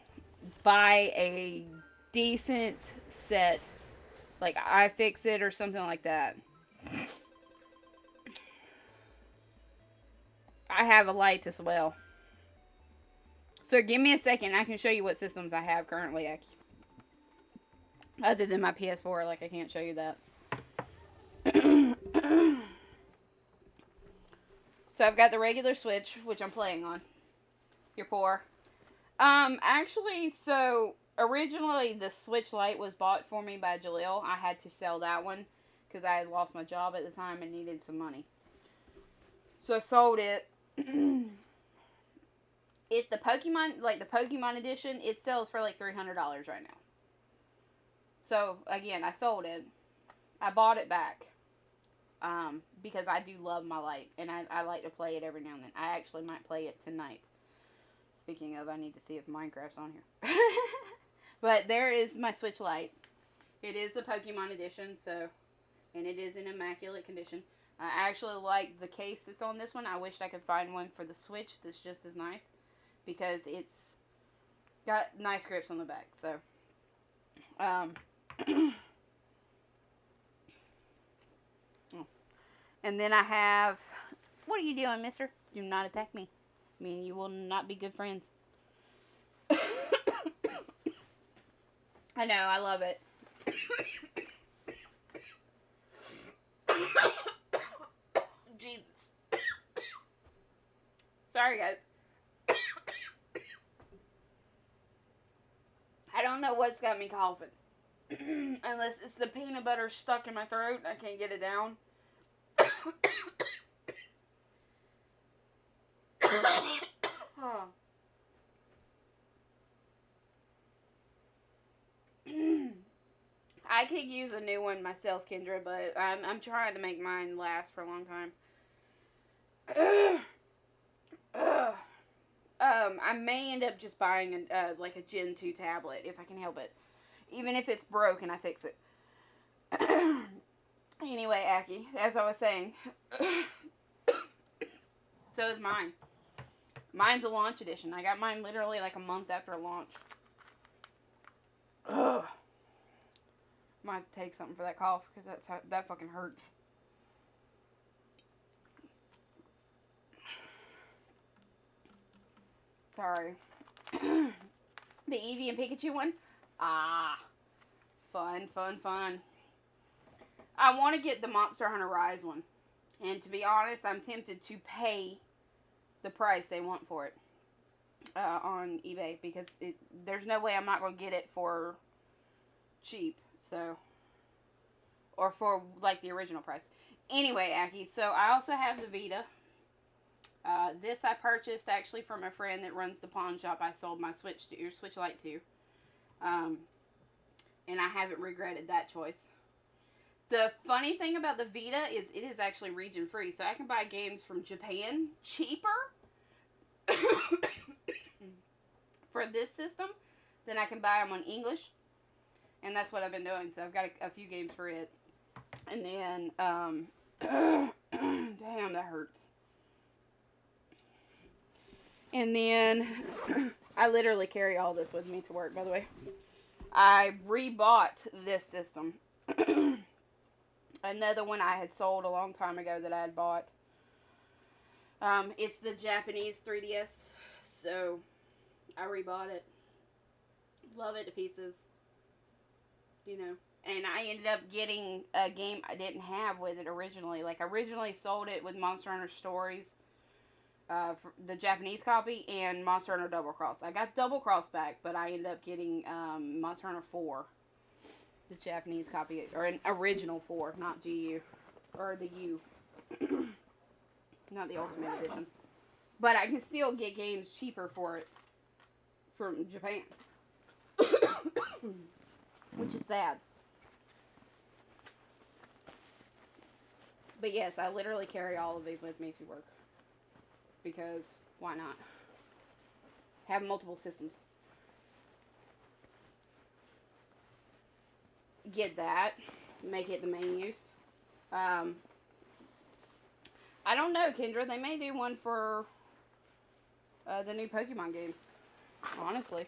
buy a decent set, like iFixit or something like that. I have a light as well. So give me a second, I can show you what systems I have currently, Aki. Other than my PS4, like I can't show you that. So I've got the regular Switch, which I'm playing on. You're poor. Actually, so originally the Switch Lite was bought for me by Jaleel. I had to sell that one because I had lost my job at the time and needed some money. So I sold it. If the Pokemon, like the Pokemon edition, it sells for like $300 right now. So, again, I sold it. I bought it back. Because I do love my light. And I like to play it every now and then. I actually might play it tonight. Speaking of, I need to see if Minecraft's on here. But there is my Switch Lite. It is the Pokemon edition, so... And it is in immaculate condition. I actually like the case that's on this one. I wished I could find one for the Switch that's just as nice. Because it's got nice grips on the back, so... And then I have... What are you doing, mister? Do not attack me. Me and you will not be good friends. I know, I love it. Jesus. Sorry, guys. I don't know what's got me coughing. Unless it's the peanut butter stuck in my throat and I can't get it down. I could use a new one myself, Kendra, but I'm trying to make mine last for a long time. I may end up just buying like a Gen 2 tablet if I can help it. Even if it's broken, I fix it. Anyway, Aki, as I was saying, so is mine. Mine's a launch edition. I got mine literally like a month after launch. Ugh. Might have to take something for that cough because that fucking hurts. Sorry. The Eevee and Pikachu one? Ah. Fun, fun, fun. I want to get the Monster Hunter Rise one. And to be honest, I'm tempted to pay the price they want for it on eBay. Because there's no way I'm not going to get it for cheap. So, or for like the original price. Anyway, Aki, so I also have the Vita. This I purchased actually from a friend that runs the pawn shop I sold my Switch Lite to. And I haven't regretted that choice. The funny thing about the Vita is it is actually region free. So I can buy games from Japan cheaper for this system than I can buy them on English. And that's what I've been doing. So I've got a few games for it. And then, damn, that hurts. And then, I literally carry all this with me to work, by the way. I rebought this system. Another one I had sold a long time ago that I had bought. It's the Japanese 3DS. So, I rebought it. Love it to pieces. You know. And I ended up getting a game I didn't have with it originally. Like, I originally sold it with Monster Hunter Stories. For the Japanese copy and Monster Hunter Double Cross. I got Double Cross back, but I ended up getting Monster Hunter 4. The Japanese copy. Or an original 4, not GU. Or the U. Not the Ultimate Edition. But I can still get games cheaper for it. From Japan. Which is sad. But yes, I literally carry all of these with me to work. Because, why not? Have multiple systems. Get that. Make it the main use. I don't know, Kendra. They may do one for the new Pokemon games. Honestly.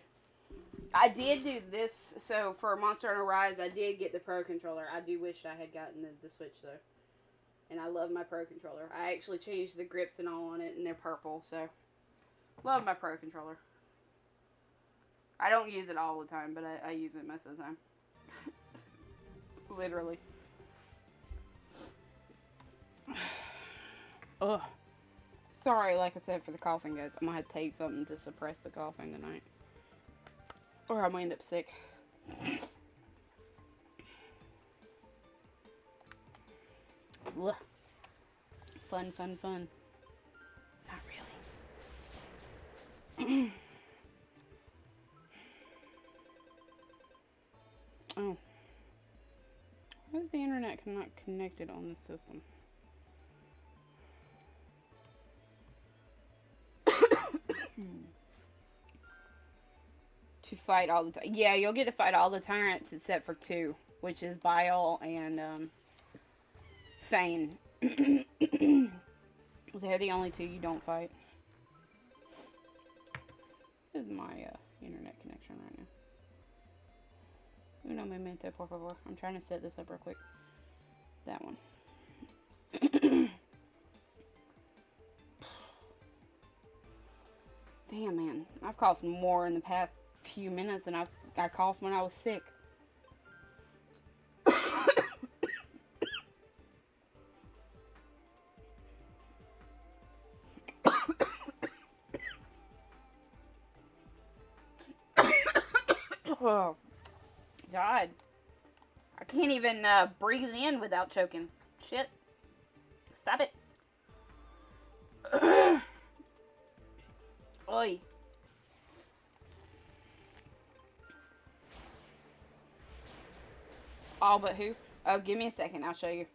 I did do this. So, for Monster Hunter Rise, I did get the Pro Controller. I do wish I had gotten the Switch, though. And I love my Pro Controller. I actually changed the grips and all on it, and they're purple, so... Love my Pro Controller. I don't use it all the time, but I use it most of the time. Literally. Ugh. Sorry, like I said, for the coughing, guys. I'm gonna have to take something to suppress the coughing tonight. Or I'm gonna end up sick. Ugh. Fun, fun, fun. Not really. Oh. Why is the internet not connected on this system? To fight all the time. Yeah, you'll get to fight all the tyrants except for 2, which is Bile and Fane. They're the only 2 you don't fight. This is my internet connection right now. Uno momento, por favor. I'm trying to set this up real quick. That one. Damn, man. I've coughed more in the past few minutes than I coughed when I was sick. Oh, God. I can't even breathe in without choking. Shit. Stop it. Oi. All but who? Oh, give me a second. I'll show you.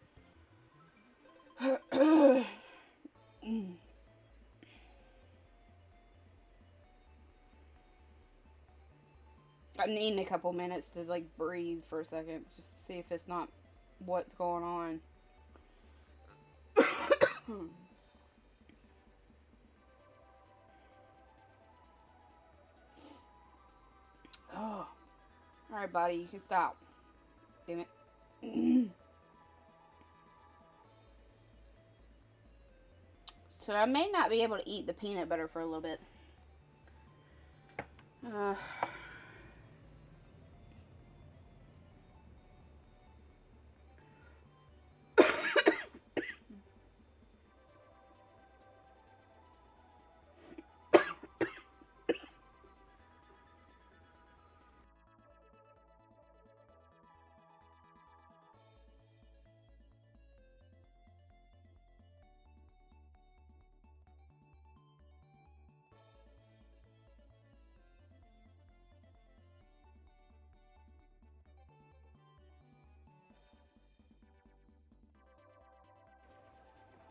I'm needing a couple minutes to like breathe for a second, just to see if it's not what's going on. Oh. Alright, buddy, you can stop. Damn it. So I may not be able to eat the peanut butter for a little bit.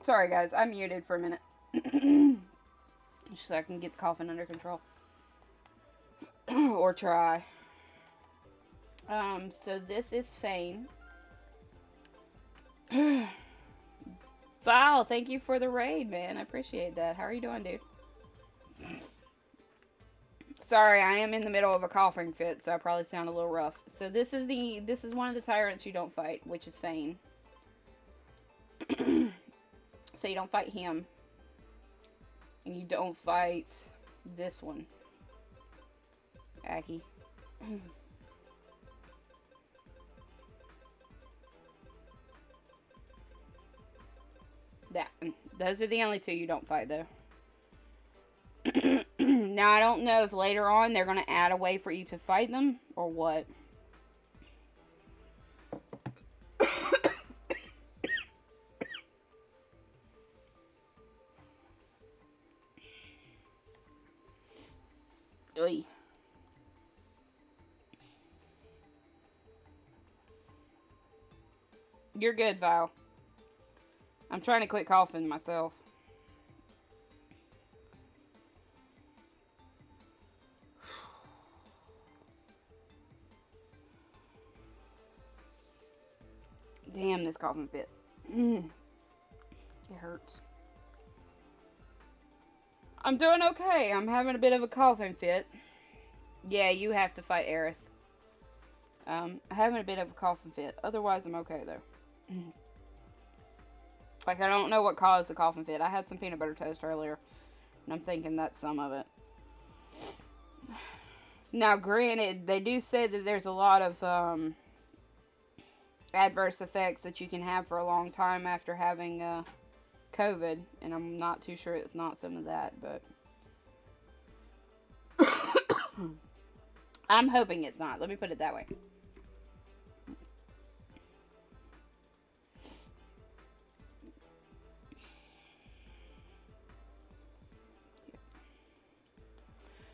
Sorry, guys, I'm muted for a minute. Just so I can get the coughing under control. Or try. So this is Fane. Val, thank you for the raid, man. I appreciate that. How are you doing, dude? Sorry, I am in the middle of a coughing fit, so I probably sound a little rough. So this is one of the tyrants you don't fight, which is Fane. So you don't fight him. And you don't fight this one. Aki. Those are the only two you don't fight, though. Now, I don't know if later on they're going to add a way for you to fight them, or what. Oy. You're good, Val. I'm trying to quit coughing myself. Damn, this coughing fit. It hurts. I'm doing okay. I'm having a bit of a coughing fit. Yeah, you have to fight Eris. I'm having a bit of a coughing fit. Otherwise, I'm okay, though. Like, I don't know what caused the coughing fit. I had some peanut butter toast earlier, and I'm thinking that's some of it. Now, granted, they do say that there's a lot of adverse effects that you can have for a long time after having COVID, and I'm not too sure it's not some of that, but I'm hoping it's not. Let me put it that way.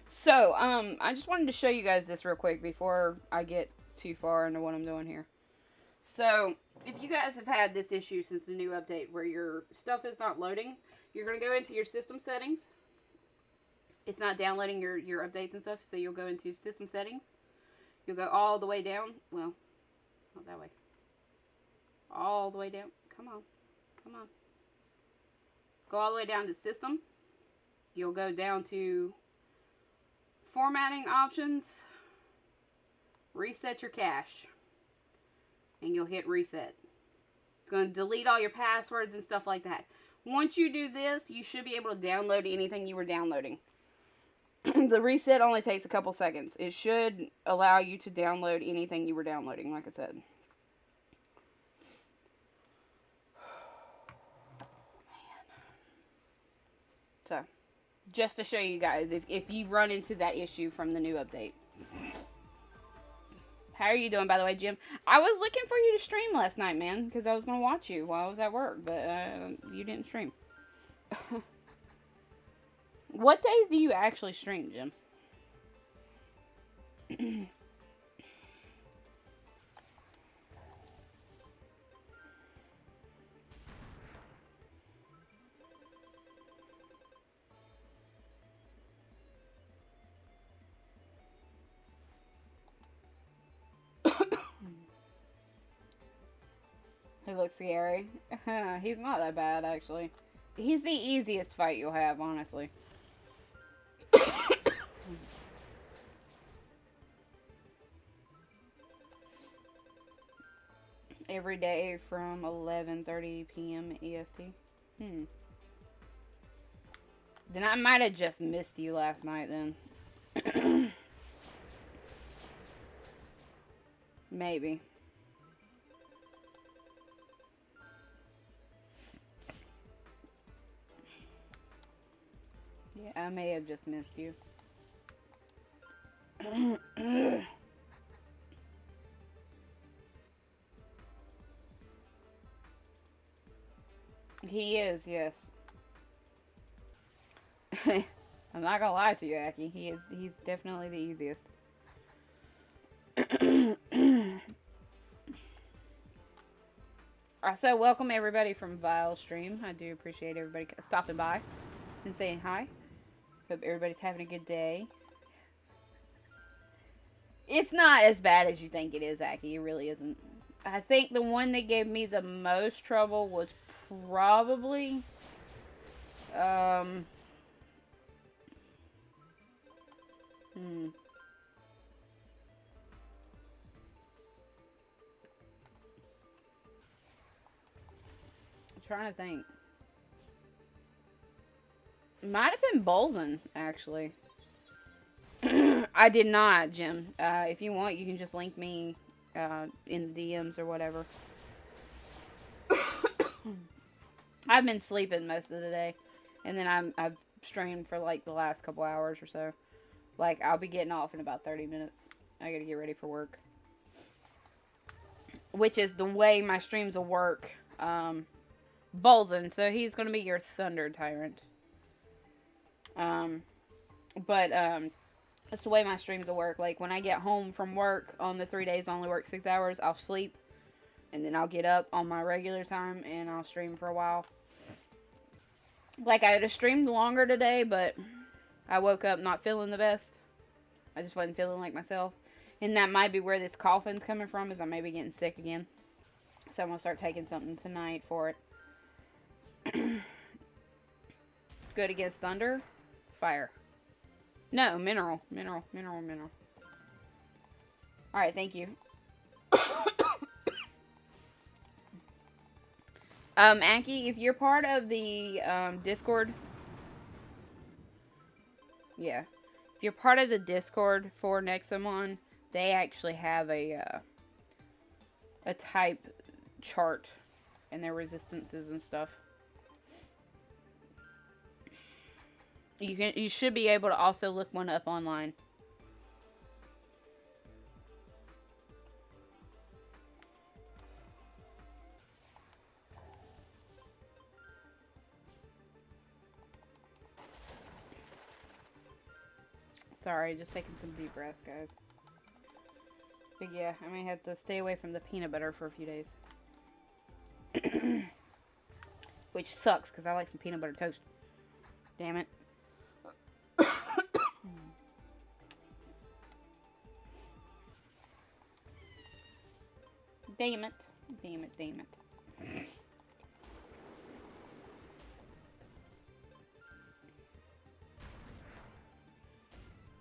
So, I just wanted to show you guys this real quick before I get too far into what I'm doing here. So, if you guys have had this issue since the new update where your stuff is not loading, you're going to go into your system settings. It's not downloading your updates and stuff, so you'll go into system settings. You'll go all the way down. Well, not that way. All the way down. Come on. Come on. Go all the way down to system. You'll go down to formatting options. Reset your cache. And you'll hit reset. It's going to delete all your passwords and stuff like that. Once you do this, you should be able to download anything you were downloading. The reset only takes a couple seconds. It should allow you to download anything you were downloading, like I said. So, just to show you guys, if you run into that issue from the new update. How are you doing, by the way, Jim? I was looking for you to stream last night, man, because I was going to watch you while I was at work, but you didn't stream. What days do you actually stream, Jim? He looks scary. He's not that bad, actually. He's the easiest fight you'll have, honestly. Every day from 11:30 p.m. EST. Then I might have just missed you last night, then. Maybe. Yeah, I may have just missed you. He is, yes. I'm not gonna lie to you, Aki. He's definitely the easiest. So welcome everybody from Vile Stream. I do appreciate everybody stopping by and saying hi. Hope everybody's having a good day. It's not as bad as you think it is, Aki. It really isn't. I think the one that gave me the most trouble was probably I'm trying to think. Might have been Bolzen, actually. I did not, Jim. If you want, you can just link me in the DMs or whatever. I've been sleeping most of the day, and then I've streamed for like the last couple hours or so. Like, I'll be getting off in about 30 minutes. I gotta get ready for work. Which is the way my streams will work. Bolzen, so he's gonna be your Thunder Tyrant. That's the way my streams will work. Like, when I get home from work on the 3 days I only work 6 hours, I'll sleep. And then I'll get up on my regular time and I'll stream for a while. Like, I had streamed longer today, but I woke up not feeling the best. I just wasn't feeling like myself. And that might be where this coughing's coming from, is I may be getting sick again. So I'm going to start taking something tonight for it. Good against thunder? Fire. No, mineral. Mineral. Alright, thank you. Anki, if you're part of the Discord, yeah, if you're part of the Discord for Nexamon, they actually have a type chart and their resistances and stuff. You should be able to also look one up online. Sorry, just taking some deep breaths, guys. But yeah, I may have to stay away from the peanut butter for a few days. Which sucks, because I like some peanut butter toast. Damn it. Damn it. Damn it, damn it.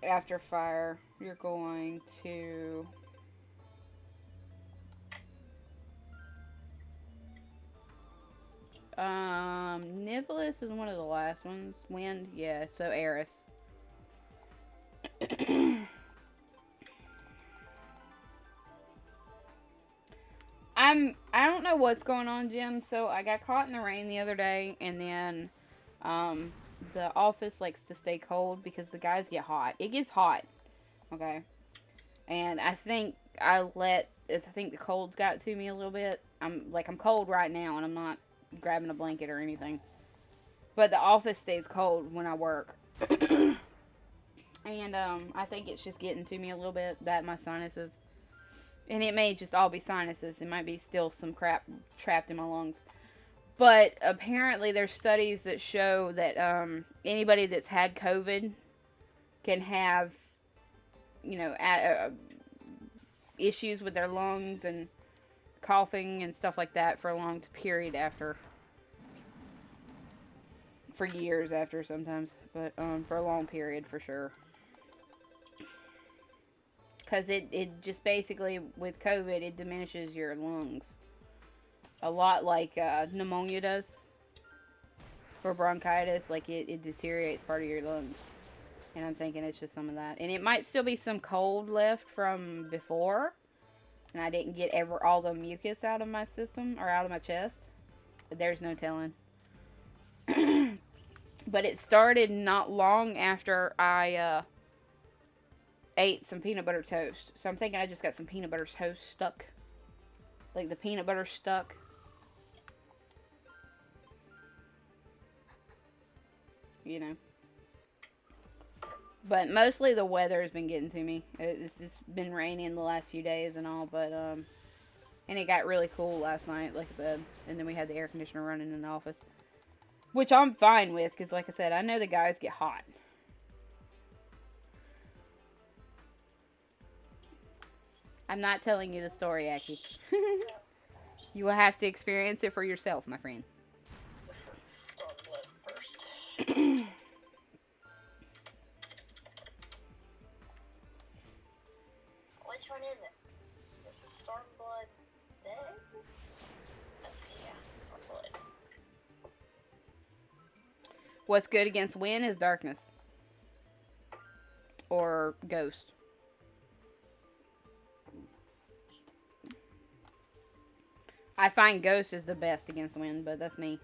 After fire, you're going to... Nicholas is one of the last ones. Wind, yeah, so Eris. I don't know what's going on, Jim. So I got caught in the rain the other day, and then um the office likes to stay cold because the guys get hot. It gets hot, okay? And I think the cold's got to me a little bit. I'm cold right now, and I'm not grabbing a blanket or anything. But the office stays cold when I work. And I think it's just getting to me a little bit, that my sinuses. And it may just all be sinuses. It might be still some crap trapped in my lungs. But apparently, there's studies that show that anybody that's had COVID can have, you know, issues with their lungs and coughing and stuff like that for a long period after. For years after sometimes. But for a long period for sure. Because it just basically, with COVID, it diminishes your lungs. A lot like pneumonia does. Or bronchitis. Like, it deteriorates part of your lungs. And I'm thinking it's just some of that. And it might still be some cold left from before. And I didn't get all the mucus out of my system. Or out of my chest. But there's no telling. But it started not long after I ate some peanut butter toast. So I'm thinking I just got some peanut butter toast stuck. Like the peanut butter stuck. You know. But mostly the weather has been getting to me. It's been raining the last few days and all. But, and it got really cool last night, like I said. And then we had the air conditioner running in the office. Which I'm fine with, because like I said, I know the guys get hot. I'm not telling you the story, Aki. You will have to experience it for yourself, my friend. Let's start with first. Which one is it? It's Stormblood Dead? Yeah, Stormblood. What's good against wind is darkness. Or ghost. I find ghost is the best against wind, but that's me.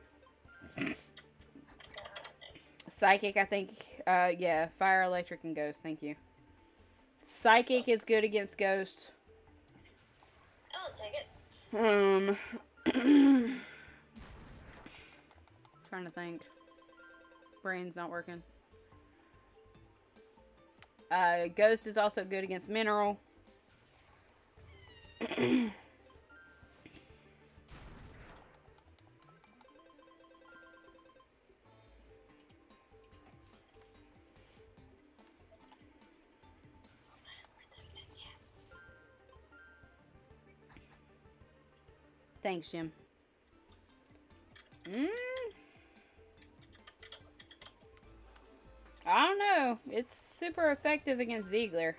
Psychic, I think, yeah, fire, electric, and ghost, thank you. Psychic is good against ghost. I'll take it. Trying to think. Brain's not working. Ghost is also good against mineral. Thanks, Jim. I don't know. It's super effective against Ziegler.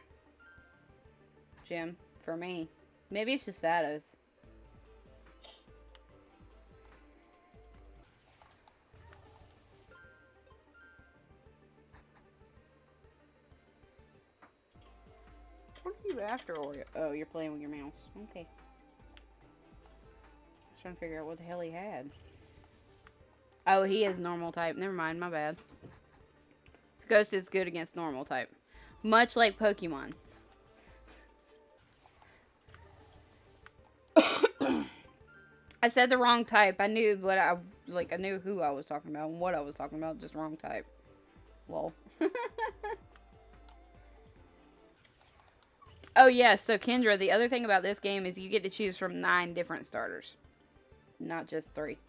Jim, for me. Maybe it's just Vados. What are you after, Oreo? Oh, you're playing with your mouse. Okay. Trying to figure out what the hell he had. Oh, he is normal type. Never mind, my bad. So Ghost is good against normal type. Much like Pokemon. I said the wrong type. I knew I knew who I was talking about and what I was talking about, just wrong type. Lol. Oh yeah, so Kendra, the other thing about this game is you get to choose from 9 different starters. Not just 3. It's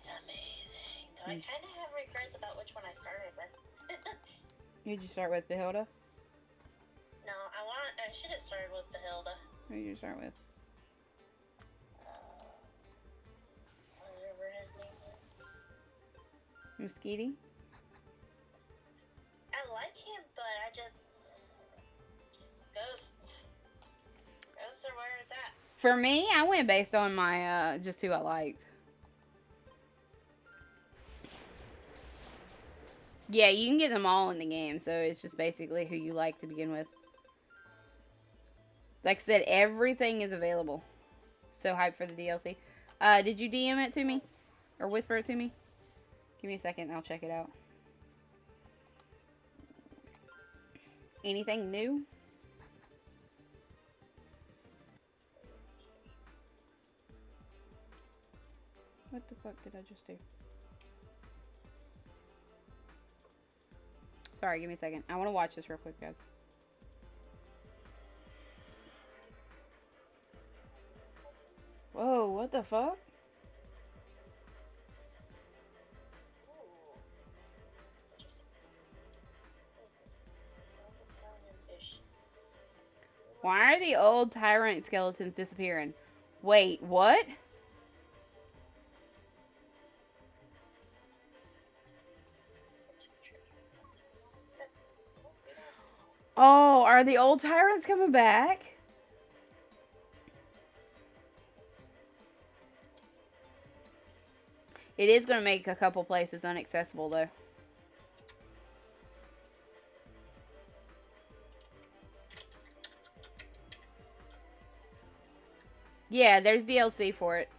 amazing. Though I kind of have regrets about which one I started with. Who'd you start with, Behilda? No, I should have started with Behilda. Who'd you start with? Whatever his name is. Mosquito? I like him, but I just... Ghosts are where it's at. For me, I went based on my, just who I liked. Yeah, you can get them all in the game, so it's just basically who you like to begin with. Like I said, everything is available. So hyped for the DLC. Did you DM it to me? Or whisper it to me? Give me a second and I'll check it out. Anything new? What the fuck did I just do? Sorry, give me a second. I want to watch this real quick, guys. Whoa, what the fuck? Why are the old tyrant skeletons disappearing? Wait, what? Oh, are the old tyrants coming back? It is going to make a couple places inaccessible, though. Yeah, there's DLC for it.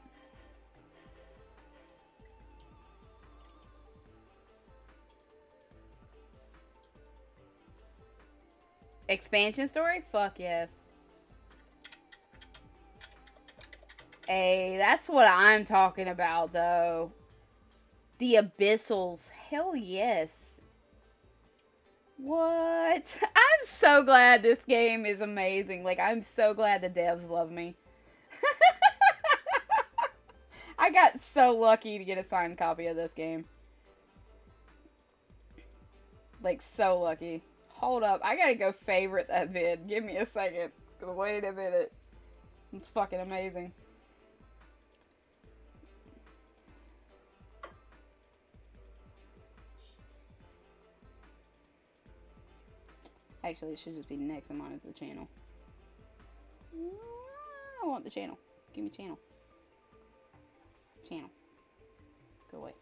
Expansion story? Fuck yes. Hey, that's what I'm talking about, though. The Abyssals. Hell yes. What? I'm so glad this game is amazing. Like, I'm so glad the devs love me. I got so lucky to get a signed copy of this game. Like, so lucky. Hold up. I gotta go favorite that vid. Give me a second. Wait a minute. It's fucking amazing. Actually, it should just be next in mine as the channel. I want the channel. Give me channel. Channel. Go away.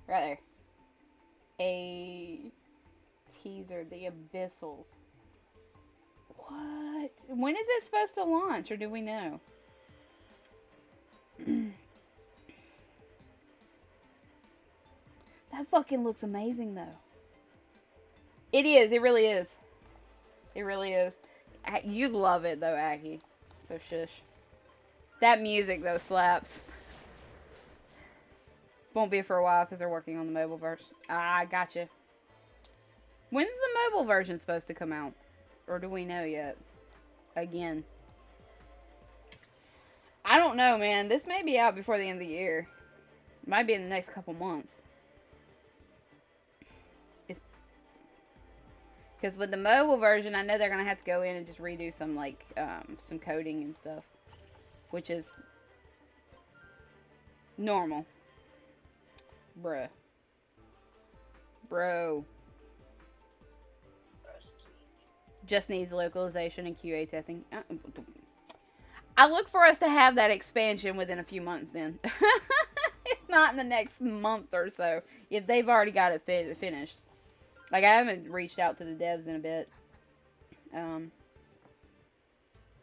Right there. A teaser. The Abyssals. What? When is it supposed to launch, or do we know? That fucking looks amazing, though. It is. It really is. It really is. You love it, though, Aki. So shush. That music, though, slaps. Won't be for a while because they're working on the mobile version. Ah, gotcha. When's the mobile version supposed to come out? Or do we know yet? Again. I don't know, man. This may be out before the end of the year. It might be in the next couple months. Because with the mobile version, I know they're going to have to go in and just redo some, like, some coding and stuff. Which is normal. Bruh. Bro. Just needs localization and QA testing. I look for us to have that expansion within a few months then. If not in the next month or so. If they've already got it finished. Like, I haven't reached out to the devs in a bit.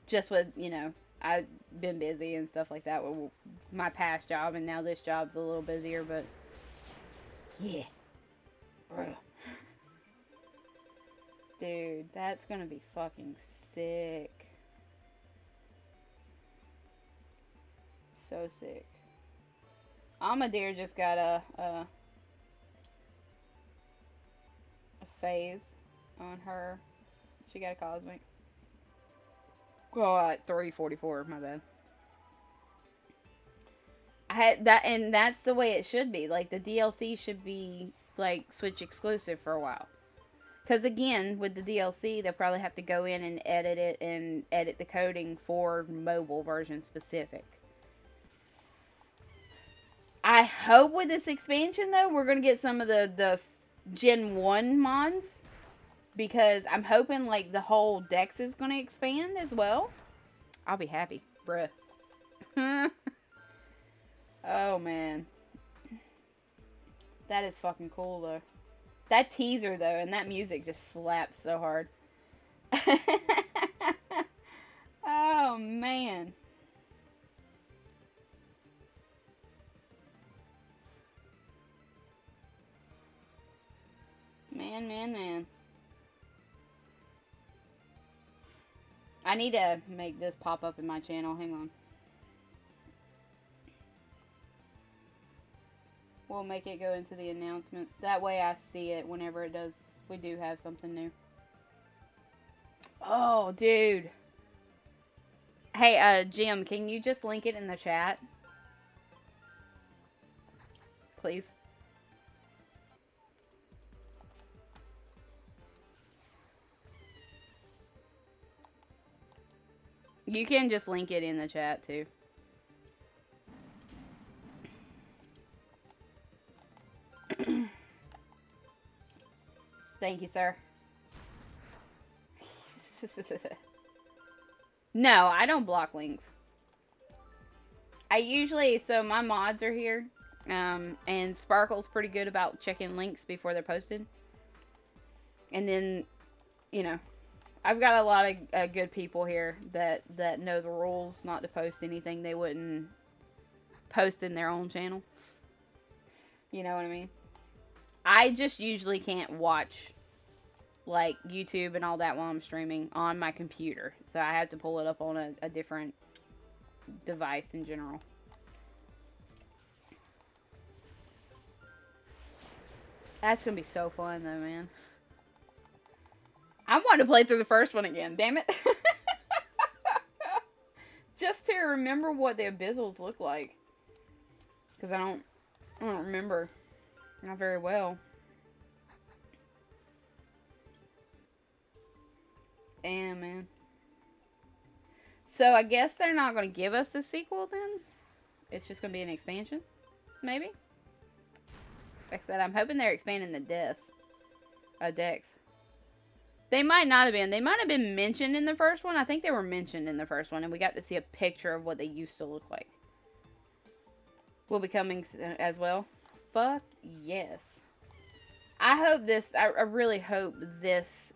Just with, you know, I've been busy and stuff like that with my past job. And now this job's a little busier, but yeah. Bruh. Dude, that's gonna be fucking sick. So sick. Amadeer just got a phase on her. She got a cosmic. Oh, at 344, my bad. I had that, and that's the way it should be. Like, the DLC should be, like, Switch exclusive for a while. Because, again, with the DLC, they'll probably have to go in and edit it and edit the coding for mobile version specific. I hope with this expansion, though, we're going to get some of the Gen 1 mods. Because I'm hoping, like, the whole Dex is going to expand as well. I'll be happy. Bruh. Oh, man. That is fucking cool, though. That teaser, though, and that music just slaps so hard. Oh, man. Man. I need to make this pop up in my channel. Hang on. We'll make it go into the announcements. That way I see it whenever it does. We do have something new. Oh, dude. Hey, Jim, can you just link it in the chat? Please. You can just link it in the chat, too. Thank you, sir. No, I don't block links. I usually, so my mods are here, and Sparkle's pretty good about checking links before they're posted. And then, you know, I've got a lot of good people here that know the rules not to post anything they wouldn't post in their own channel. You know what I mean? I just usually can't watch, like, YouTube and all that while I'm streaming on my computer. So I have to pull it up on a different device in general. That's gonna be so fun, though, man. I want to play through the first one again, damn it. Just to remember what the abyssals look like. Because I don't remember. Not very well. Damn, man. So I guess they're not going to give us a sequel then? It's just going to be an expansion? Maybe? Like I said, I'm hoping they're expanding the decks. They might not have been. They might have been mentioned in the first one. I think they were mentioned in the first one, and we got to see a picture of what they used to look like. Will be coming as well. Fuck yes. I hope this, I really hope this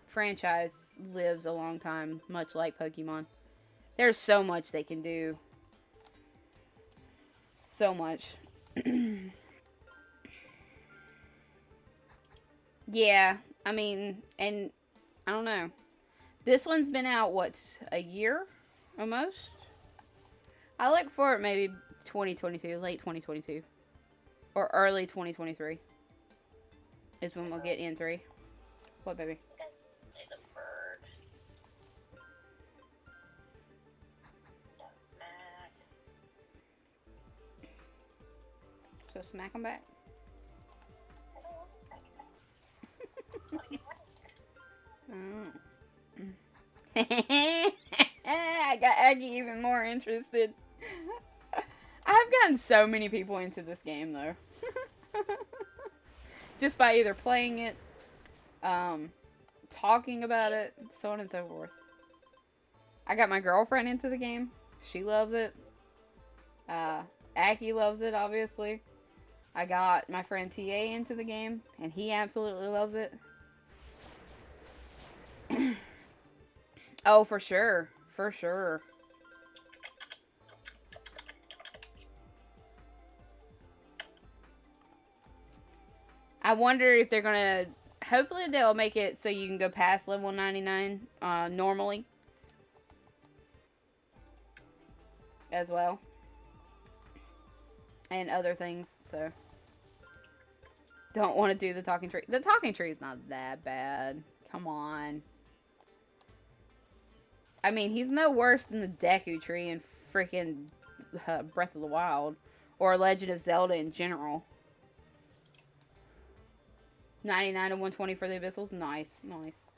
franchise lives a long time, much like Pokemon. There's so much they can do. So much. Yeah, I mean, and I don't know. This one's been out, what, a year? Almost? I look for it maybe 2022, late 2022. Or early 2023. Is when we'll get N3. What, baby? Guys, need a bird. Don't smack. So smack them back. I don't want to smack it back. What do you want? I got Aggie even more interested. I've gotten so many people into this game, though. Just by either playing it, talking about it, so on and so forth. I got my girlfriend into the game. She loves it. Aki loves it, obviously. I got my friend TA into the game, and he absolutely loves it. Oh, for sure. For sure. I wonder if they're gonna... Hopefully they'll make it so you can go past level 99 normally. As well. And other things, so... Don't want to do the talking tree. The talking tree is not that bad. Come on. I mean, he's no worse than the Deku tree in freaking Breath of the Wild. Or Legend of Zelda in general. 99 to 120 for the Abyssals? Nice, nice.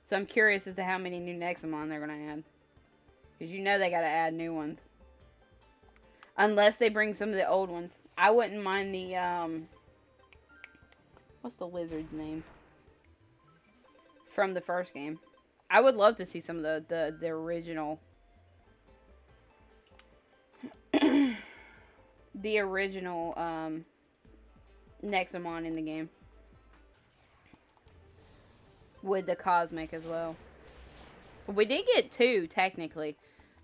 So I'm curious as to how many new Nexamon they're going to add. Because you know they got to add new ones. Unless they bring some of the old ones. I wouldn't mind the, what's the lizard's name? From the first game. I would love to see some of the original... the original, Nexamon in the game. With the Cosmic as well. We did get 2 technically.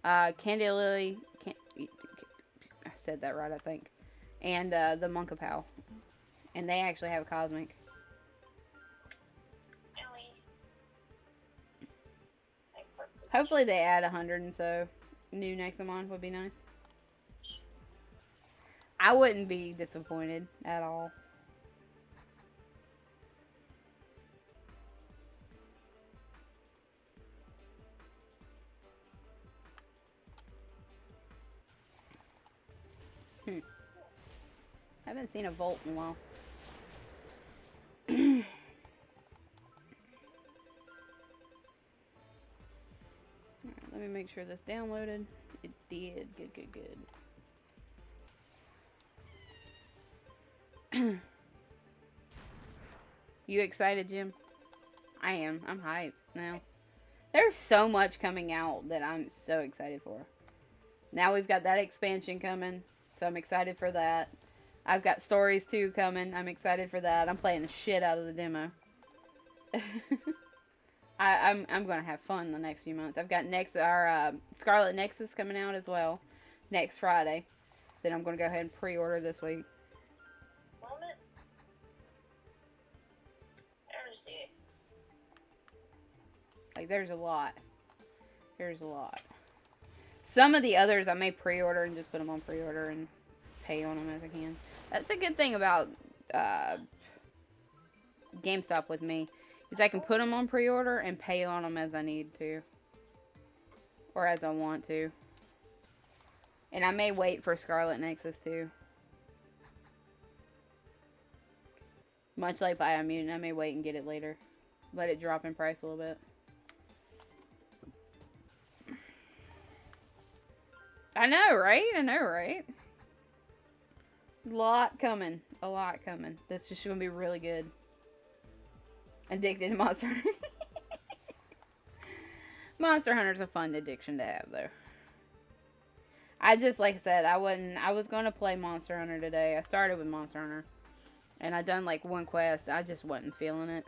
Candy Lily. I said that right, I think. And the Monkapow. And they actually have a cosmic. Really? Like, Hopefully they add 100 and so new Nexamon would be nice. I wouldn't be disappointed at all. Haven't seen a Volt in a while. Alright, let me make sure this downloaded. It did. Good, good, good. You excited, Jim? I am. I'm hyped now. There's so much coming out that I'm so excited for. Now we've got that expansion coming, so I'm excited for that. I've got Stories 2 coming. I'm excited for that. I'm playing the shit out of the demo. I'm gonna have fun the next few months. I've got our Scarlet Nexus coming out as well next Friday. Then I'm gonna go ahead and pre-order this week. Moment. There's the Like there's a lot. There's a lot. Some of the others I may pre-order and just put them on pre-order and pay on them as I can. That's the good thing about GameStop with me. Is I can put them on pre-order and pay on them as I need to. Or as I want to. And I may wait for Scarlet Nexus too. Much like Biomutant, I may wait and get it later. Let it drop in price a little bit. I know, right? I know, right? A lot coming. A lot coming. That's just going to be really good. Addicted to Monster Hunter. Monster Hunter's a fun addiction to have, though. I just, like I said, I was going to play Monster Hunter today. I started with Monster Hunter. And I done, like, one quest. I just wasn't feeling it.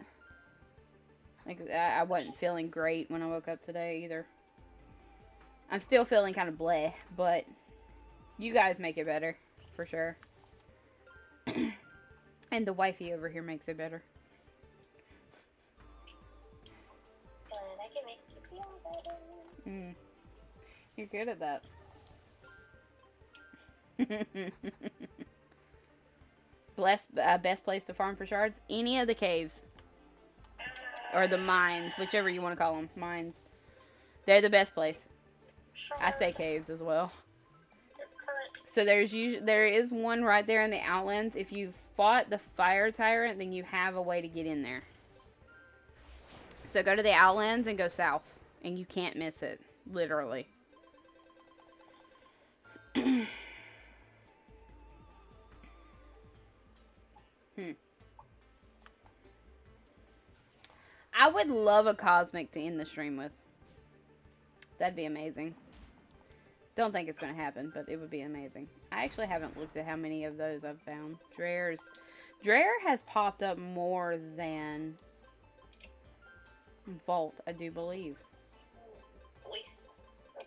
Like, I wasn't feeling great when I woke up today, either. I'm still feeling kind of bleh, but you guys make it better, for sure. And the wifey over here makes it better. But I can make you feel better. You're good at that. Best place to farm for shards? Any of the caves. Or the mines, whichever you want to call them. Mines. They're the best place. I say caves as well. So there is one right there in the Outlands. If you fought the Fire Tyrant, then you have a way to get in there. So go to the Outlands and go south. And you can't miss it. Literally. I would love a Cosmic to end the stream with. That'd be amazing. Don't think it's going to happen, but it would be amazing. I actually haven't looked at how many of those I've found. Dreyer has popped up more than Volt, I do believe. At least. I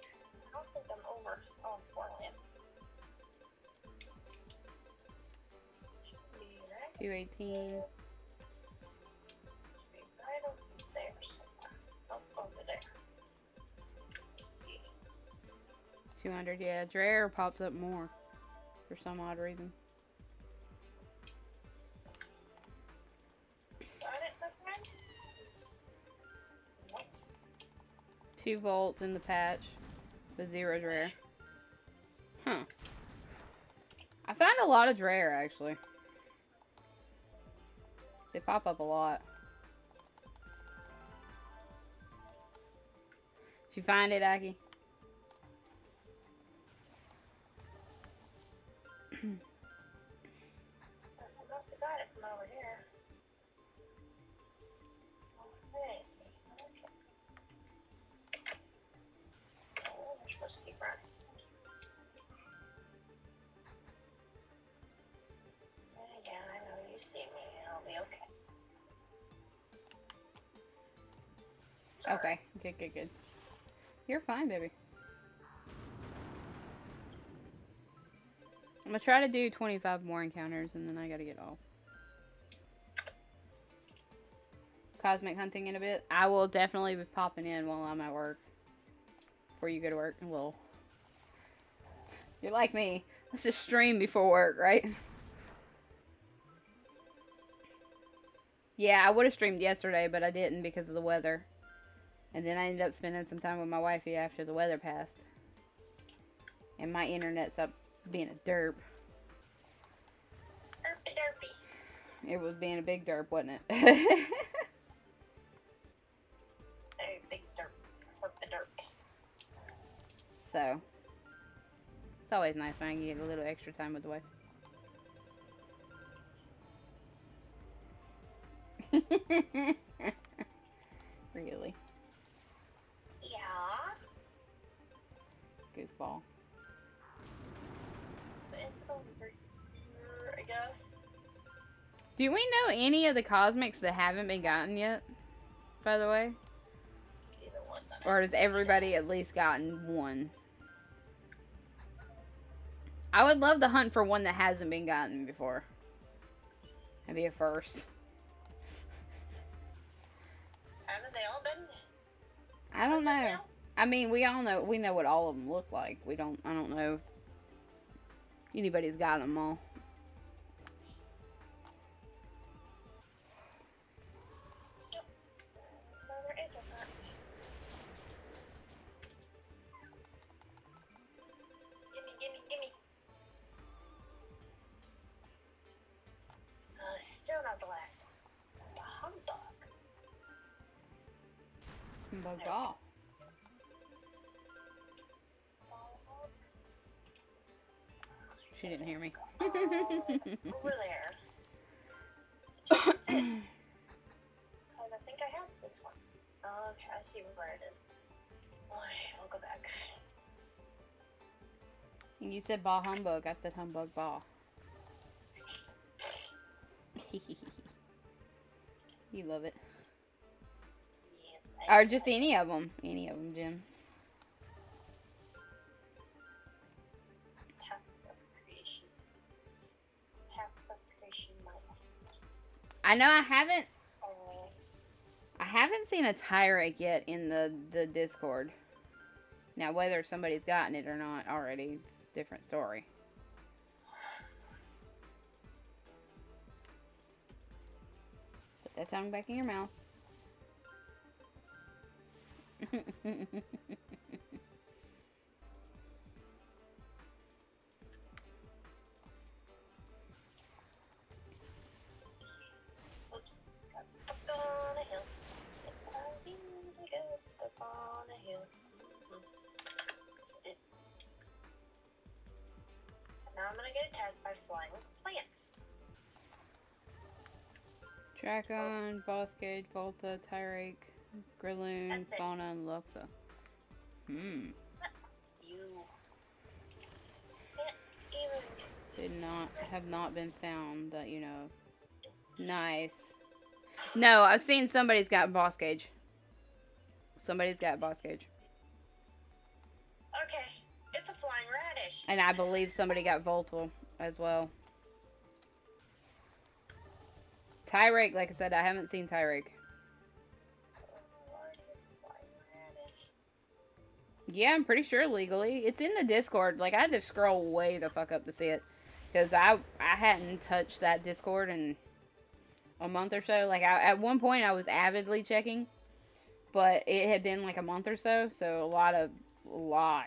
don't think I'm over all 4 lands. 218. Should be right over there somewhere. Oh, over there. Let's see. 200, yeah. Dreyer pops up more for some odd reason. Got it, my friend? Nope. 2 Volts in the patch with 0 Dreyer. Huh. I found a lot of Dreyer, actually. They pop up a lot. Did you find it, Aki? I must have got it from over here. Okay. Oh, we're supposed to keep running. Yeah, I know you see me. I'll be okay. Okay, good, good, good. You're fine, baby. I'm gonna try to do 25 more encounters and then I gotta get off. Cosmic hunting in a bit. I will definitely be popping in while I'm at work. Before you go to work. Well, you're like me. Let's just stream before work, right? Yeah, I would have streamed yesterday, but I didn't because of the weather. And then I ended up spending some time with my wifey after the weather passed. And my internet stopped being a derp. Derpy derpy. It was being a big derp, wasn't it? Very big derp. Derpy derp. So, it's always nice when I can get a little extra time with the wife. Really? Yeah. Goofball. So it's over here, I guess. Do we know any of the cosmics that haven't been gotten yet? By the way? Either one that Or has everybody at least gotten one? I would love to hunt for one that hasn't been gotten before. That'd be a first. haven't they all been? I don't know. Now? I mean, we know what all of them look like. I don't know if anybody's got them all. Another angel heart. Gimme, gimme, gimme. Still not the last. The humbug. Bug ball. She didn't hear me. Over there. That's it. Because I think I have this one. Okay, I see where it is. Alright, I'll go back. You said ball humbug. I said humbug ball. You love it. Yeah, Or just any of them. Any of them, Jim. Paths of creation. Paths of creation, my life. I know Oh, I haven't seen a Tyrek yet in the Discord. Now, whether somebody's gotten it or not already, it's a different story. Put that tongue back in your mouth. oops. Got stuck on a hill. Yes, I really got stuck on a hill. Yes, I did. And now I'm gonna get attacked by flying plants. Tracon, Bosscade, Volta, Tyrek, Grilloon, That's it. Fauna, and Luxa. You can't even. Have not been found that you know. Nice. No, I've seen somebody's got boss gauge. Somebody's got boss gauge. Okay, it's a flying radish. And I believe somebody got Voltal as well. Tyrek, like I said, I haven't seen Tyrek. Lord, it's a flying radish. Yeah, I'm pretty sure legally. It's in the Discord. Like, I had to scroll way the fuck up to see it. Because I hadn't touched that Discord in a month or so. Like, at one point, I was avidly checking. But it had been like a month or so. So, a lot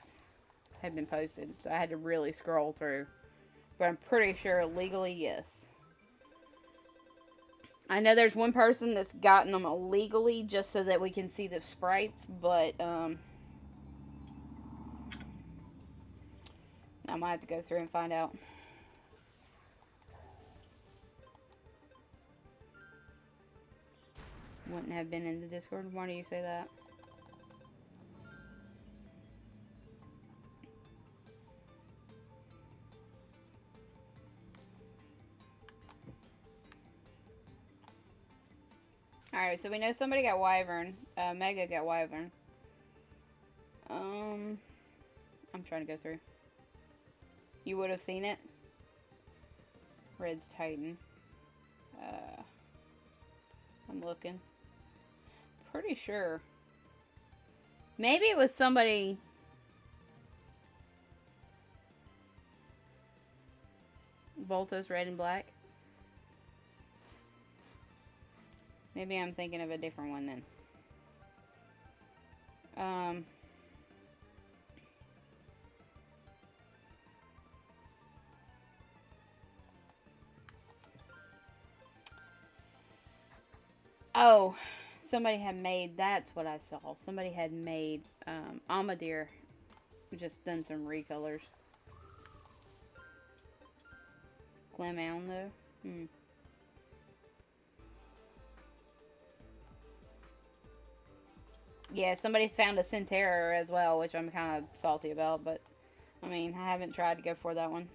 had been posted. So, I had to really scroll through. But I'm pretty sure legally, yes. I know there's one person that's gotten them illegally just so that we can see the sprites. But, I might have to go through and find out. Wouldn't have been in the Discord. Why do you say that? Alright, so we know somebody got Wyvern. Mega got Wyvern. I'm trying to go through. You would have seen it. Red's Titan. I'm looking. Pretty sure. Maybe it was somebody. Volta's red and black. Maybe I'm thinking of a different one then. Oh, somebody had made, that's what I saw. Somebody had made Amadir, just done some recolors. Glenmound though. Yeah, somebody's found a Centera as well, which I'm kind of salty about, but I mean, I haven't tried to go for that one.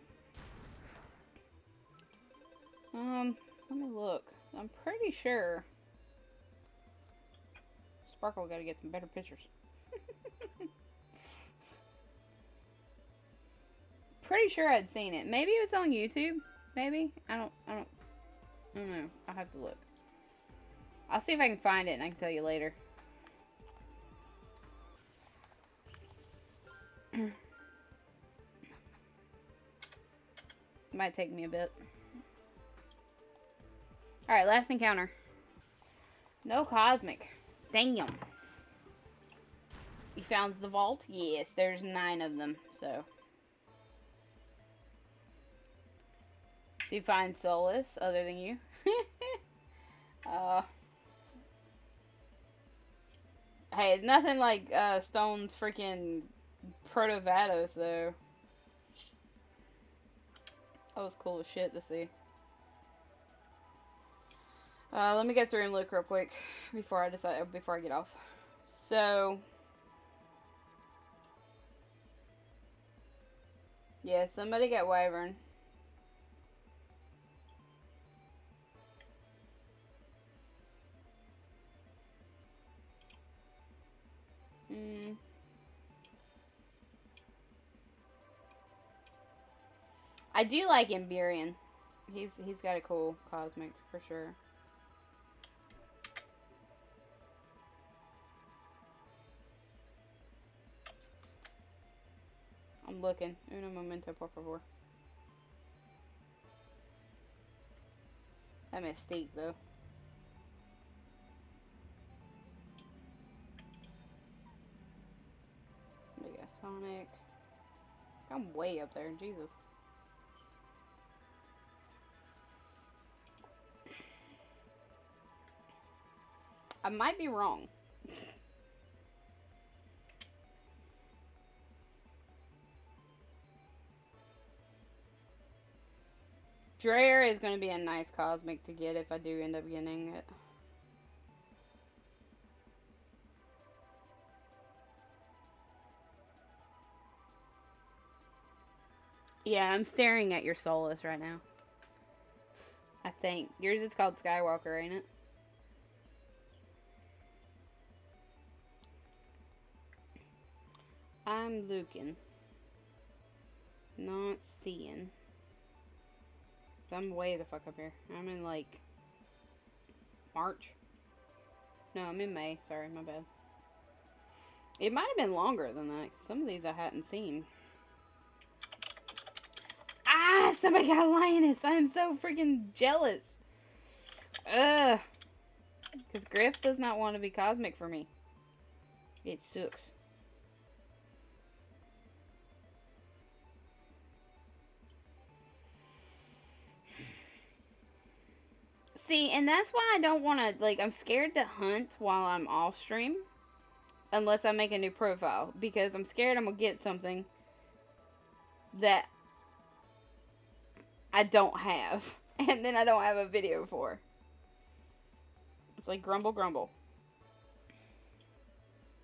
Let me look. I'm pretty sure Sparkle got to get some better pictures. Pretty sure I'd seen it. Maybe it was on YouTube. Maybe I don't know. I'll have to look. I'll see if I can find it and I can tell you later. Might take me a bit. Alright, last encounter. No cosmic. Damn. You found the vault? Yes, there's 9 of them, so. Do you find Solus other than you? Hey, it's nothing like Stone's freaking Proto-Vados, though. That was cool as shit to see. Let me get through and look real quick before I get off. So, yeah, somebody got Wyvern. I do like Emberian. He's got a cool cosmic for sure. I'm looking. Uno momento, por favor. That Mystique, though. Somebody got Sonic. I'm way up there, Jesus. I might be wrong. Dreyer is going to be a nice cosmic to get if I do end up getting it. Yeah, I'm staring at your Solus right now. I think. Yours is called Skywalker, ain't it? I'm looking. Not seeing. I'm way the fuck up here. I'm in, like, March. No, I'm in May. Sorry, my bad. It might have been longer than that. Some of these I hadn't seen. Ah! Somebody got a Lioness! I am so freaking jealous. Ugh. Because Griff does not want to be cosmic for me. It sucks. See, and that's why I don't want to, like, I'm scared to hunt while I'm off stream. Unless I make a new profile. Because I'm scared I'm going to get something that I don't have. And then I don't have a video for. It's like grumble, grumble.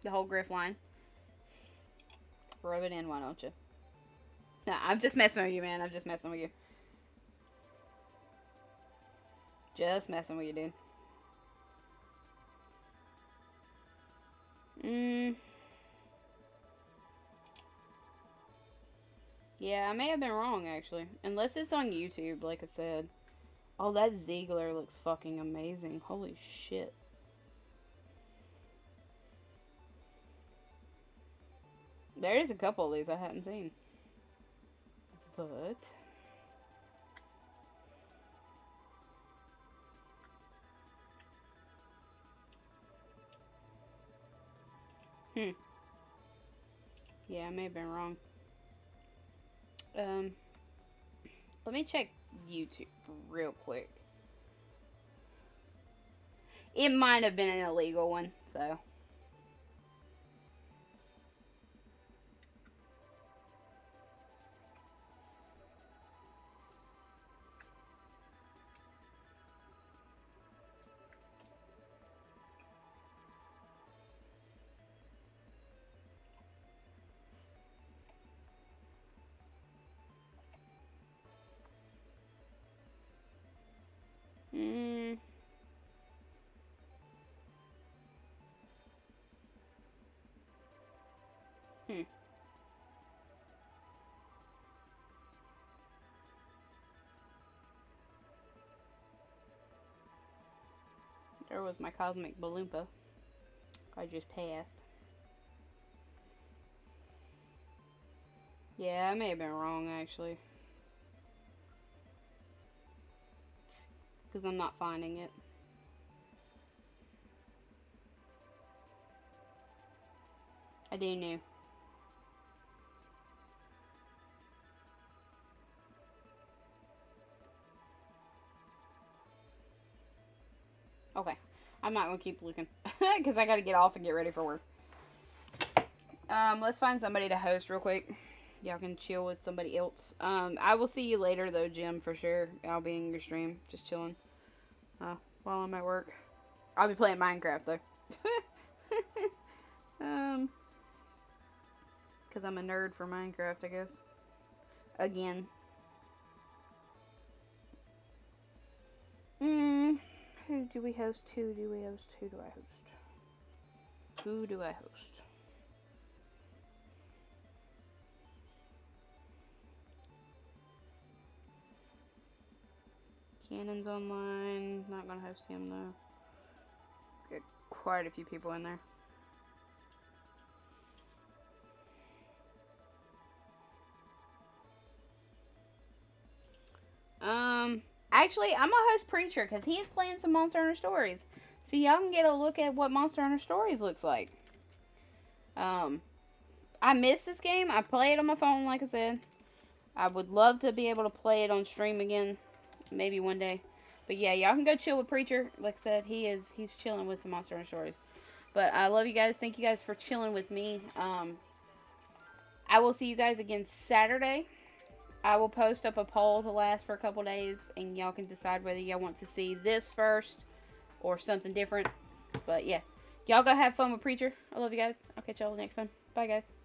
The whole Griff line. Rub it in, why don't you? Nah, I'm just messing with you, man. I'm just messing with you. Just messing with you, dude. Yeah, I may have been wrong, actually. Unless it's on YouTube, like I said. Oh, that Ziegler looks fucking amazing. Holy shit. There is a couple of these I hadn't seen. But... Yeah, I may have been wrong. Let me check YouTube real quick. It might have been an illegal one, so... Hmm. There was my Cosmic Balloompa. I just passed. Yeah, I may have been wrong, actually. Because I'm not finding it. I do know. Okay. I'm not going to keep looking. Because I got to get off and get ready for work. Let's find somebody to host real quick. Y'all can chill with somebody else. I will see you later, though, Jim, for sure. I'll be in your stream. Just chilling. While I'm at work. I'll be playing Minecraft, though. Because I'm a nerd for Minecraft, I guess. Again. Who do we host? Who do we host? Who do I host? Who do I host? Cannon's online. Not gonna host him though. Let's get quite a few people in there. Actually, I'm gonna host Preacher because he is playing some Monster Hunter Stories. So y'all can get a look at what Monster Hunter Stories looks like. I missed this game. I play it on my phone, like I said. I would love to be able to play it on stream again, maybe one day. But yeah, y'all can go chill with Preacher. Like I said, he's chilling with some Monster Hunter Stories. But I love you guys. Thank you guys for chilling with me. I will see you guys again Saturday. I will post up a poll to last for a couple days, and y'all can decide whether y'all want to see this first or something different. But yeah, y'all go have fun with Preacher. I love you guys. I'll catch y'all next time. Bye, guys.